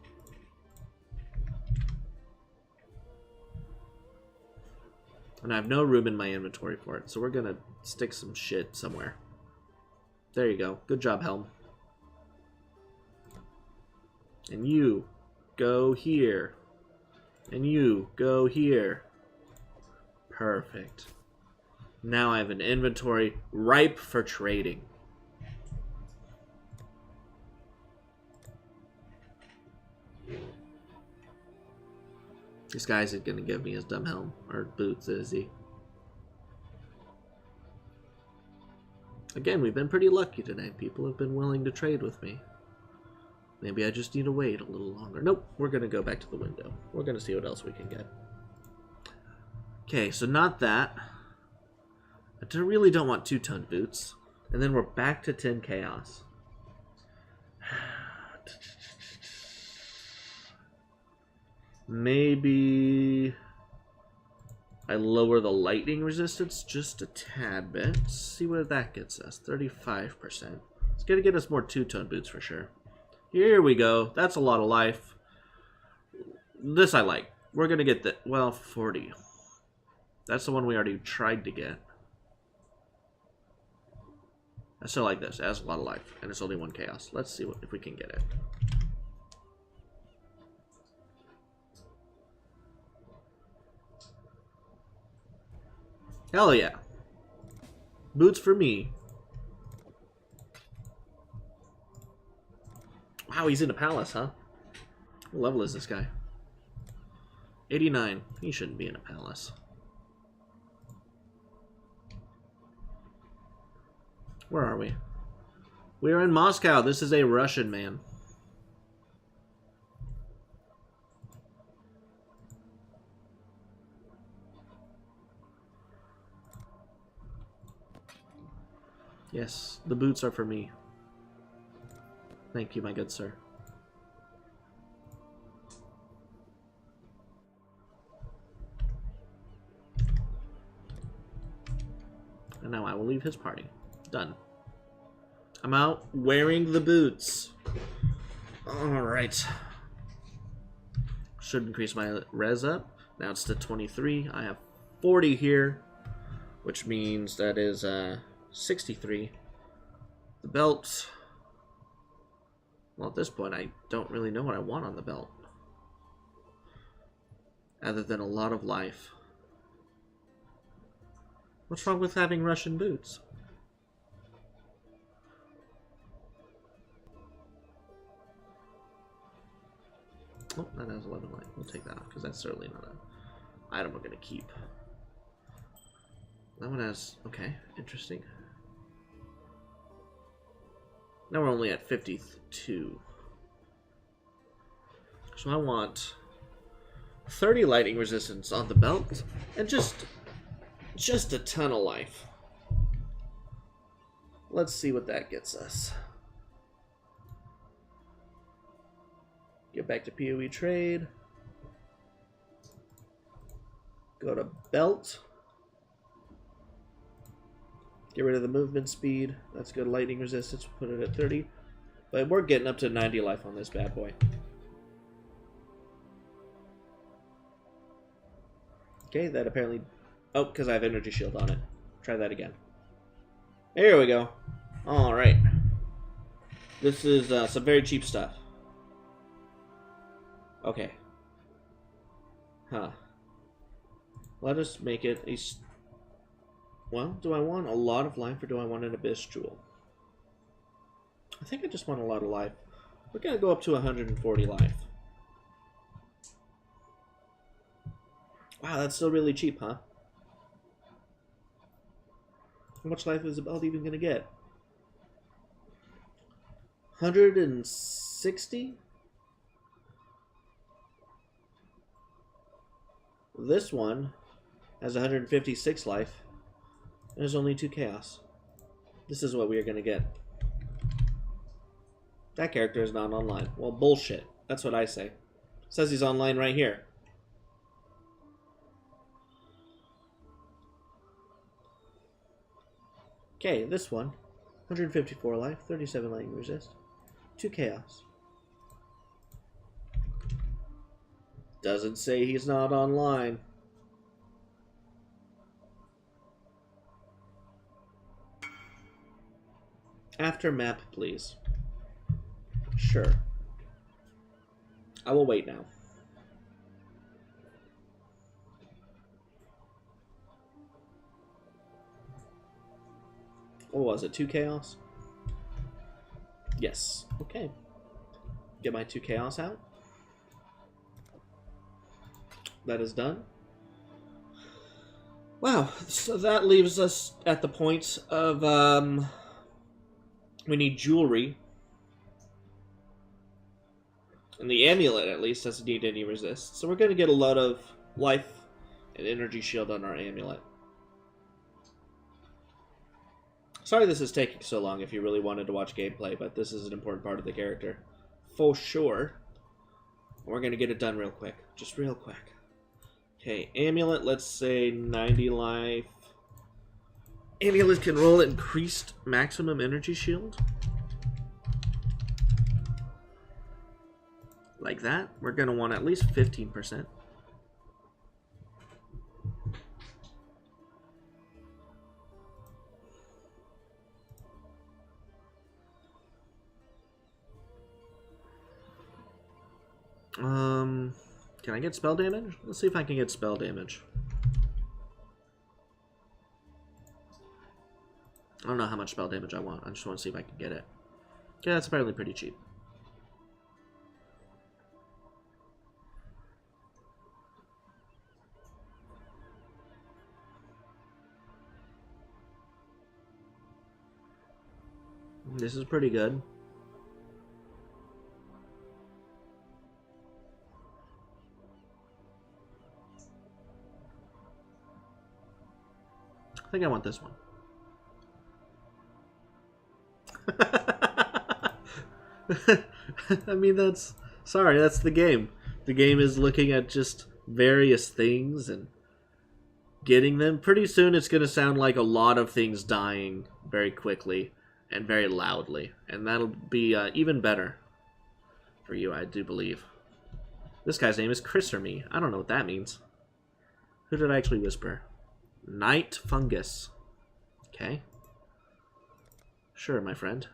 B: And I have no room in my inventory for it, so we're going to stick some shit somewhere. There you go. Good job, Helm. And you go here. And you go here. Perfect. Now I have an inventory ripe for trading. This guy isn't going to give me his dumb helm or boots, is he? Again, we've been pretty lucky today. People have been willing to trade with me. Maybe I just need to wait a little longer. Nope, we're going to go back to the window. We're going to see what else we can get. Okay, so not that. I really don't want 2-ton boots. And then we're back to 10 Chaos. Maybe I lower the lightning resistance just a tad bit. Let's see what that gets us. 35%. It's going to get us more 2-ton boots for sure. Here we go. That's a lot of life. This I like. We're going to get the, well, 40. That's the one we already tried to get. I still like this. It has a lot of life, and it's only 1 Chaos. Let's see if we can get it. Hell yeah. Boots for me. Wow, he's in a palace, huh? What level is this guy? 89. He shouldn't be in a palace. Where are we? We are in Moscow. This is a Russian man. Yes, the boots are for me. Thank you, my good sir. And now I will leave his party. Done. I'm out wearing the boots. Alright. Should increase my res up. Now it's to 23. I have 40 here, which means that is 63. The belt. Well, at this point, I don't really know what I want on the belt. Other than a lot of life. What's wrong with having Russian boots? Oh, that has 11 life. We'll take that off, because that's certainly not an item we're going to keep. That one has... okay, interesting. Now we're only at 52. So I want 30 lightning resistance on the belt, and just a ton of life. Let's see what that gets us. Get back to PoE trade. Go to belt. Get rid of the movement speed. That's good. Lightning resistance. We'll put it at 30. But we're getting up to 90 life on this bad boy. Okay, that apparently... oh, because I have energy shield on it. Try that again. There we go. Alright. This is some very cheap stuff. Okay. Huh. Let us make it a... Well, do I want a lot of life or do I want an Abyss Jewel? I think I just want a lot of life. We're going to go up to 140 life. Wow, that's still really cheap, huh? How much life is the belt even going to get? 160? This one has 156 life. There's only 2 chaos. This is what we are going to get. That character is not online. Well, bullshit. That's what I say. It says he's online right here. Okay, this one. 154 life, 37 lightning resist, 2 chaos. Doesn't say he's not online. After map, please. Sure. I will wait now. What was it? 2 chaos? Yes. Okay. Get my 2 chaos out. That is done. Wow. So that leaves us at the point of we need jewelry. And the amulet, at least, doesn't need any resist. So we're going to get a lot of life and energy shield on our amulet. Sorry this is taking so long if you really wanted to watch gameplay, but this is an important part of the character. For sure. We're going to get it done real quick. Just real quick. Okay, amulet, let's say 90 life. Amulet can roll increased maximum energy shield. Like that. We're going to want at least 15%. Can I get spell damage? Let's see if I can get spell damage. I don't know how much spell damage I want. I just want to see if I can get it. Okay, that's apparently pretty cheap. This is pretty good. I think I want this one. I mean, that's... Sorry, that's the game. The game is looking at just various things and getting them. Pretty soon it's going to sound like a lot of things dying very quickly and very loudly. And that'll be even better for you, I do believe. This guy's name is Chris or me. I don't know what that means. Who did I actually whisper? Night fungus. Okay. Sure, my friend.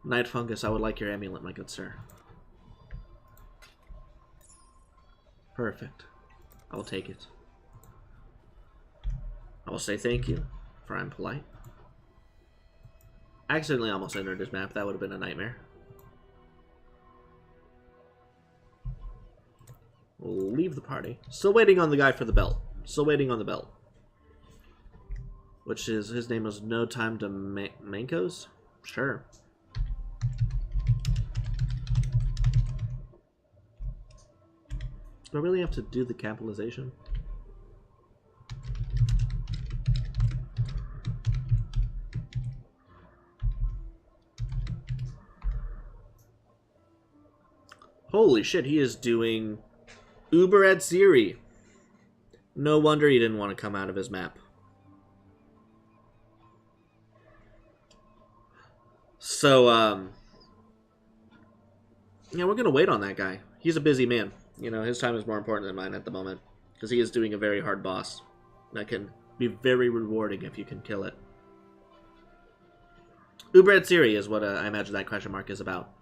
B: Night fungus, I would like your amulet, my good sir. Perfect. I will take it. I will say thank you, for I'm polite. I accidentally almost entered his map. That would have been a nightmare. We'll leave the party. Still waiting on the guy for the belt. Still waiting on the belt. Which is, his name was No Time to Mankos? Sure. Do I really have to do the capitalization? Holy shit, he is doing Uber at Ziri. No wonder he didn't want to come out of his map. So, yeah, we're going to wait on that guy. He's a busy man. You know, his time is more important than mine at the moment. Because he is doing a very hard boss. That can be very rewarding if you can kill it. Uber at Ziri is what I imagine that question mark is about.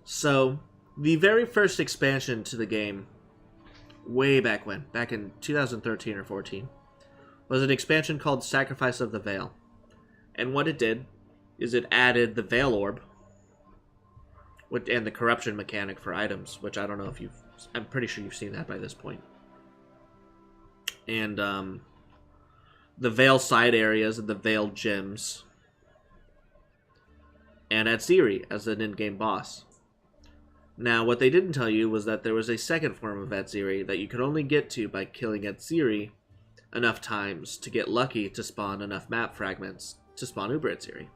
B: So, the very first expansion to the game, way back when, back in 2013 or 14, was an expansion called Sacrifice of the Veil. And what it did is it added the Veil Orb and the corruption mechanic for items, which I don't know if you've... I'm pretty sure you've seen that by this point. And the Veil side areas and the Veil gems. And Atziri as an in-game boss. Now, what they didn't tell you was that there was a second form of Atziri that you could only get to by killing Atziri enough times to get lucky to spawn enough map fragments to spawn Uber Atziri.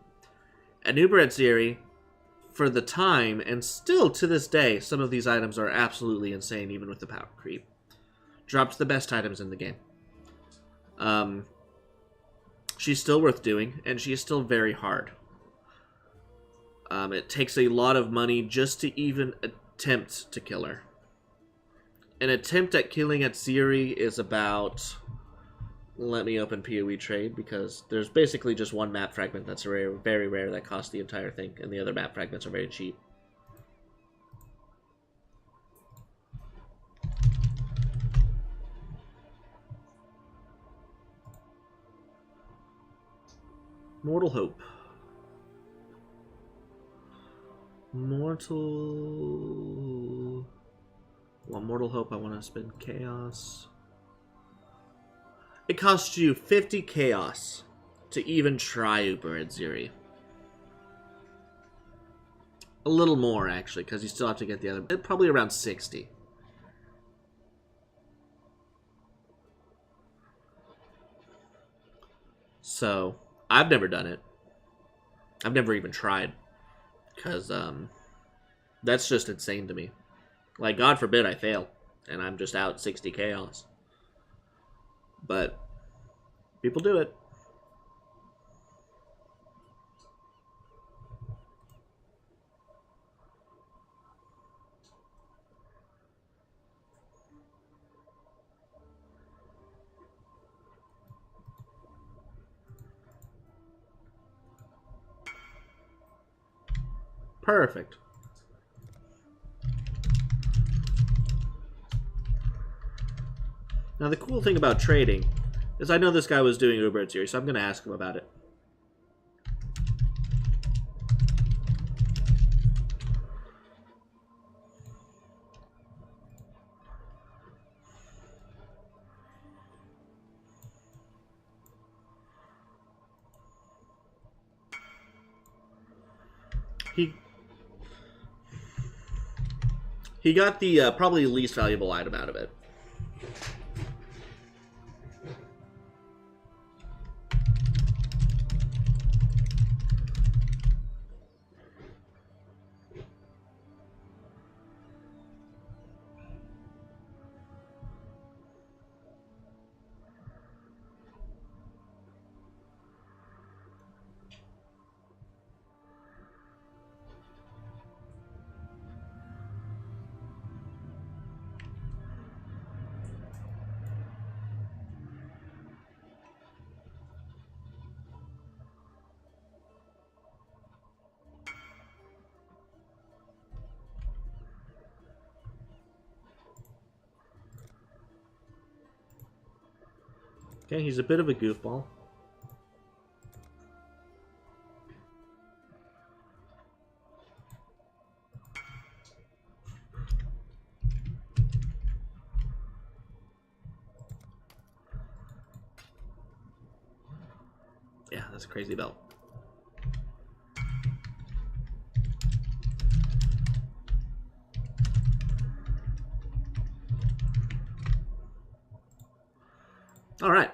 B: And Uber Atziri, for the time, and still to this day, some of these items are absolutely insane even with the power creep. Dropped the best items in the game. She's still worth doing, and she is still very hard. It takes a lot of money just to even attempt to kill her. An attempt at killing Atziri is about... Let me open PoE trade, because there's basically just one map fragment that's rare, very rare that costs the entire thing, and the other map fragments are very cheap. Mortal Hope. Mortal Hope, I want to spend Chaos. It costs you 50 Chaos to even try Uber Atziri. A little more, actually, because you still have to get the other... Probably around 60. So, I've never done it. I've never even tried. Because, that's just insane to me. Like, God forbid I fail, and I'm just out 60 Chaos. But people do it. Perfect. Now the cool thing about trading is I know this guy was doing Uber Atziri, so I'm going to ask him about it. He got the probably least valuable item out of it. Okay, he's a bit of a goofball. Yeah, that's a crazy belt. All right.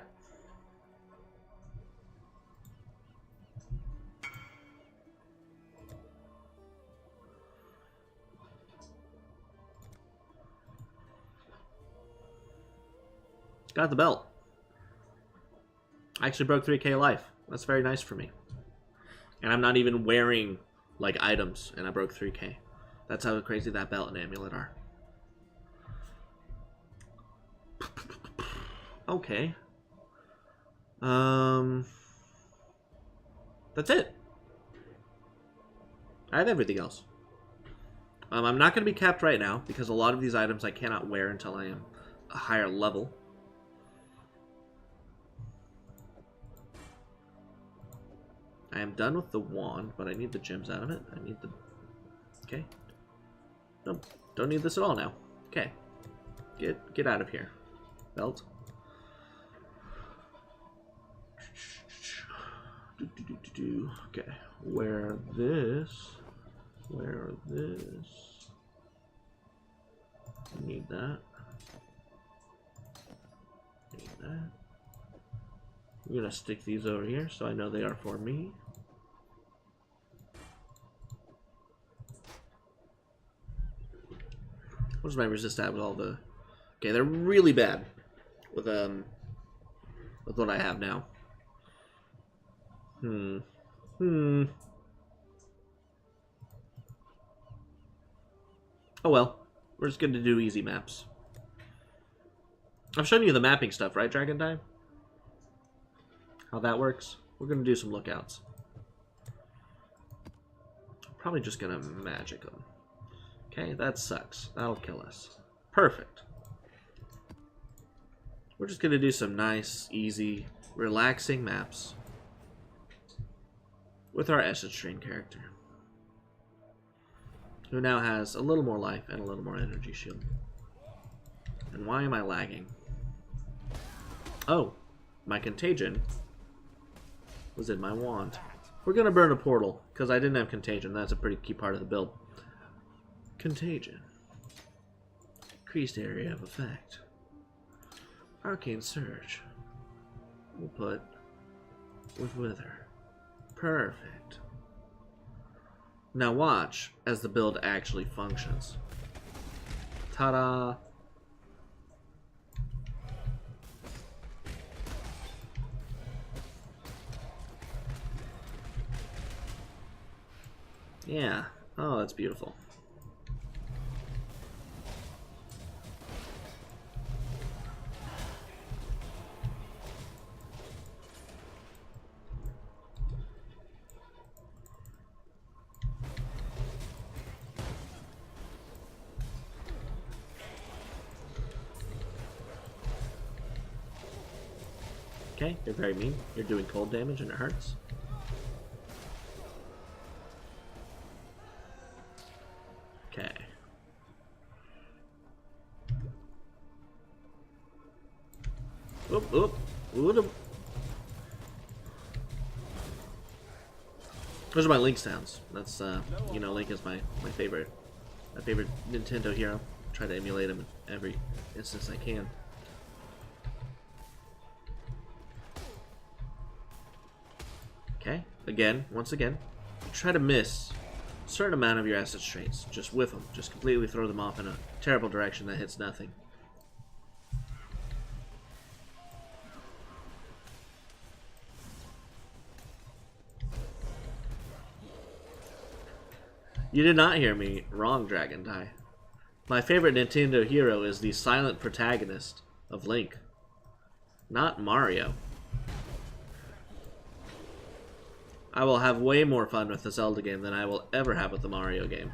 B: Got the belt. I actually broke 3K life. That's very nice for me. And I'm not even wearing, like, items, and I broke 3K. That's how crazy that belt and amulet are. Okay. That's it. I have everything else. I'm not going to be capped right now, because a lot of these items I cannot wear until I am a higher level. I am done with the wand, but I need the gems out of it. I need the... Okay. Nope. Don't need this at all now. Okay. Get out of here. Belt. Okay. Wear this. Wear this. Need that. Need that. I'm gonna stick these over here so I know they are for me. What does my resist at with all the... Okay, they're really bad with what I have now. Oh well. We're just going to do easy maps. I've shown you the mapping stuff, right, Dragon Time? How that works. We're going to do some lookouts. Probably just going to magic them. Okay, that sucks. That'll kill us. Perfect. We're just going to do some nice, easy, relaxing maps with our Essence Train character, who now has a little more life and a little more energy shield. And why am I lagging? Oh, my contagion was in my wand. We're going to burn a portal, because I didn't have contagion. That's a pretty key part of the build. Contagion. Increased area of effect. Arcane Surge. We'll put with Wither. Perfect. Now watch as the build actually functions. Ta-da! Yeah. Oh, that's beautiful. Okay, you're very mean. You're doing cold damage and it hurts. Okay. Oop, oop, oop. Those are my Link sounds. That's, you know, Link is my favorite Nintendo hero. Try to emulate him in every instance I can. Okay, once again, try to miss a certain amount of your Essence Trains. Just whiff them. Just completely throw them off in a terrible direction that hits nothing. You did not hear me wrong, Dragon Die. My favorite Nintendo hero is the silent protagonist of Link, not Mario. I will have way more fun with the Zelda game than I will ever have with the Mario game.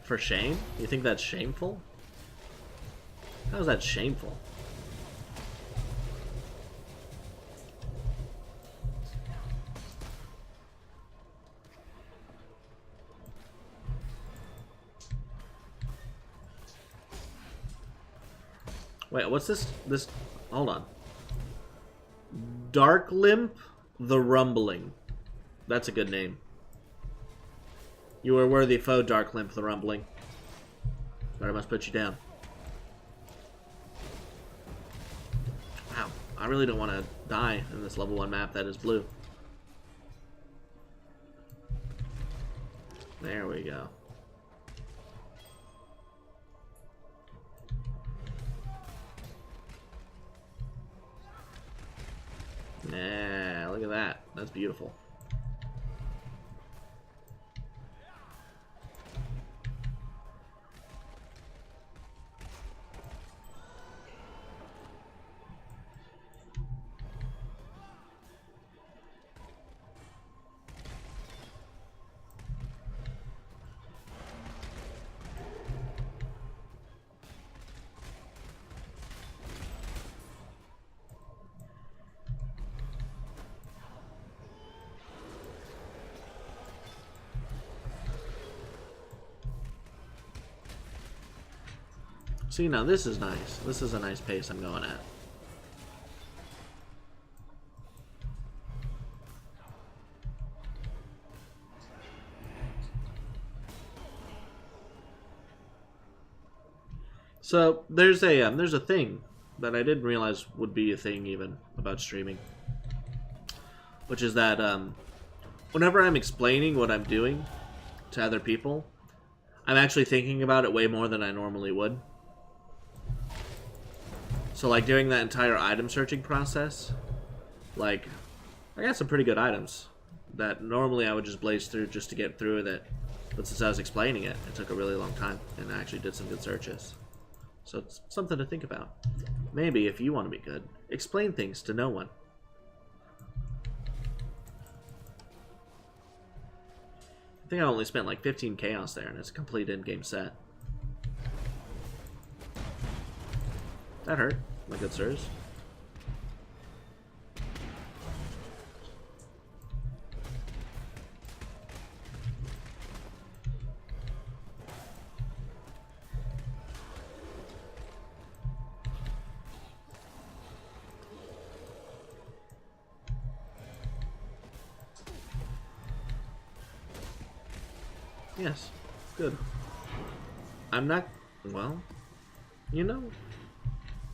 B: For shame? You think that's shameful? How is that shameful? Wait, what's this? Hold on. Dark Limp the Rumbling. That's a good name. You are worthy foe, Dark Limp the Rumbling. But I must put you down. Wow, I really don't want to die in this level 1 map that is blue. There we go. Yeah, look at that. That's beautiful. See, now this is nice. This is a nice pace I'm going at. So there's a thing that I didn't realize would be a thing even about streaming, which is that whenever I'm explaining what I'm doing to other people, I'm actually thinking about it way more than I normally would. So like during that entire item searching process, like I got some pretty good items that normally I would just blaze through just to get through with it, but since I was explaining it, it took a really long time and I actually did some good searches. So it's something to think about. Maybe if you want to be good, explain things to no one. I think I only spent like 15 chaos there and it's a complete in-game set. That hurt, my good sirs. Yes, good. I'm not... well, you know,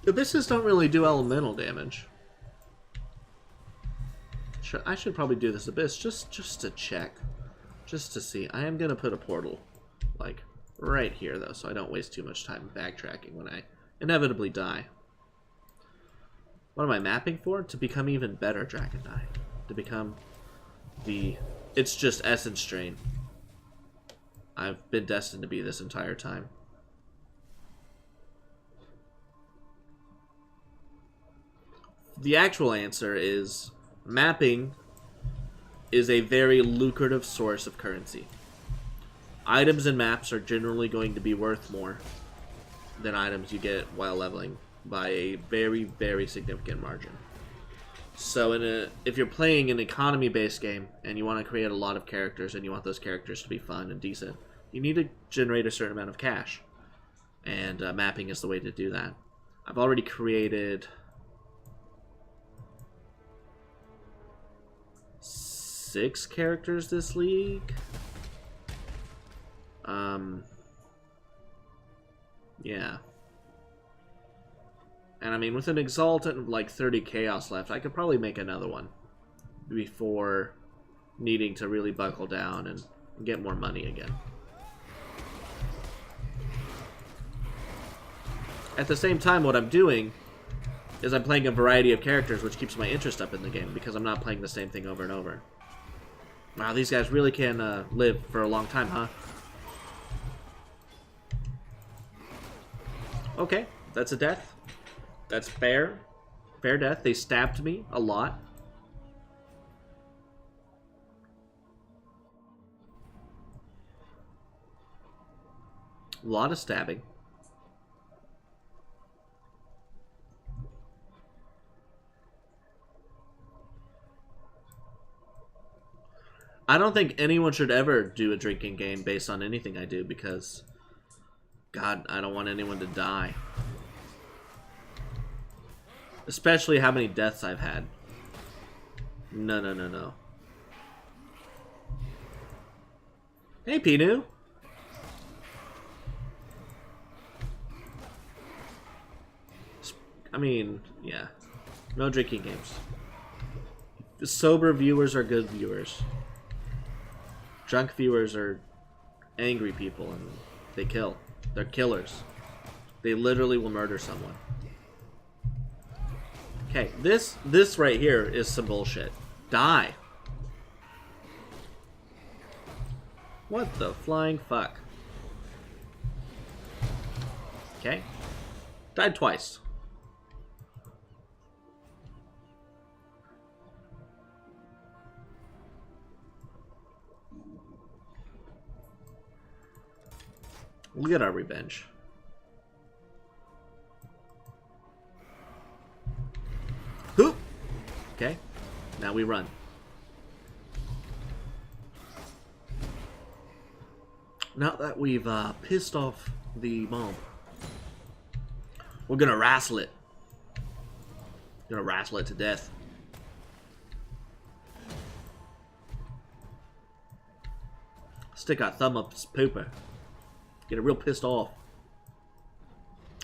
B: abysses don't really do elemental damage. I should probably do this abyss just to check. Just to see. I am going to put a portal, like, right here, though, so I don't waste too much time backtracking when I inevitably die. What am I mapping for? To become even better Dragon Knight. To become the... it's just Essence Drain. I've been destined to be this entire time. The actual answer is mapping is a very lucrative source of currency. Items and maps are generally going to be worth more than items you get while leveling by a very, very significant margin. So if you're playing an economy-based game and you want to create a lot of characters and you want those characters to be fun and decent, you need to generate a certain amount of cash. And mapping is the way to do that. I've already created 6 characters this league. Yeah. And I mean, with an Exaltant of like 30 Chaos left, I could probably make another one before needing to really buckle down and get more money again. At the same time, what I'm doing is I'm playing a variety of characters, which keeps my interest up in the game, because I'm not playing the same thing over and over. Wow, these guys really can live for a long time, huh? Okay, that's a death. That's fair. Fair death. They stabbed me a lot. A lot of stabbing. I don't think anyone should ever do a drinking game based on anything I do because, God, I don't want anyone to die. Especially how many deaths I've had. No, no, no, no. Hey, Pinu. I mean, yeah. No drinking games. Sober viewers are good viewers. Drunk viewers are angry people and they kill. They're killers. They literally will murder someone. Okay, this right here is some bullshit. Die. What the flying fuck? Okay. Died twice. We'll get our revenge. Hoop! Okay, now we run. Now that we've pissed off the mob, We're gonna wrestle it. Gonna wrestle it to death. Stick our thumb up his pooper. Get it real pissed off.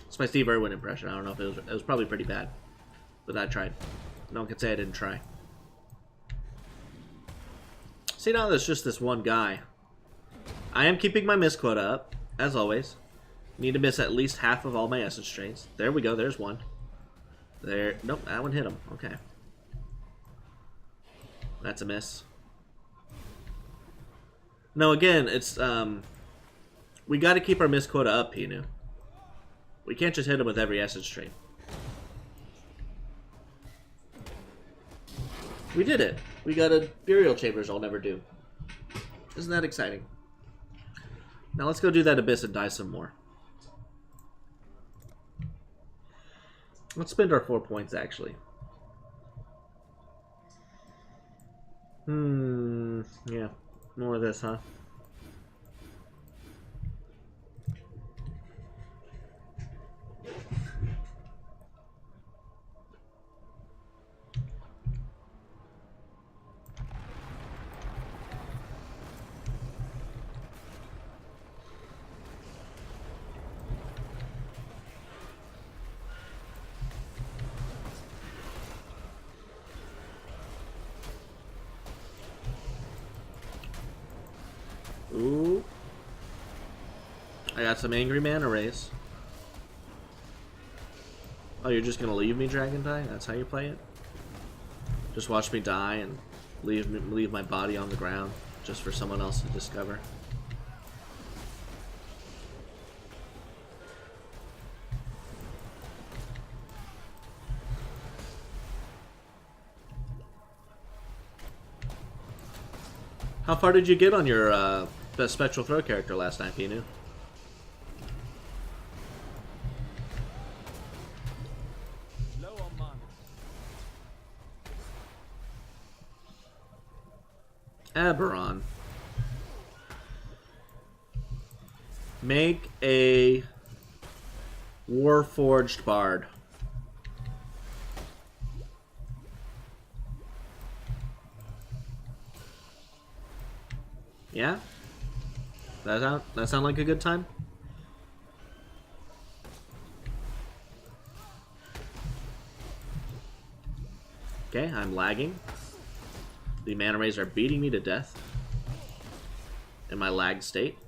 B: It's my Steve Irwin impression. I don't know if it was probably pretty bad. But I tried. No one can say I didn't try. See, now there's just this one guy. I am keeping my miss quota up, as always. Need to miss at least half of all my essence trains. There we go, there's one. There, nope, that one hit him. Okay. That's a miss. No, again, it's, we gotta keep our miss quota up, Pinu. We can't just hit him with every essence train. We did it. We got a burial chambers I'll never do. Isn't that exciting? Now let's go do that abyss and die some more. Let's spend our 4 points, actually. Yeah. More of this, huh? Ooh. I got some Angry Mana Rays. Oh, you're just gonna leave me, Dragon Die? That's how you play it? Just watch me die and leave my body on the ground just for someone else to discover. How far did you get on your best spectral throw character last night, Pinu?
D: Low on mana.
B: Aberon. Make a Warforged Bard. Yeah? That sound like a good time? Okay, I'm lagging. The mana rays are beating me to death in my lag state.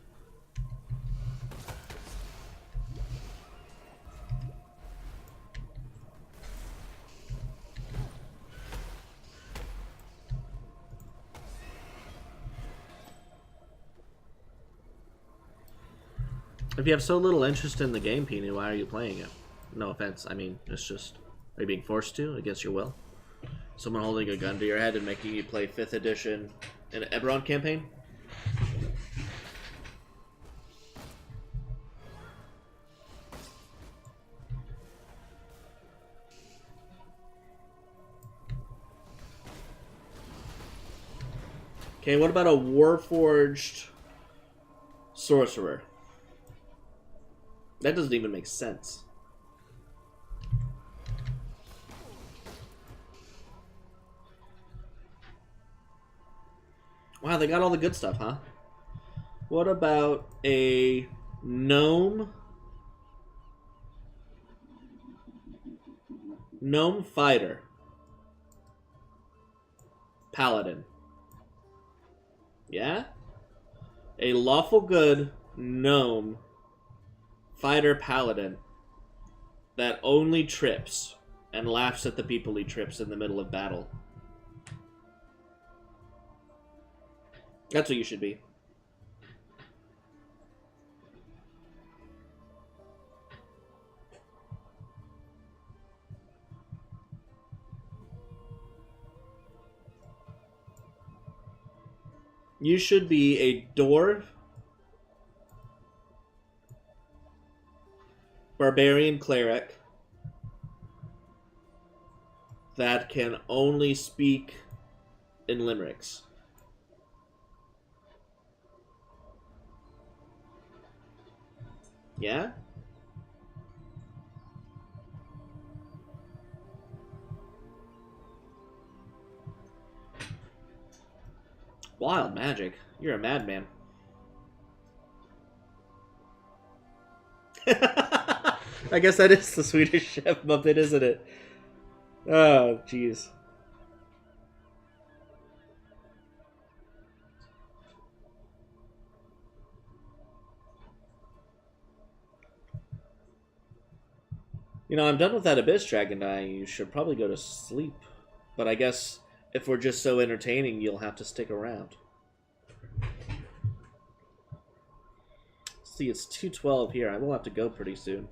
B: If you have so little interest in the game, Pinu, why are you playing it? No offense, I mean, it's just... Are you being forced to, against your will? Someone holding a gun to your head and making you play 5th edition in an Eberron campaign? Okay, what about a Warforged Sorcerer? That doesn't even make sense. Wow, they got all the good stuff, huh? What about a Gnome Fighter Paladin? Yeah? A lawful good Gnome Fighter Paladin that only trips and laughs at the people he trips in the middle of battle. That's what you should be. You should be a dwarf, barbarian cleric that can only speak in limericks. Yeah? Wild magic. You're a madman. I guess that is the Swedish Chef Muppet, isn't it? Oh, jeez. You know, I'm done with that Abyss Dragon. I should probably go to sleep. But I guess if we're just so entertaining, you'll have to stick around. See, it's 2:12 here. I will have to go pretty soon.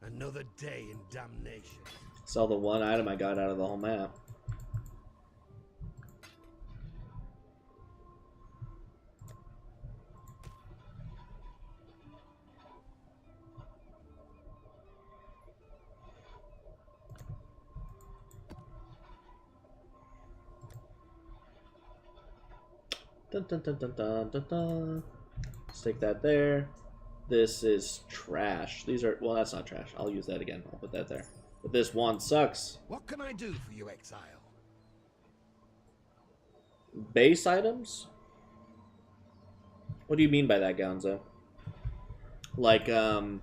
A: Another day in damnation.
B: Sell the one item I got out of the whole map. Dun, dun, dun, dun, dun, dun, dun. Stick that there. This is trash. These are... Well, that's not trash. I'll use that again. I'll put that there. But this one sucks.
A: What can I do for you, exile?
B: Base items? What do you mean by that, Gonzo? Like, do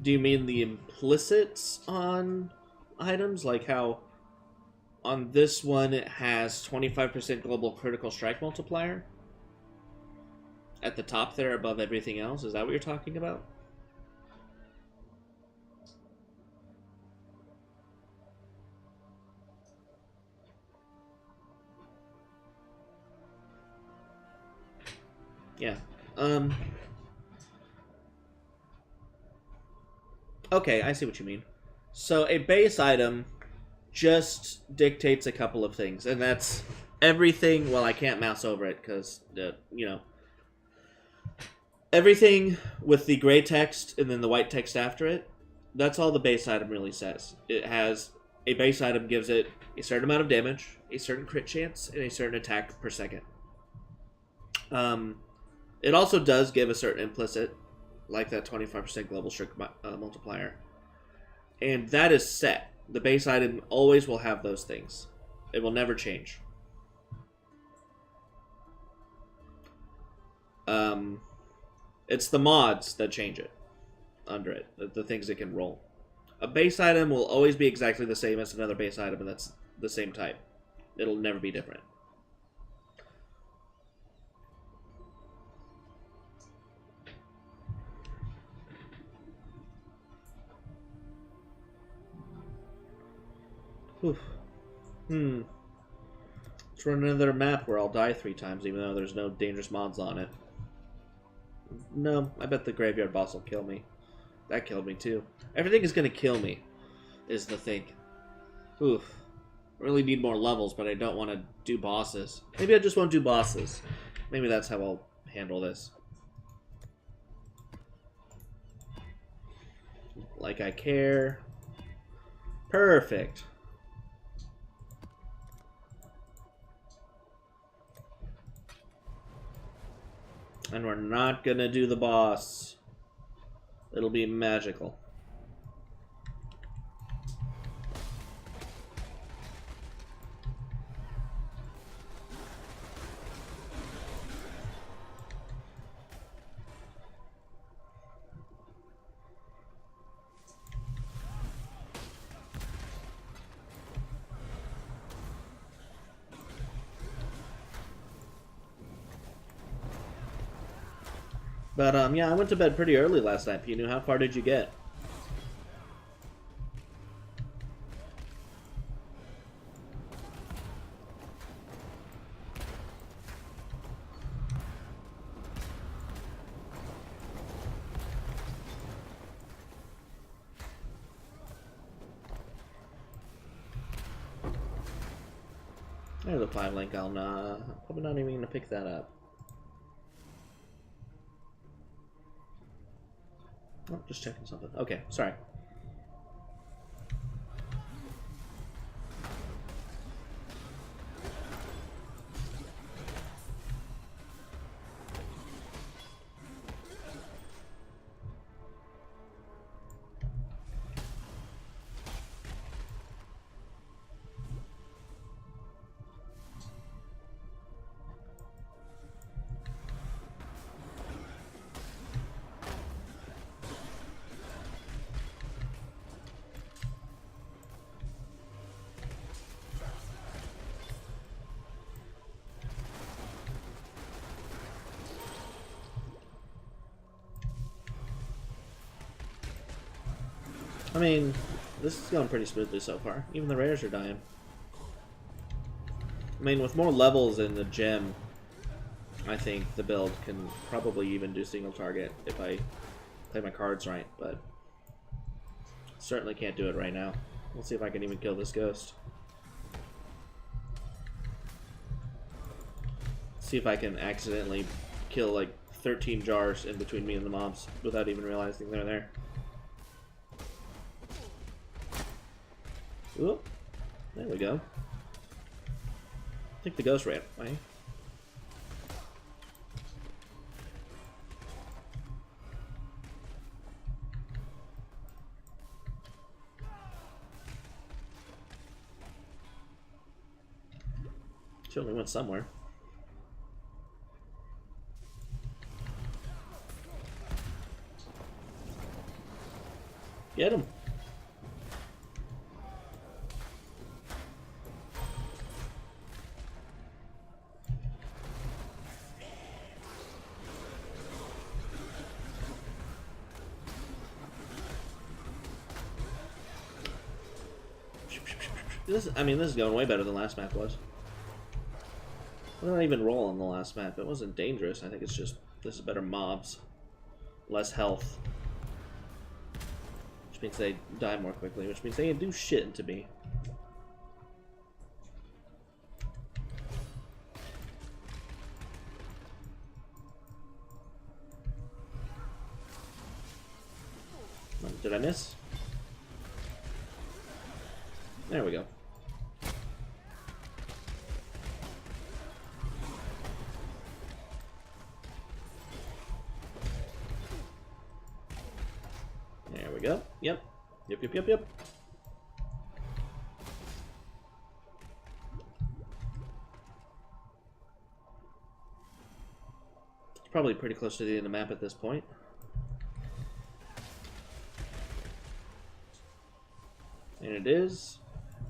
B: you mean the implicits on items? Like how on this one it has 25% global critical strike multiplier? At the top there above everything else? Is that what you're talking about? Yeah. Okay, I see what you mean. So a base item just dictates a couple of things, and that's everything. Well, I can't mouse over it because, you know, everything with the gray text and then the white text after it, that's all the base item really says. It has a base item gives it a certain amount of damage, a certain crit chance, and a certain attack per second. It also does give a certain implicit, like that 25% global strike multiplier. And that is set. The base item always will have those things. It will never change. It's the mods that change it under it, the things it can roll. A base item will always be exactly the same as another base item, and that's the same type. It'll never be different. Oof. Let's run another map where I'll die 3 times, even though there's no dangerous mods on it. No, I bet the graveyard boss will kill me. That killed me too. Everything is gonna kill me, is the thing. Oof. I really need more levels, but I don't want to do bosses. Maybe I just won't do bosses. Maybe that's how I'll handle this. Like I care. Perfect. And we're not gonna do the boss. It'll be magical. But, yeah, I went to bed pretty early last night, Pinu. How far did you get? There's a 5 link. I'll probably not even gonna pick that up. Oh, just checking something. Okay, sorry. mean, this is going pretty smoothly so far. Even the rares are dying. I mean, with more levels in the gem, I think the build can probably even do single target if I play my cards right, but certainly can't do it right now. We'll see if I can even kill this ghost. See if I can accidentally kill like 13 jars in between me and the mobs without even realizing they're there. Oop. There we go. I think the ghost ran away. She only went somewhere. Get him. This is going way better than last map was. I didn't even roll on the last map. It wasn't dangerous. I think it's just this is better mobs, less health, which means they die more quickly, which means they can do shit to me. Did I miss? There we go. There we go. Yep. Yep. It's probably pretty close to the end of the map at this point. And it is.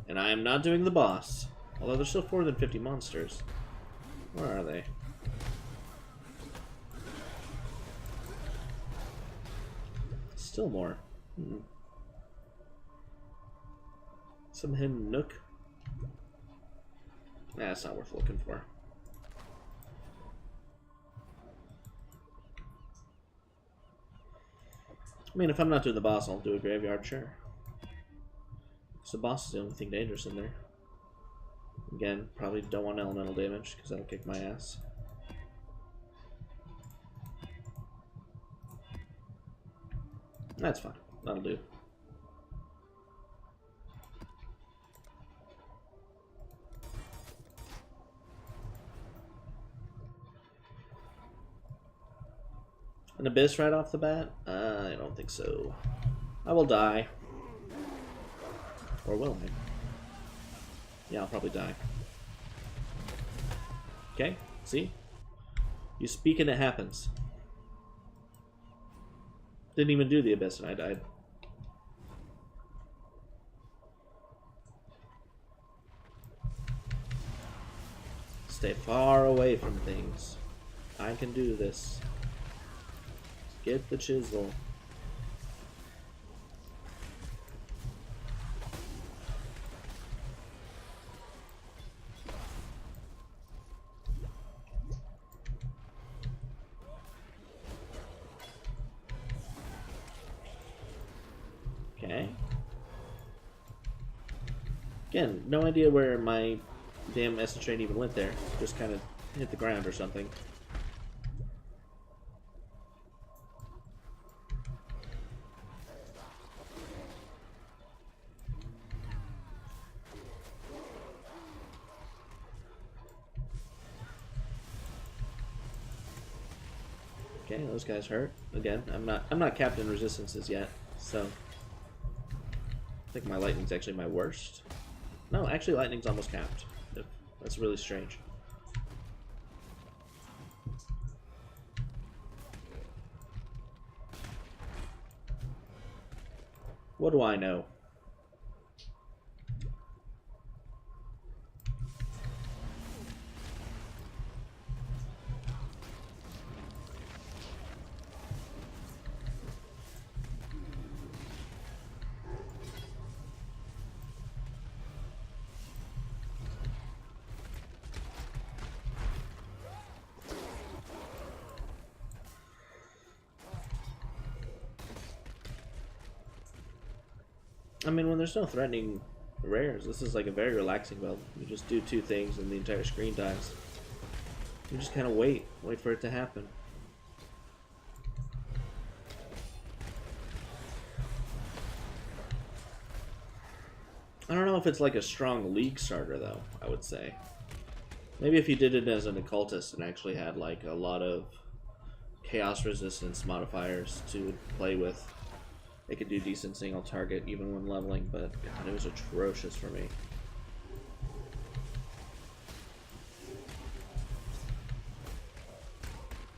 B: And I am not doing the boss. Although there's still more than 50 monsters. Where are they? Still more. Some hidden nook. Nah, that's not worth looking for. I mean, if I'm not doing the boss, I'll do a graveyard, sure. So the boss is the only thing dangerous in there. Again, probably don't want elemental damage because that'll kick my ass. That's fine. That'll do. An abyss right off the bat? I don't think so. I will die. Or will I? Yeah, I'll probably die. Okay, see? You speak and it happens. Didn't even do the abyss and I died. Stay far away from things. I can do this. Get the chisel. Okay. Again, no idea where my damn essence train even went there. Just kind of hit the ground or something. Okay, those guys hurt. Again, I'm not capped in resistances yet, so I think my lightning's actually my worst. No, actually lightning's almost capped. That's really strange. What do I know? I mean, when there's no threatening rares, this is like a very relaxing build. You just do two things and the entire screen dies. You just kind of wait for it to happen. I don't know if it's like a strong league starter though, I would say. Maybe if you did it as an occultist and actually had like a lot of chaos resistance modifiers to play with, it could do decent single target even when leveling, but God, it was atrocious for me.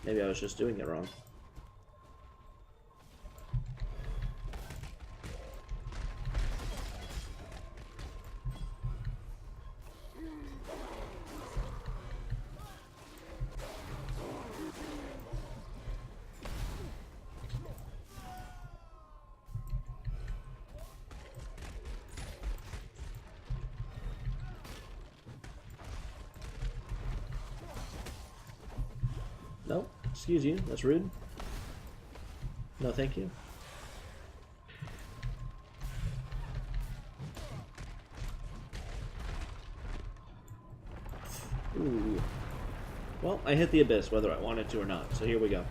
B: Maybe I was just doing it wrong. No, excuse you, that's rude. No, thank you. Ooh. Well, I hit the abyss whether I wanted to or not, so here we go.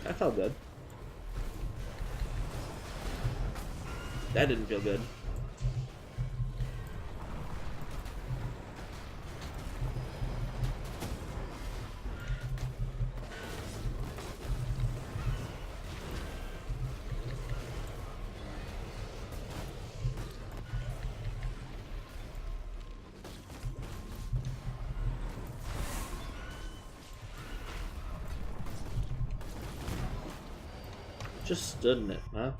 B: That felt good. That didn't feel good. Just stood in it, huh?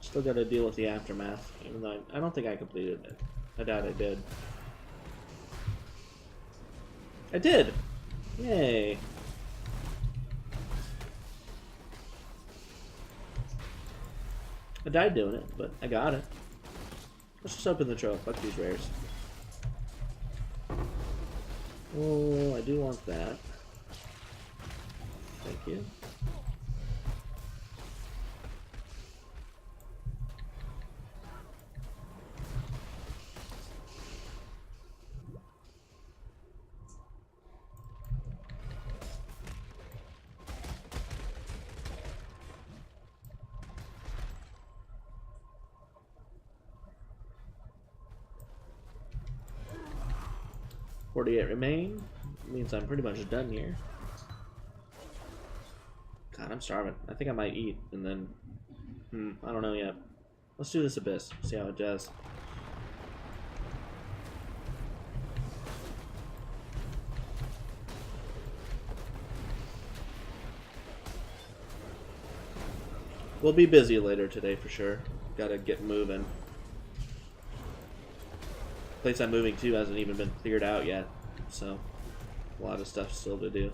B: Still got to deal with the aftermath, even though I don't think I completed it. I doubt I did. I did! Yay! I died doing it, but I got it. Let's just open the trove. Fuck these rares. Oh, I do want that. Thank you. .48 remain. Means I'm pretty much done here. God, I'm starving. I think I might eat and then... I don't know yet. Let's do this abyss. See how it does. We'll be busy later today for sure. Gotta get moving. Place I'm moving to hasn't even been cleared out yet, so a lot of stuff still to do.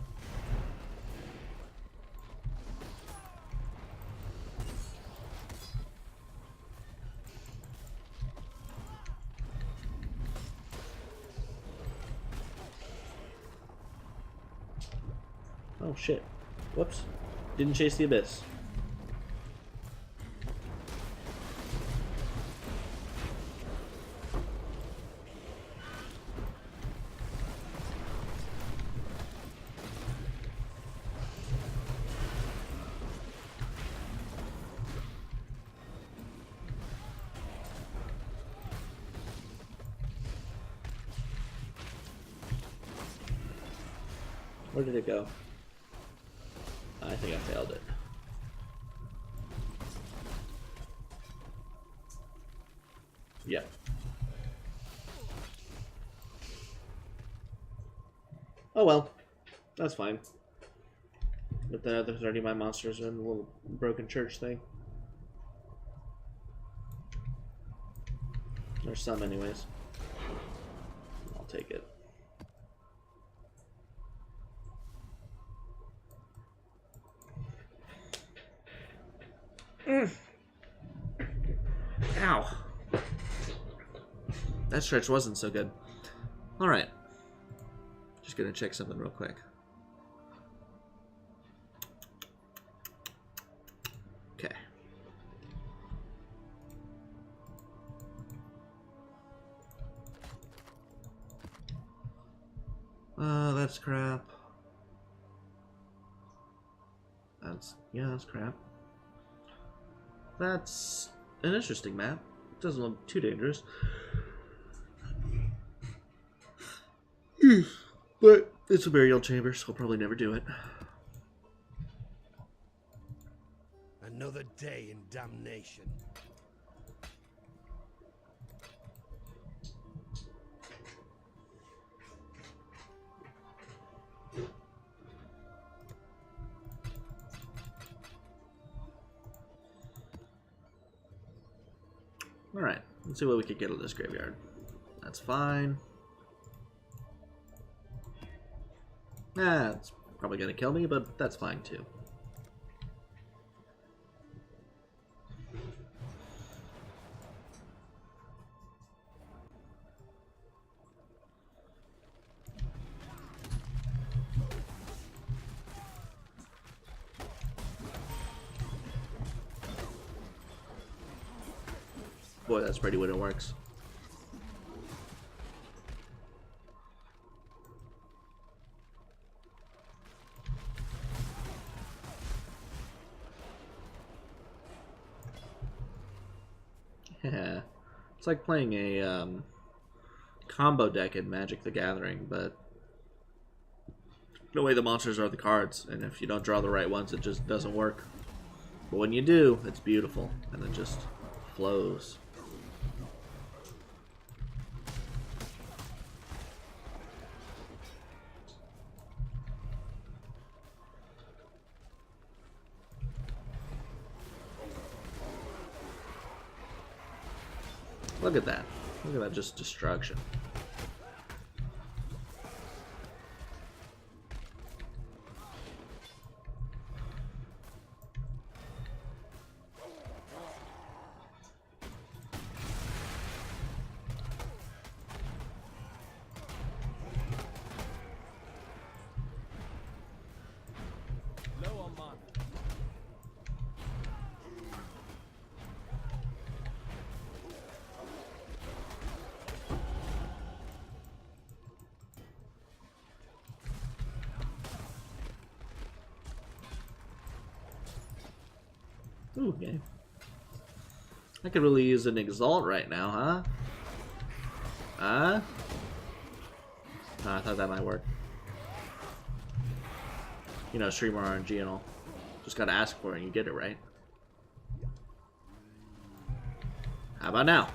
B: Oh shit. Whoops. Didn't chase the abyss. Where did it go? I think I failed it. Yep. Oh well. That's fine. But the other 39 monsters are in the little broken church thing. There's some anyways. I'll take it. Ow. That stretch wasn't so good. Alright. Just gonna check something real quick. Okay. That's crap. That's crap. That's an interesting map. It doesn't look too dangerous. But it's a burial chamber, so we'll probably never do it.
A: Another day in damnation.
B: Alright, let's see what we could get at this graveyard. That's fine. Nah, it's probably gonna kill me, but that's fine too. Boy, that's pretty when it works. Yeah, it's like playing a combo deck in Magic the Gathering, but the way the monsters are the cards, and if you don't draw the right ones, it just doesn't work. But when you do, it's beautiful, and it just flows. Look at that. Look at that, just destruction.
D: Low on mana.
B: Ooh, okay. I could really use an Exalt right now, huh? Huh? Oh, I thought that might work. You know, streamer RNG and all. Just gotta ask for it and you get it, right? How about now?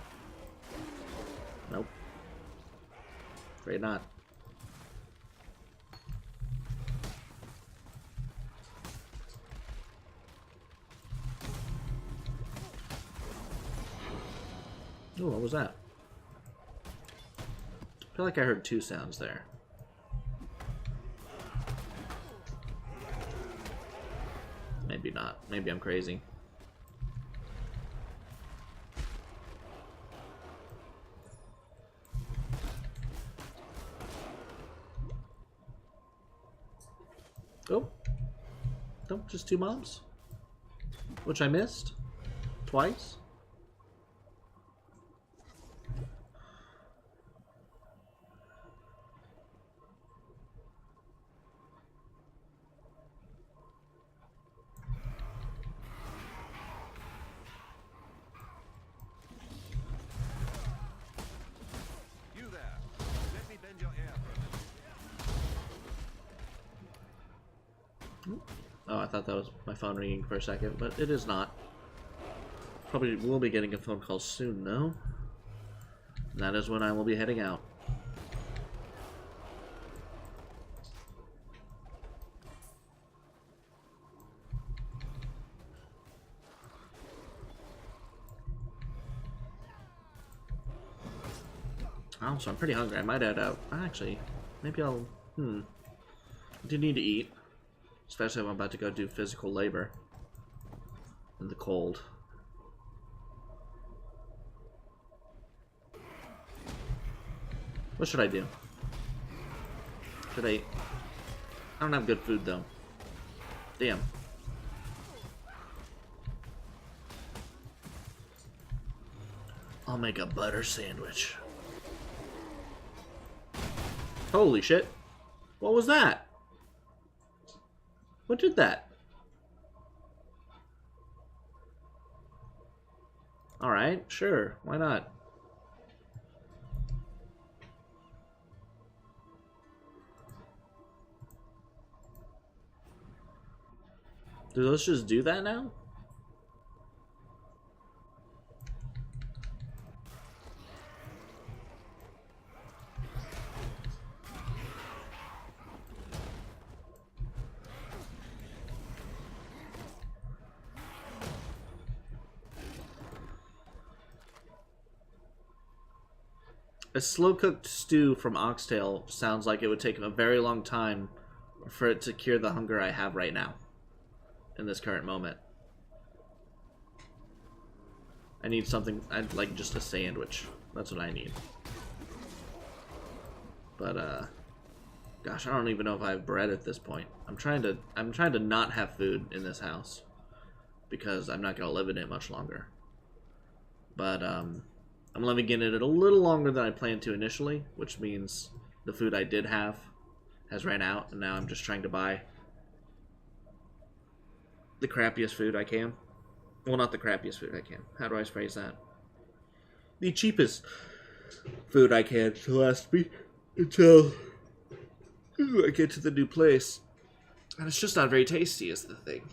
B: Nope. Afraid not. Oh, what was that? I feel like I heard two sounds there. Maybe not. Maybe I'm crazy. Oh. Nope, just two mobs. Which I missed. Twice. Oh, I thought that was my phone ringing for a second, but it is not. Probably will be getting a phone call soon, though. And that is when I will be heading out. Oh, so I'm pretty hungry. I might head out. Actually, maybe I'll... I do need to eat. Especially if I'm about to go do physical labor. In the cold. What should I do? Should I don't have good food, though. Damn. I'll make a butter sandwich. Holy shit. What was that? What did that? Alright, sure. Why not? Do those just do that now? A slow-cooked stew from oxtail sounds like it would take a very long time for it to cure the hunger I have right now. In this current moment. I need something, I'd like just a sandwich. That's what I need. But, gosh, I don't even know if I have bread at this point. I'm trying to not have food in this house. Because I'm not going to live in it much longer. But, I'm living in it a little longer than I planned to initially, which means the food I did have has ran out, and now I'm just trying to buy the crappiest food I can. Well, not the crappiest food I can. How do I phrase that? The cheapest food I can to last me until I get to the new place. And it's just not very tasty is the thing.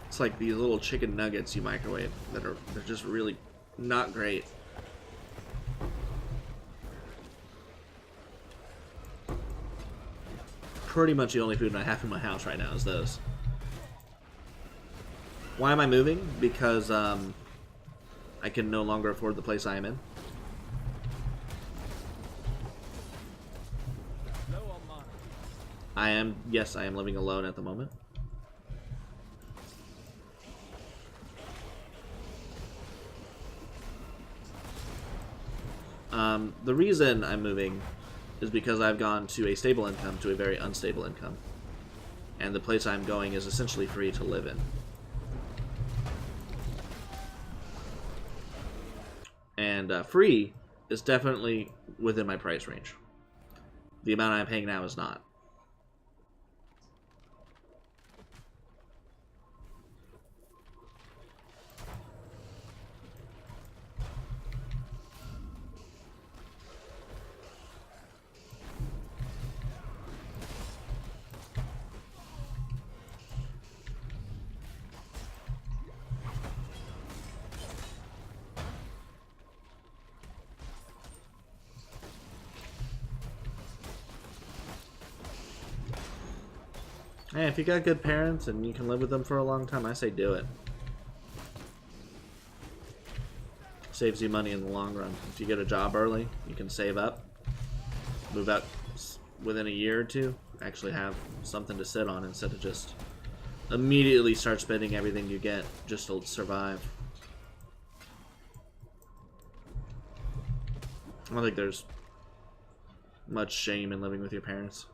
B: It's like these little chicken nuggets you microwave they're just really not great. Pretty much the only food I have in my house right now is those. Why am I moving? Because I can no longer afford the place I am in. Yes, I am living alone at the moment. The reason I'm moving is because I've gone to a stable income to a very unstable income. And the place I'm going is essentially free to live in. And free is definitely within my price range. The amount I'm paying now is not. Hey, if you got good parents and you can live with them for a long time, I say do it. Saves you money in the long run. If you get a job early, you can save up, move out within a year or two, actually have something to sit on instead of just immediately start spending everything you get just to survive. I don't think there's much shame in living with your parents.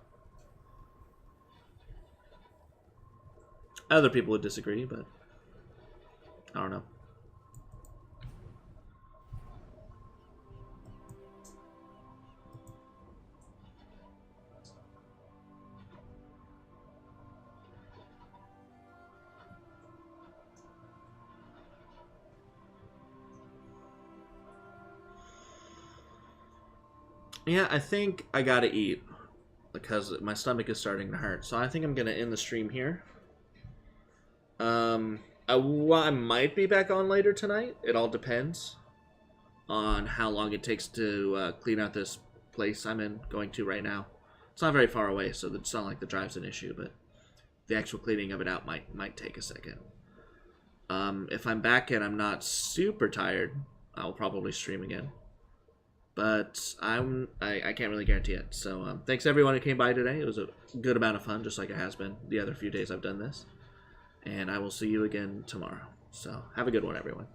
B: Other people would disagree, but I don't know. Yeah, I think I gotta eat because my stomach is starting to hurt. So I think I'm gonna end the stream here. I might be back on later tonight. It all depends on how long it takes to clean out this place I'm going to right now. It's not very far away, so it's not like the drive's an issue, but the actual cleaning of it out might take a second. If I'm back and I'm not super tired, I'll probably stream again. But I can't really guarantee it. So thanks everyone who came by today. It was a good amount of fun, just like it has been the other few days I've done this. And I will see you again tomorrow. So have a good one, everyone.